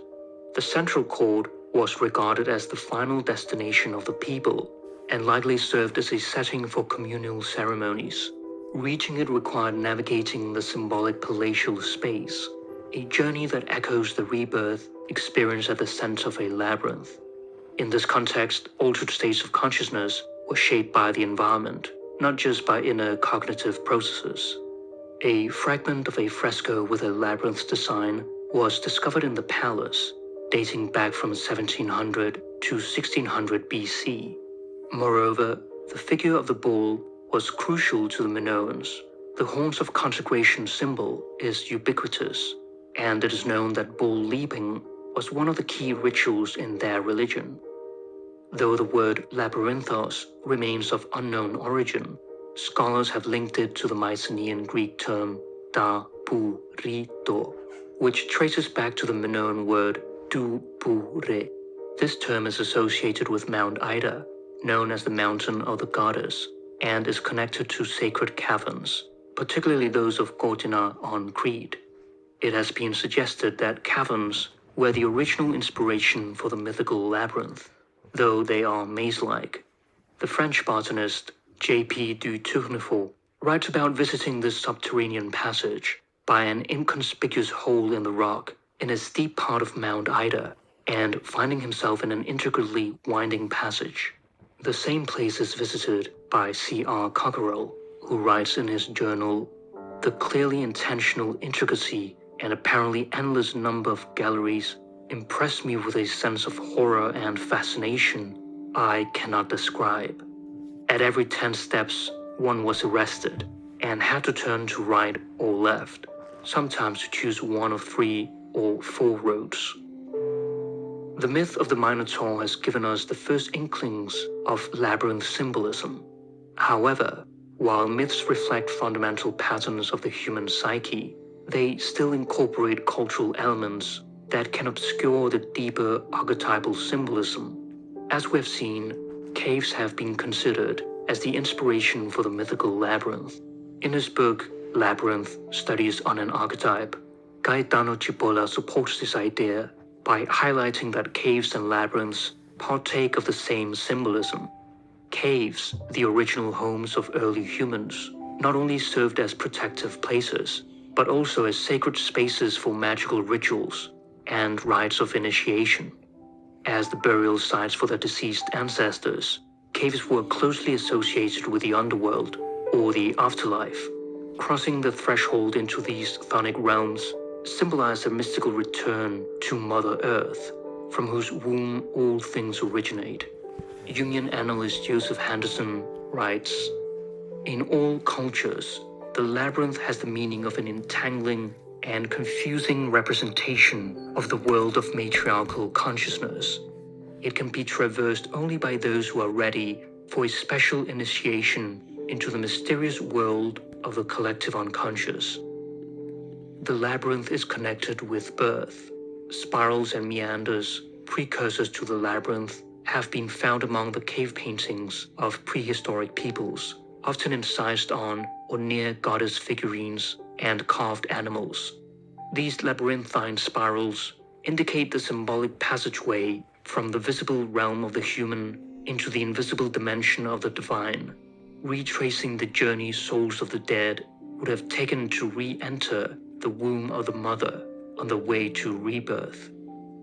The central court was regarded as the final destination of the people, and likely served as a setting for communal ceremonies. Reaching it required navigating the symbolic palatial space, a journey that echoes the rebirth experienced at the center of a labyrinth. In this context, altered states of consciousness were shaped by the environment, not just by inner cognitive processes. A fragment of a fresco with a labyrinth design was discovered in the palace, dating back from 1700 to 1600 BC. Moreover, the figure of the bull was crucial to the Minoans. The horns of consecration symbol is ubiquitous, and it is known that bull leaping was one of the key rituals in their religion. Though the word labyrinthos remains of unknown origin, scholars have linked it to the Mycenaean Greek term da-pu-ri-to, which traces back to the Minoan word du-pu-re. This term is associated with Mount Ida, known as the Mountain of the Goddess, and is connected to sacred caverns, particularly those of Gortina on Crete. It has been suggested that caverns were the original inspiration for the mythical labyrinth, though they are maze-like. The French botanist J.P. du Tourneforts writes about visiting this subterranean passage by an inconspicuous hole in the rock in a steep part of Mount Ida, and finding himself in an intricately winding passage. The same place is visited by C.R. Cockerell, who writes in his journal, "The clearly intentional intricacy and apparently endless number of galleries impressed me with a sense of horror and fascination I cannot describe. At every 10 steps, one was arrested and had to turn to right or left, sometimes to choose one of 3 or 4 roads." The myth of the Minotaur has given us the first inklings of labyrinth symbolism. However, while myths reflect fundamental patterns of the human psyche, they still incorporate cultural elements that can obscure the deeper archetypal symbolism. As we have seen, caves have been considered as the inspiration for the mythical labyrinth. In his book, Labyrinth, Studies on an Archetype, Gaetano Cipolla supports this idea by highlighting that caves and labyrinths partake of the same symbolism. Caves, the original homes of early humans, not only served as protective places, but also as sacred spaces for magical rituals and rites of initiation. As the burial sites for their deceased ancestors, caves were closely associated with the underworld, or the afterlife. Crossing the threshold into these chthonic realms symbolized a mystical return to Mother Earth, from whose womb all things originate. Jungian analyst Joseph Henderson writes, "In all cultures, the labyrinth has the meaning of an entangling and confusing representation of the world of matriarchal consciousness. It can be traversed only by those who are ready for a special initiation into the mysterious world of the collective unconscious. The labyrinth is connected with birth. Spirals and meanders, precursors to the labyrinth, have been found among the cave paintings of prehistoric peoples, often incised on or near goddess figurines and carved animals. These labyrinthine spirals indicate the symbolic passageway from the visible realm of the human into the invisible dimension of the divine, retracing the journey souls of the dead would have taken to re-enter the womb of the mother on the way to rebirth.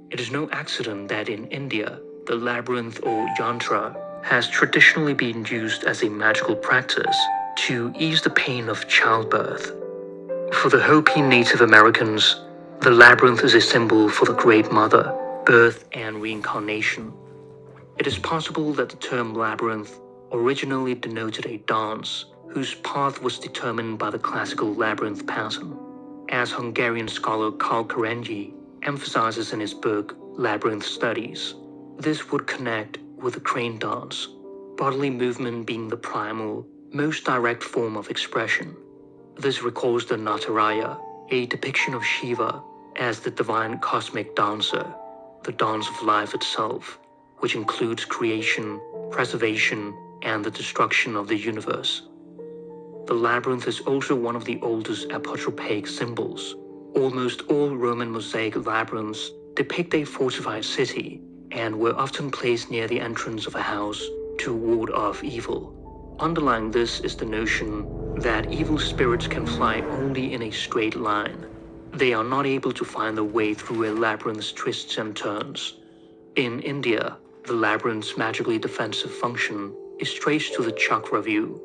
It is no accident that in India, the labyrinth or yantra has traditionally been used as a magical practice to ease the pain of childbirth. For the Hopi Native Americans, the labyrinth is a symbol for the Great Mother, birth and reincarnation. It is possible that the term labyrinth originally denoted a dance whose path was determined by the classical labyrinth pattern. As Hungarian scholar Karl Kerenyi emphasizes in his book Labyrinth Studies, this would connect with the crane dance, bodily movement being the primal, most direct form of expression. This recalls the Nataraya, a depiction of Shiva as the divine cosmic dancer, the dance of life itself, which includes creation, preservation, and the destruction of the universe. The labyrinth is also one of the oldest apotropaic symbols. Almost all Roman mosaic labyrinths depict a fortified city and were often placed near the entrance of a house to ward off evil. Underlying this is the notion that evil spirits can fly only in a straight line. They are not able to find their way through a labyrinth's twists and turns. In India, the labyrinth's magically defensive function is traced to the chakra view.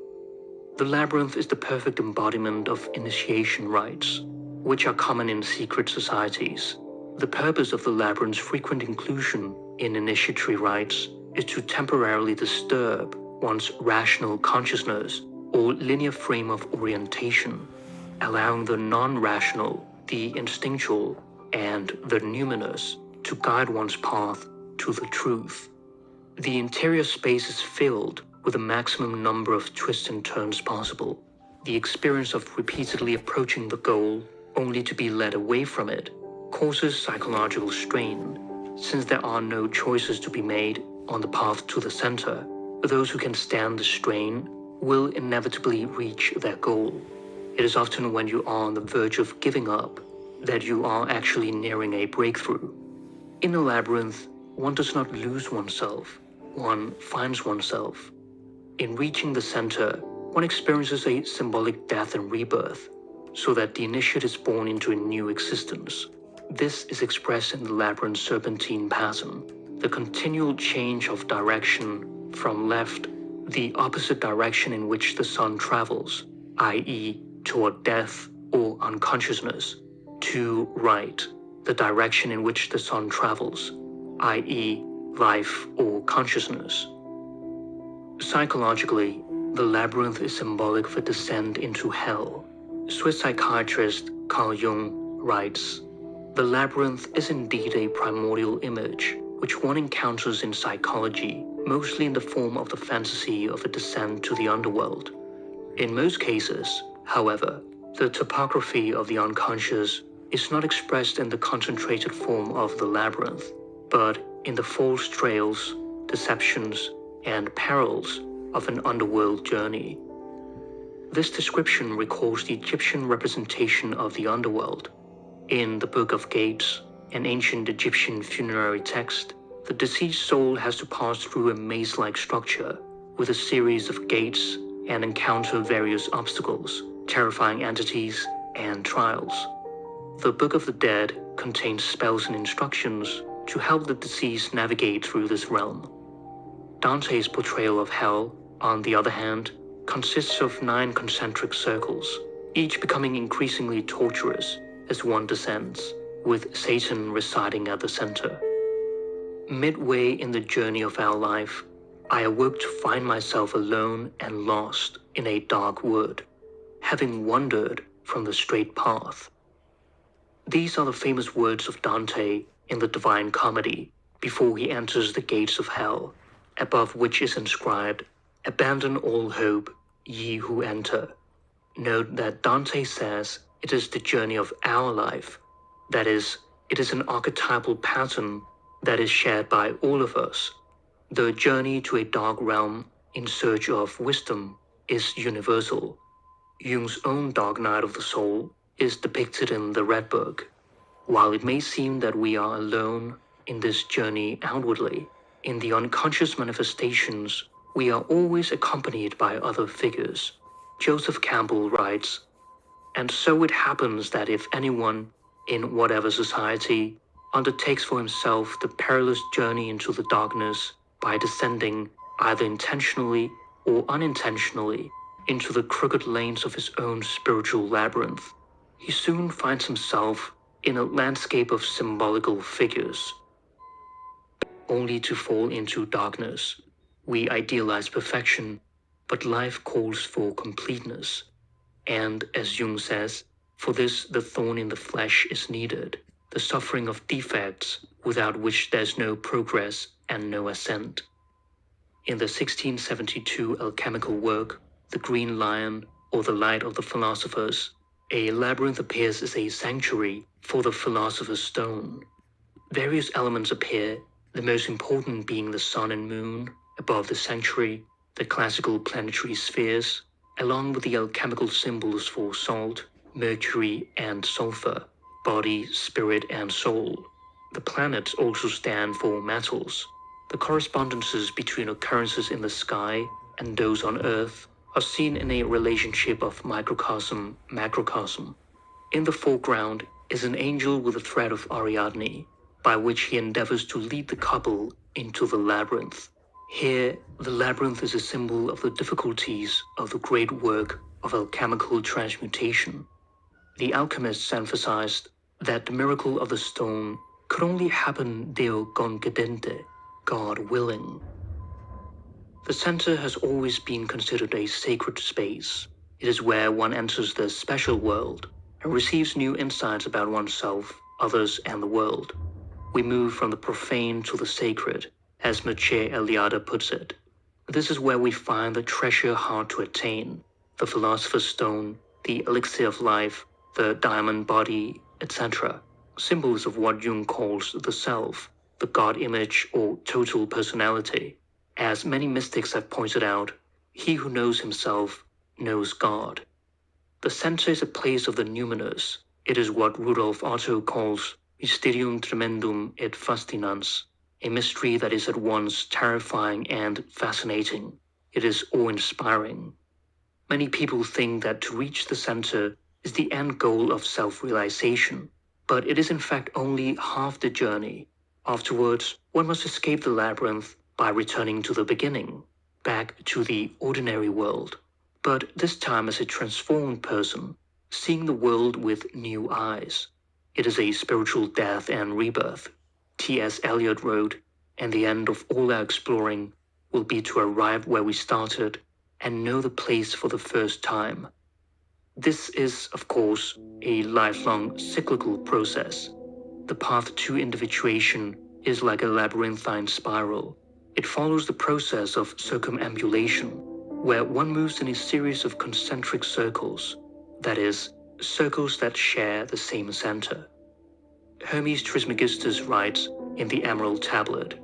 The labyrinth is the perfect embodiment of initiation rites, which are common in secret societies. The purpose of the labyrinth's frequent inclusion in initiatory rites is to temporarily disturb one's rational consciousness or linear frame of orientation, allowing the non-rational, the instinctual, and the numinous to guide one's path to the truth. The interior space is filled with the maximum number of twists and turns possible. The experience of repeatedly approaching the goal only to be led away from it causes psychological strain. Since there are no choices to be made on the path to the center, those who can stand the strain will inevitably reach their goal. It is often when you are on the verge of giving up that you are actually nearing a breakthrough. In a labyrinth, one does not lose oneself, one finds oneself. In reaching the center, one experiences a symbolic death and rebirth, so that the initiate is born into a new existence. This is expressed in the labyrinth serpentine pattern, the continual change of direction from left, the opposite direction in which the sun travels, i.e., toward death or unconsciousness, to right, the direction in which the sun travels, i.e., life or consciousness. Psychologically, the labyrinth is symbolic of a descent into hell. Swiss psychiatrist Carl Jung writes, "The labyrinth is indeed a primordial image which one encounters in psychology, mostly in the form of the fantasy of a descent to the underworld. In most cases, however, the topography of the unconscious is not expressed in the concentrated form of the labyrinth, but in the false trails, deceptions, and perils of an underworld journey. This description recalls the Egyptian representation of the underworld. In the Book of Gates, an ancient Egyptian funerary text, the deceased soul has to pass through a maze-like structure with a series of gates and encounter various obstacles, terrifying entities, and trials. The Book of the Dead contains spells and instructions to help the deceased navigate through this realm. Dante's portrayal of hell, on the other hand, consists of 9 concentric circles, each becoming increasingly torturous as one descends, with Satan residing at the center. Midway in the journey of our life, I awoke to find myself alone and lost in a dark wood, having wandered from the straight path. These are the famous words of Dante in the Divine Comedy before he enters the gates of hell, above which is inscribed, "Abandon all hope, ye who enter." Note that Dante says it is the journey of our life. That is, it is an archetypal pattern that is shared by all of us. The journey to a dark realm in search of wisdom is universal. Jung's own dark night of the soul is depicted in the Red Book. While it may seem that we are alone in this journey outwardly, in the unconscious manifestations, we are always accompanied by other figures. Joseph Campbell writes, "And so it happens that if anyone, in whatever society, undertakes for himself the perilous journey into the darkness by descending, either intentionally or unintentionally, into the crooked lanes of his own spiritual labyrinth, he soon finds himself in a landscape of symbolical figures, only to fall into darkness. We idealize perfection, but life calls for completeness. And, as Jung says, for this the thorn in the flesh is needed, the suffering of defects without which there's no progress and no ascent." In the 1672 alchemical work, The Green Lion, or The Light of the Philosophers, a labyrinth appears as a sanctuary for the philosopher's stone. Various elements appear, the most important being the sun and moon above the sanctuary, the classical planetary spheres, along with the alchemical symbols for salt, mercury, and sulfur, body, spirit, and soul. The planets also stand for metals. The correspondences between occurrences in the sky and those on Earth are seen in a relationship of microcosm-macrocosm. In the foreground is an angel with a thread of Ariadne, by which he endeavors to lead the couple into the labyrinth. Here, the labyrinth is a symbol of the difficulties of the great work of alchemical transmutation. The alchemists emphasized that the miracle of the stone could only happen Deo concedente, God willing. The center has always been considered a sacred space. It is where one enters the special world and receives new insights about oneself, others, and the world. We move from the profane to the sacred, as Mircea Eliade puts it. This is where we find the treasure hard to attain, the philosopher's stone, the elixir of life, the diamond body, etc., symbols of what Jung calls the self, the God image or total personality. As many mystics have pointed out, he who knows himself knows God. The center is a place of the numinous. It is what Rudolf Otto calls mysterium tremendum et fascinans, a mystery that is at once terrifying and fascinating. It is awe-inspiring. Many people think that to reach the center is the end goal of self-realization, but it is in fact only half the journey. Afterwards, one must escape the labyrinth by returning to the beginning, back to the ordinary world, but this time as a transformed person, seeing the world with new eyes. It is a spiritual death and rebirth. T.S. Eliot wrote, "And the end of all our exploring will be to arrive where we started and know the place for the first time." This is, of course, a lifelong cyclical process. The path to individuation is like a labyrinthine spiral. It follows the process of circumambulation. where one moves in a series of concentric circles, that is, circles that share the same center. Hermes Trismegistus writes in the Emerald Tablet,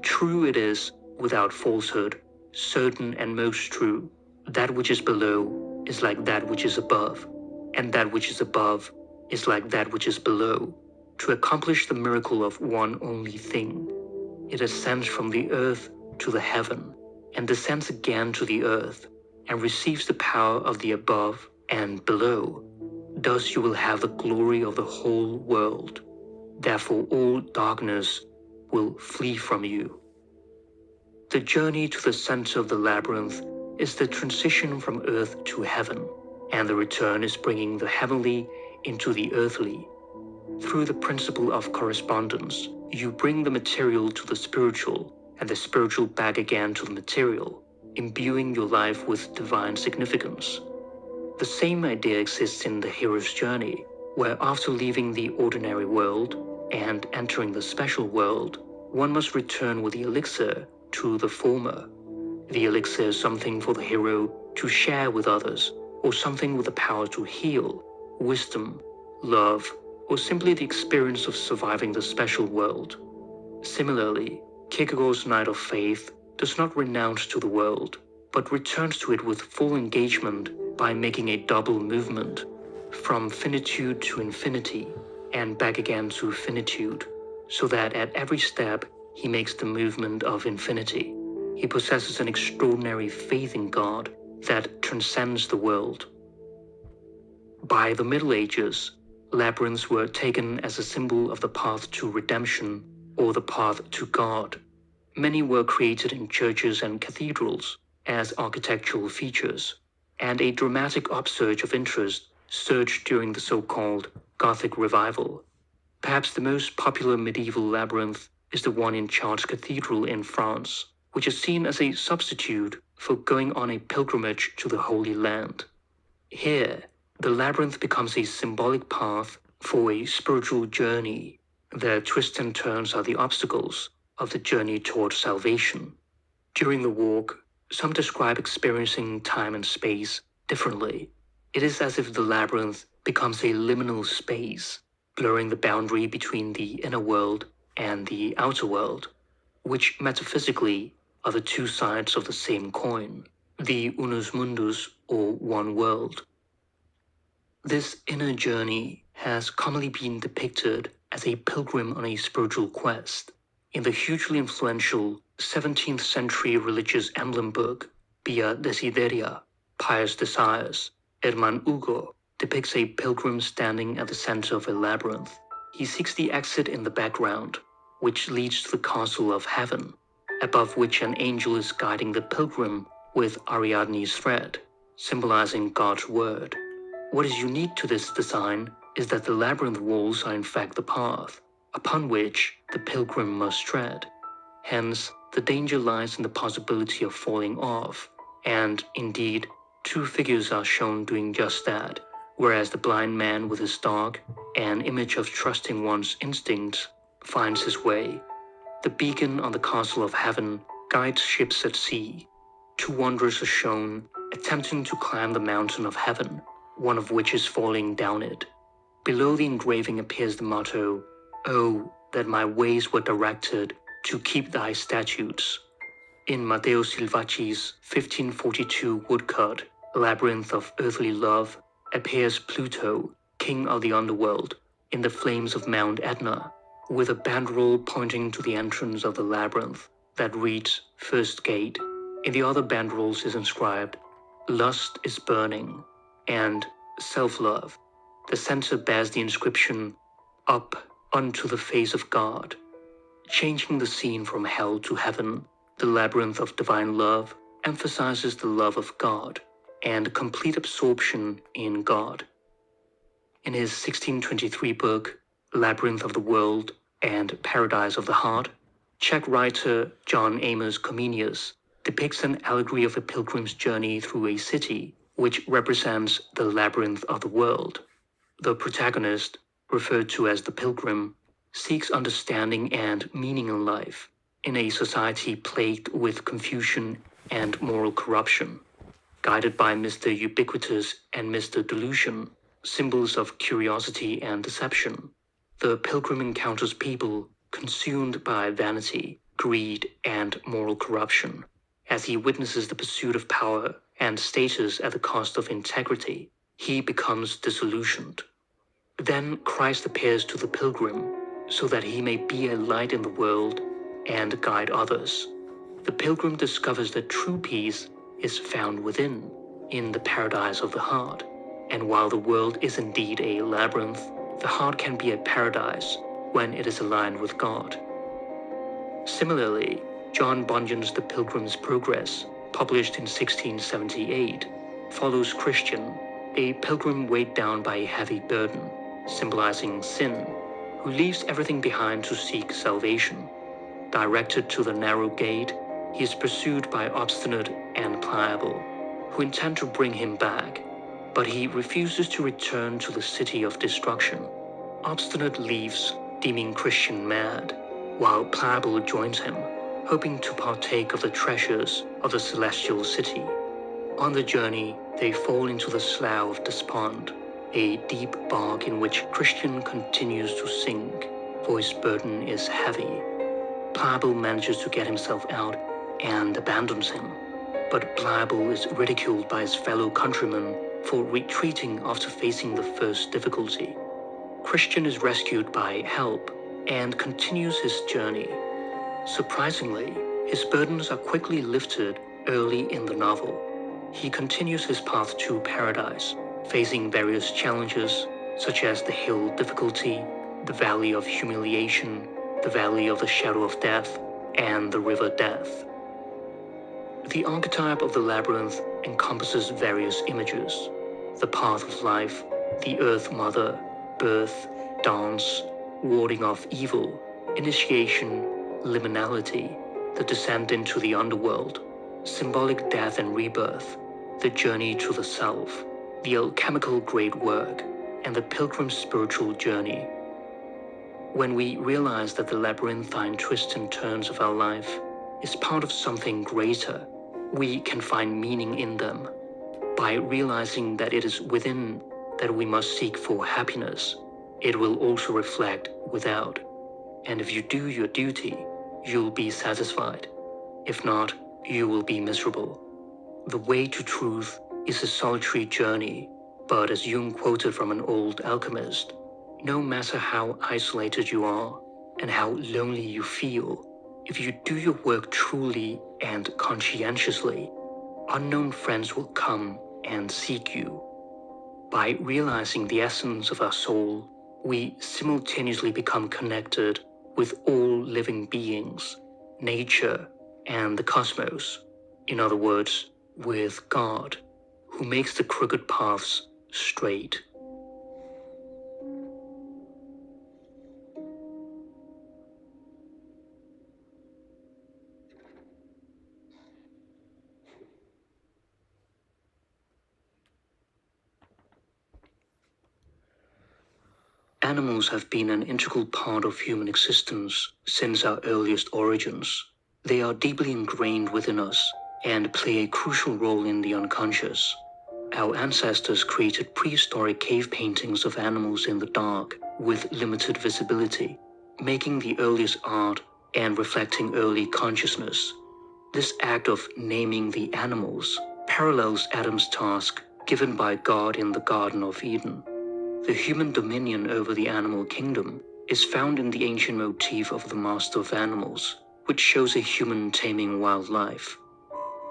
"True it is, without falsehood, certain and most true, that which is below is like that which is above, and that which is above is like that which is below. To accomplish the miracle of one only thing, it ascends from the earth to the heaven, and descends again to the earth, and receives the power of the above and below. Thus you will have the glory of the whole world. Therefore all darkness will flee from you." The journey to the center of the labyrinth is the transition from earth to heaven, and the return is bringing the heavenly into the earthly. Through the principle of correspondence, you bring the material to the spiritual, and the spiritual back again to the material, imbuing your life with divine significance. The same idea exists in the hero's journey, where after leaving the ordinary world and entering the special world, one must return with the elixir to the former. The elixir is something for the hero to share with others, or something with the power to heal, wisdom, love, or simply the experience of surviving the special world. Similarly, Kierkegaard's Knight of Faith does not renounce to the world, but returns to it with full engagement by making a double movement, from finitude to infinity, and back again to finitude, so that at every step he makes the movement of infinity. He possesses an extraordinary faith in God that transcends the world. By the Middle Ages, labyrinths were taken as a symbol of the path to redemption or the path to God. Many were created in churches and cathedrals as architectural features, and a dramatic upsurge of interest surged during the so-called Gothic Revival. Perhaps the most popular medieval labyrinth is the one in Chartres Cathedral in France, which is seen as a substitute for going on a pilgrimage to the Holy Land. Here, the labyrinth becomes a symbolic path for a spiritual journey. The twists and turns are the obstacles of the journey toward salvation. During the walk, some describe experiencing time and space differently. It is as if the labyrinth becomes a liminal space, blurring the boundary between the inner world and the outer world, which metaphysically are the two sides of the same coin, the unus mundus, or one world. This inner journey has commonly been depicted as a pilgrim on a spiritual quest. In the hugely influential 17th century religious emblem book, Pia Desideria, Pious Desires, Herman Hugo depicts a pilgrim standing at the center of a labyrinth. He seeks the exit in the background, which leads to the castle of heaven, above which an angel is guiding the pilgrim with Ariadne's thread, symbolizing God's word. What is unique to this design is that the labyrinth walls are in fact the path, upon which the pilgrim must tread. Hence, the danger lies in the possibility of falling off, and indeed, two figures are shown doing just that, whereas the blind man with his dog, an image of trusting one's instincts, finds his way. The beacon on the castle of heaven guides ships at sea. Two wanderers are shown attempting to climb the mountain of heaven, one of which is falling down it. Below the engraving appears the motto, "Oh, that my ways were directed to keep thy statutes." In Matteo Silvacci's 1542 woodcut, Labyrinth of Earthly Love, appears Pluto, king of the underworld, in the flames of Mount Etna, with a banderole pointing to the entrance of the labyrinth that reads, "First Gate." In the other banderoles is inscribed, "Lust is burning," and "Self-love." The center bears the inscription, "Up unto the face of God." Changing the scene from hell to heaven, the labyrinth of divine love emphasizes the love of God and complete absorption in God. In his 1623 book, Labyrinth of the World and Paradise of the Heart, Czech writer John Amos Comenius depicts an allegory of a pilgrim's journey through a city, which represents the labyrinth of the world. The protagonist, referred to as the pilgrim, seeks understanding and meaning in life, in a society plagued with confusion and moral corruption. guided by Mr. Ubiquitous and Mr. Delusion, symbols of curiosity and deception. The pilgrim encounters people consumed by vanity, greed, and moral corruption. As he witnesses the pursuit of power and status at the cost of integrity, he becomes disillusioned. Then Christ appears to the pilgrim so that he may be a light in the world and guide others. The pilgrim discovers that true peace is found within, in the paradise of the heart. And while the world is indeed a labyrinth, the heart can be a paradise when it is aligned with God. Similarly, John Bunyan's The Pilgrim's Progress, published in 1678, follows Christian, a pilgrim weighed down by a heavy burden, symbolizing sin, who leaves everything behind to seek salvation. Directed to the narrow gate, he is pursued by Obstinate and Pliable, who intend to bring him back, but he refuses to return to the city of destruction. Obstinate leaves, deeming Christian mad, while Pliable joins him, hoping to partake of the treasures of the celestial city. On the journey, they fall into the slough of despond, a deep bog in which Christian continues to sink, for his burden is heavy. Pliable manages to get himself out and abandons him, but Pliable is ridiculed by his fellow countrymen for retreating after facing the first difficulty. Christian is rescued by help and continues his journey. Surprisingly, his burdens are quickly lifted early in the novel. He continues his path to paradise, facing various challenges such as the hill difficulty, the valley of humiliation, the valley of the shadow of death, and the river death. The archetype of the labyrinth encompasses various images: the path of life, the earth mother, birth, dance, warding off evil, initiation, liminality, the descent into the underworld, symbolic death and rebirth, the journey to the self, the alchemical great work, and the pilgrim's spiritual journey. When we realize that the labyrinthine twists and turns of our life is part of something greater, we can find meaning in them. By realizing that it is within that we must seek for happiness, it will also reflect without. And if you do your duty, you'll be satisfied. If not, you will be miserable. The way to truth is a solitary journey, but as Jung quoted from an old alchemist, no matter how isolated you are and how lonely you feel, if you do your work truly and conscientiously, unknown friends will come and seek you. By realizing the essence of our soul, we simultaneously become connected with all living beings, nature, and the cosmos. In other words, with God, who makes the crooked paths straight. Animals have been an integral part of human existence since our earliest origins. They are deeply ingrained within us and play a crucial role in the unconscious. Our ancestors created prehistoric cave paintings of animals in the dark with limited visibility, making the earliest art and reflecting early consciousness. This act of naming the animals parallels Adam's task given by God in the Garden of Eden. The human dominion over the animal kingdom is found in the ancient motif of the master of animals, which shows a human taming wildlife.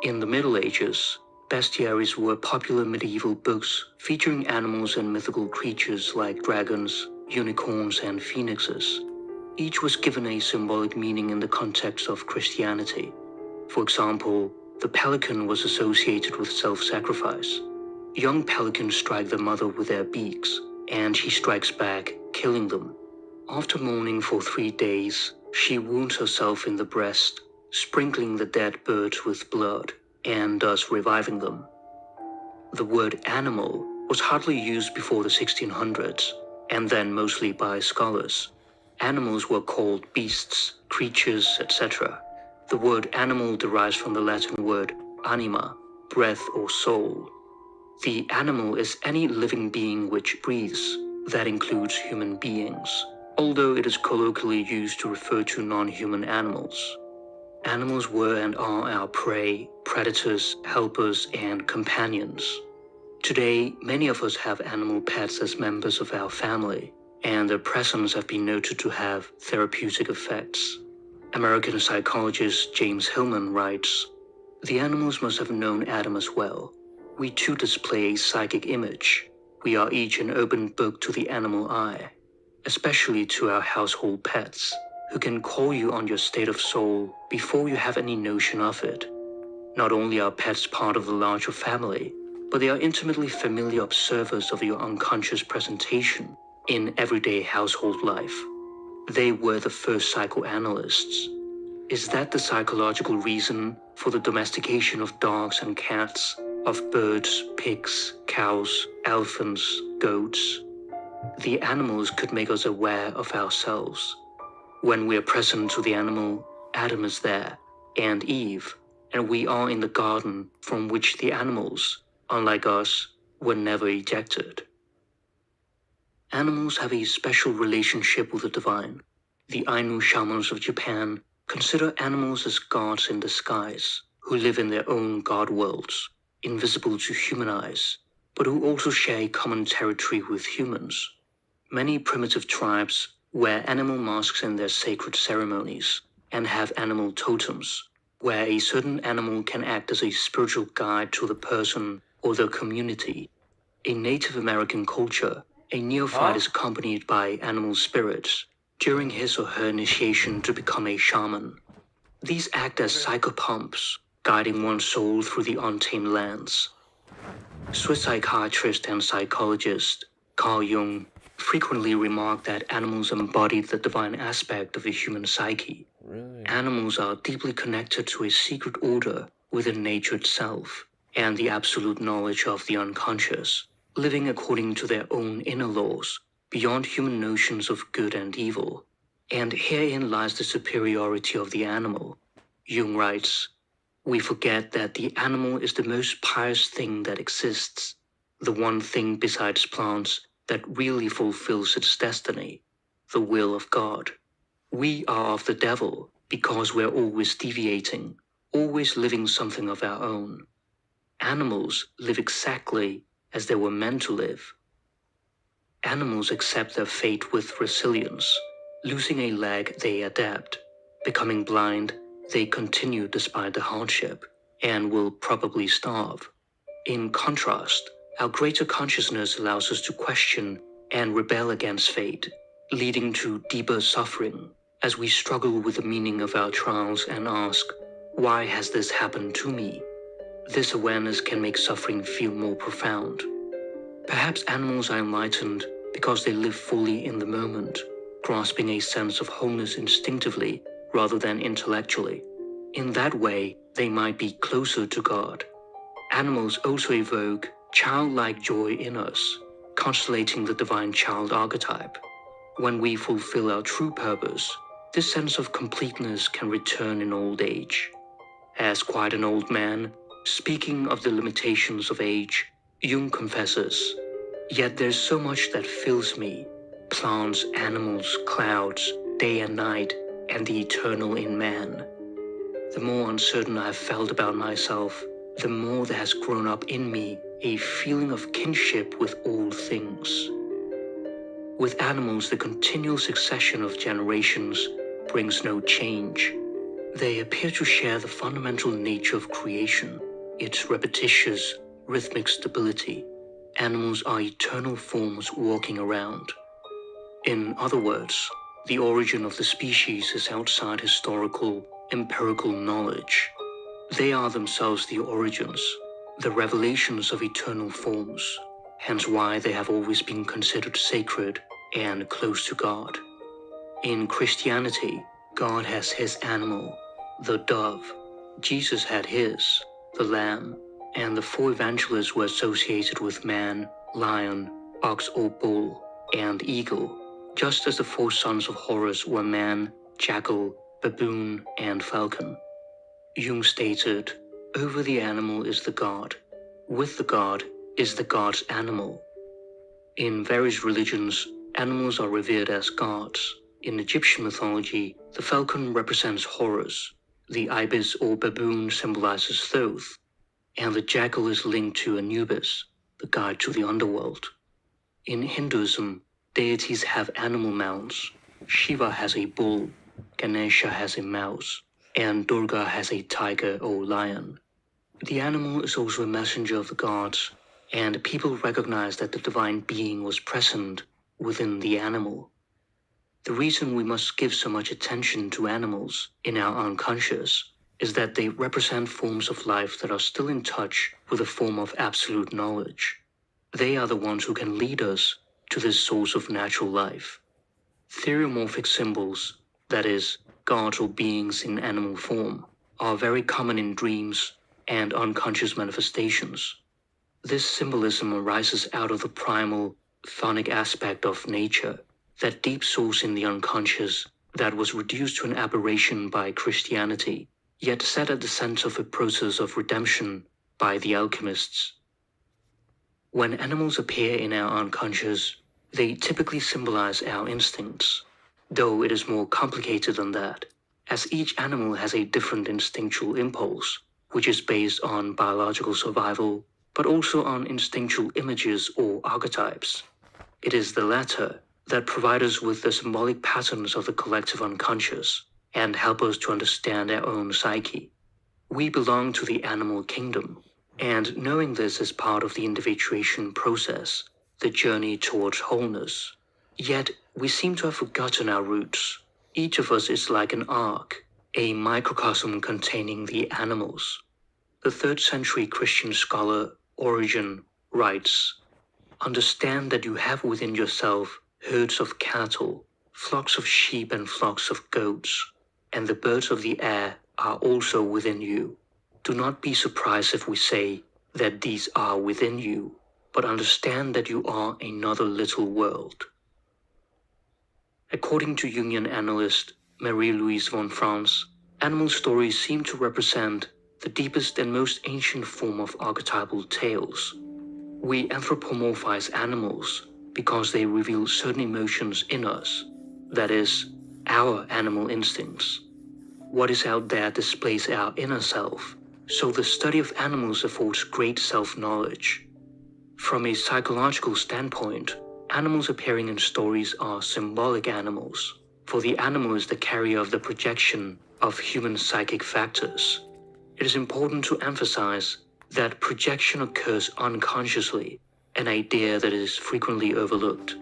In the Middle Ages, bestiaries were popular medieval books featuring animals and mythical creatures like dragons, unicorns, and phoenixes. Each was given a symbolic meaning in the context of Christianity. For example, the pelican was associated with self-sacrifice. Young pelicans strike their mother with their beaks, and she strikes back, killing them. After mourning for 3 days, she wounds herself in the breast, sprinkling the dead birds with blood, and thus reviving them. The word animal was hardly used before the 1600s, and then mostly by scholars. Animals were called beasts, creatures, etc. The word animal derives from the Latin word anima, breath, or soul. The animal is any living being which breathes. That includes human beings, although it is colloquially used to refer to non-human animals. Animals were and are our prey, predators, helpers, and companions. Today, many of us have animal pets as members of our family, and their presence have been noted to have therapeutic effects. American psychologist James Hillman writes, "The animals must have known Adam as well. We too display a psychic image. We are each an open book to the animal eye, especially to our household pets, who can call you on your state of soul before you have any notion of it. Not only are pets part of the larger family, but they are intimately familiar observers of your unconscious presentation in everyday household life. They were the first psychoanalysts. Is that the psychological reason for the domestication of dogs and cats, of birds, pigs, cows, elephants, goats? The animals could make us aware of ourselves. When we are present to the animal, Adam is there, and Eve, and we are in the garden from which the animals, unlike us, were never ejected." Animals have a special relationship with the divine. The Ainu shamans of Japan consider animals as gods in disguise, who live in their own god worlds, invisible to human eyes, but who also share a common territory with humans. Many primitive tribes wear animal masks in their sacred ceremonies and have animal totems, where a certain animal can act as a spiritual guide to the person or the community. In Native American culture, a neophyte is accompanied by animal spirits during his or her initiation to become a shaman. These act as psychopumps, guiding one's soul through the untamed lands. Swiss psychiatrist and psychologist Carl Jung frequently remarked that animals embody the divine aspect of the human psyche. Really? Animals are deeply connected to a secret order within nature itself and the absolute knowledge of the unconscious, living according to their own inner laws, beyond human notions of good and evil. And herein lies the superiority of the animal. Jung writes, "We forget that the animal is the most pious thing that exists, the one thing besides plants that really fulfills its destiny, the will of God. We are of the devil because we're always deviating, always living something of our own. Animals live exactly as they were meant to live. Animals accept their fate with resilience. Losing a leg, they adapt. Becoming blind, they continue despite the hardship, and will probably starve. In contrast, our greater consciousness allows us to question and rebel against fate, leading to deeper suffering as we struggle with the meaning of our trials and ask, why has this happened to me? This awareness can make suffering feel more profound. Perhaps animals are enlightened because they live fully in the moment, grasping a sense of wholeness instinctively rather than intellectually. In that way, they might be closer to God. Animals also evoke childlike joy in us, constellating the divine child archetype. When we fulfill our true purpose, this sense of completeness can return in old age. As quite an old man, speaking of the limitations of age, Jung confesses, "Yet there's so much that fills me, plants, animals, clouds, day and night, and the eternal in man. The more uncertain I have felt about myself, the more there has grown up in me a feeling of kinship with all things." With animals, the continual succession of generations brings no change. They appear to share the fundamental nature of creation, its repetitious, rhythmic stability. Animals are eternal forms walking around. In other words, the origin of the species is outside historical, empirical knowledge. They are themselves the origins, the revelations of eternal forms, hence why they have always been considered sacred and close to God. In Christianity, God has his animal, the dove. Jesus had his, the lamb, and the four evangelists were associated with man, lion, ox or bull, and eagle, just as the four sons of Horus were man, jackal, baboon, and falcon. Jung stated, Over the animal is the god. With the god is the god's animal. In various religions, animals are revered as gods. In Egyptian mythology, the falcon represents Horus, the ibis or baboon symbolizes Thoth, and the jackal is linked to Anubis, the guide to the underworld. In Hinduism, deities have animal mounts. Shiva has a bull, Ganesha has a mouse, and Durga has a tiger or lion. The animal is also a messenger of the gods, and people recognize that the divine being was present within the animal. The reason we must give so much attention to animals in our unconscious is that they represent forms of life that are still in touch with a form of absolute knowledge. They are the ones who can lead us to this source of natural life. Theriomorphic symbols, that is, gods or beings in animal form, are very common in dreams and unconscious manifestations. This symbolism arises out of the primal, chthonic aspect of nature, that deep source in the unconscious that was reduced to an aberration by Christianity, yet set at the center of a process of redemption by the alchemists. When animals appear in our unconscious, they typically symbolize our instincts, though it is more complicated than that, as each animal has a different instinctual impulse, which is based on biological survival, but also on instinctual images or archetypes. It is the latter that provide us with the symbolic patterns of the collective unconscious and help us to understand our own psyche. We belong to the animal kingdom, and knowing this is part of the individuation process, the journey towards wholeness. Yet, we seem to have forgotten our roots. Each of us is like an ark, a microcosm containing the animals. The 3rd century Christian scholar Origen writes, "Understand that you have within yourself herds of cattle, flocks of sheep and flocks of goats, and the birds of the air are also within you. Do not be surprised if we say that these are within you, but understand that you are another little world." According to Jungian analyst Marie-Louise von Franz, animal stories seem to represent the deepest and most ancient form of archetypal tales. We anthropomorphize animals because they reveal certain emotions in us, that is, our animal instincts. What is out there displays our inner self, so the study of animals affords great self-knowledge. From a psychological standpoint, animals appearing in stories are symbolic animals, for the animal is the carrier of the projection of human psychic factors. It is important to emphasize that projection occurs unconsciously, an idea that is frequently overlooked.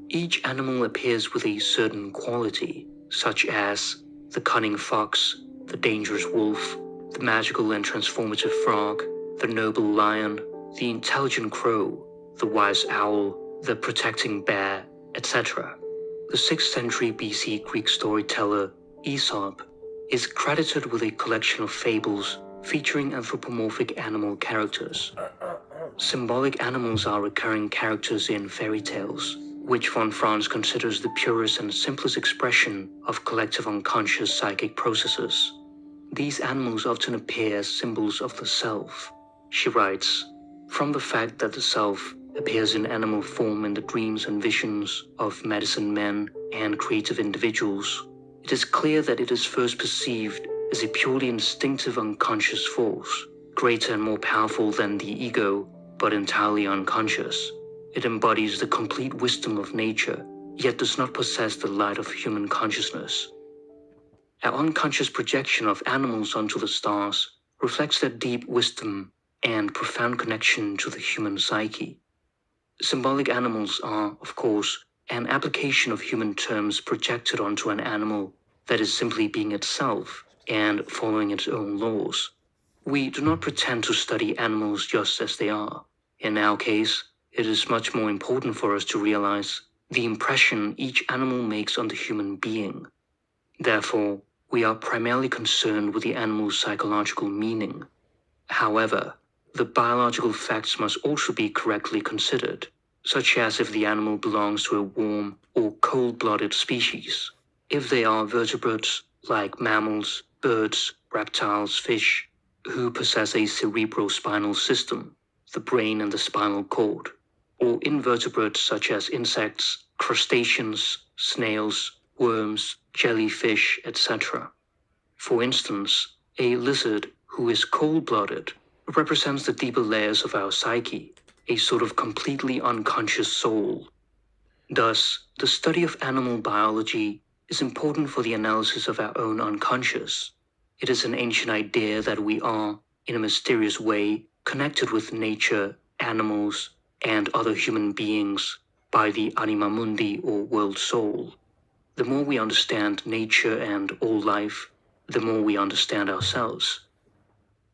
Each animal appears with a certain quality, such as the cunning fox, the dangerous wolf, the magical and transformative frog, the noble lion, the intelligent crow, the wise owl, the protecting bear, etc. The 6th century BC Greek storyteller Aesop is credited with a collection of fables featuring anthropomorphic animal characters. Symbolic animals are recurring characters in fairy tales, which von Franz considers the purest and simplest expression of collective unconscious psychic processes. These animals often appear as symbols of the self. She writes, "From the fact that the self appears in animal form in the dreams and visions of medicine men and creative individuals, it is clear that it is first perceived as a purely instinctive unconscious force, greater and more powerful than the ego, but entirely unconscious. It embodies the complete wisdom of nature, yet does not possess the light of human consciousness." Our unconscious projection of animals onto the stars reflects their deep wisdom and profound connection to the human psyche. Symbolic animals are, of course, an application of human terms projected onto an animal that is simply being itself and following its own laws. We do not pretend to study animals just as they are. In our case, it is much more important for us to realize the impression each animal makes on the human being. Therefore, we are primarily concerned with the animal's psychological meaning. However, the biological facts must also be correctly considered, such as if the animal belongs to a warm or cold-blooded species, if they are vertebrates like mammals, birds, reptiles, fish, who possess a cerebrospinal system, the brain and the spinal cord, or invertebrates such as insects, crustaceans, snails, worms, jellyfish, etc. For instance, a lizard who is cold-blooded represents the deeper layers of our psyche, a sort of completely unconscious soul. Thus, the study of animal biology is important for the analysis of our own unconscious. It is an ancient idea that we are, in a mysterious way, connected with nature, animals, and other human beings by the anima mundi or world soul. The more we understand nature and all life, the more we understand ourselves.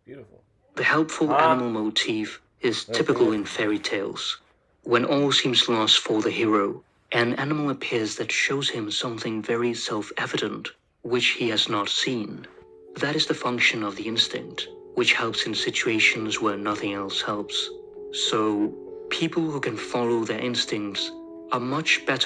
Beautiful. The helpful animal motif is typical in fairy tales. When all seems lost for the hero, an animal appears that shows him something very self-evident, which he has not seen. That is the function of the instinct, which helps in situations where nothing else helps. So, people who can follow their instincts are much better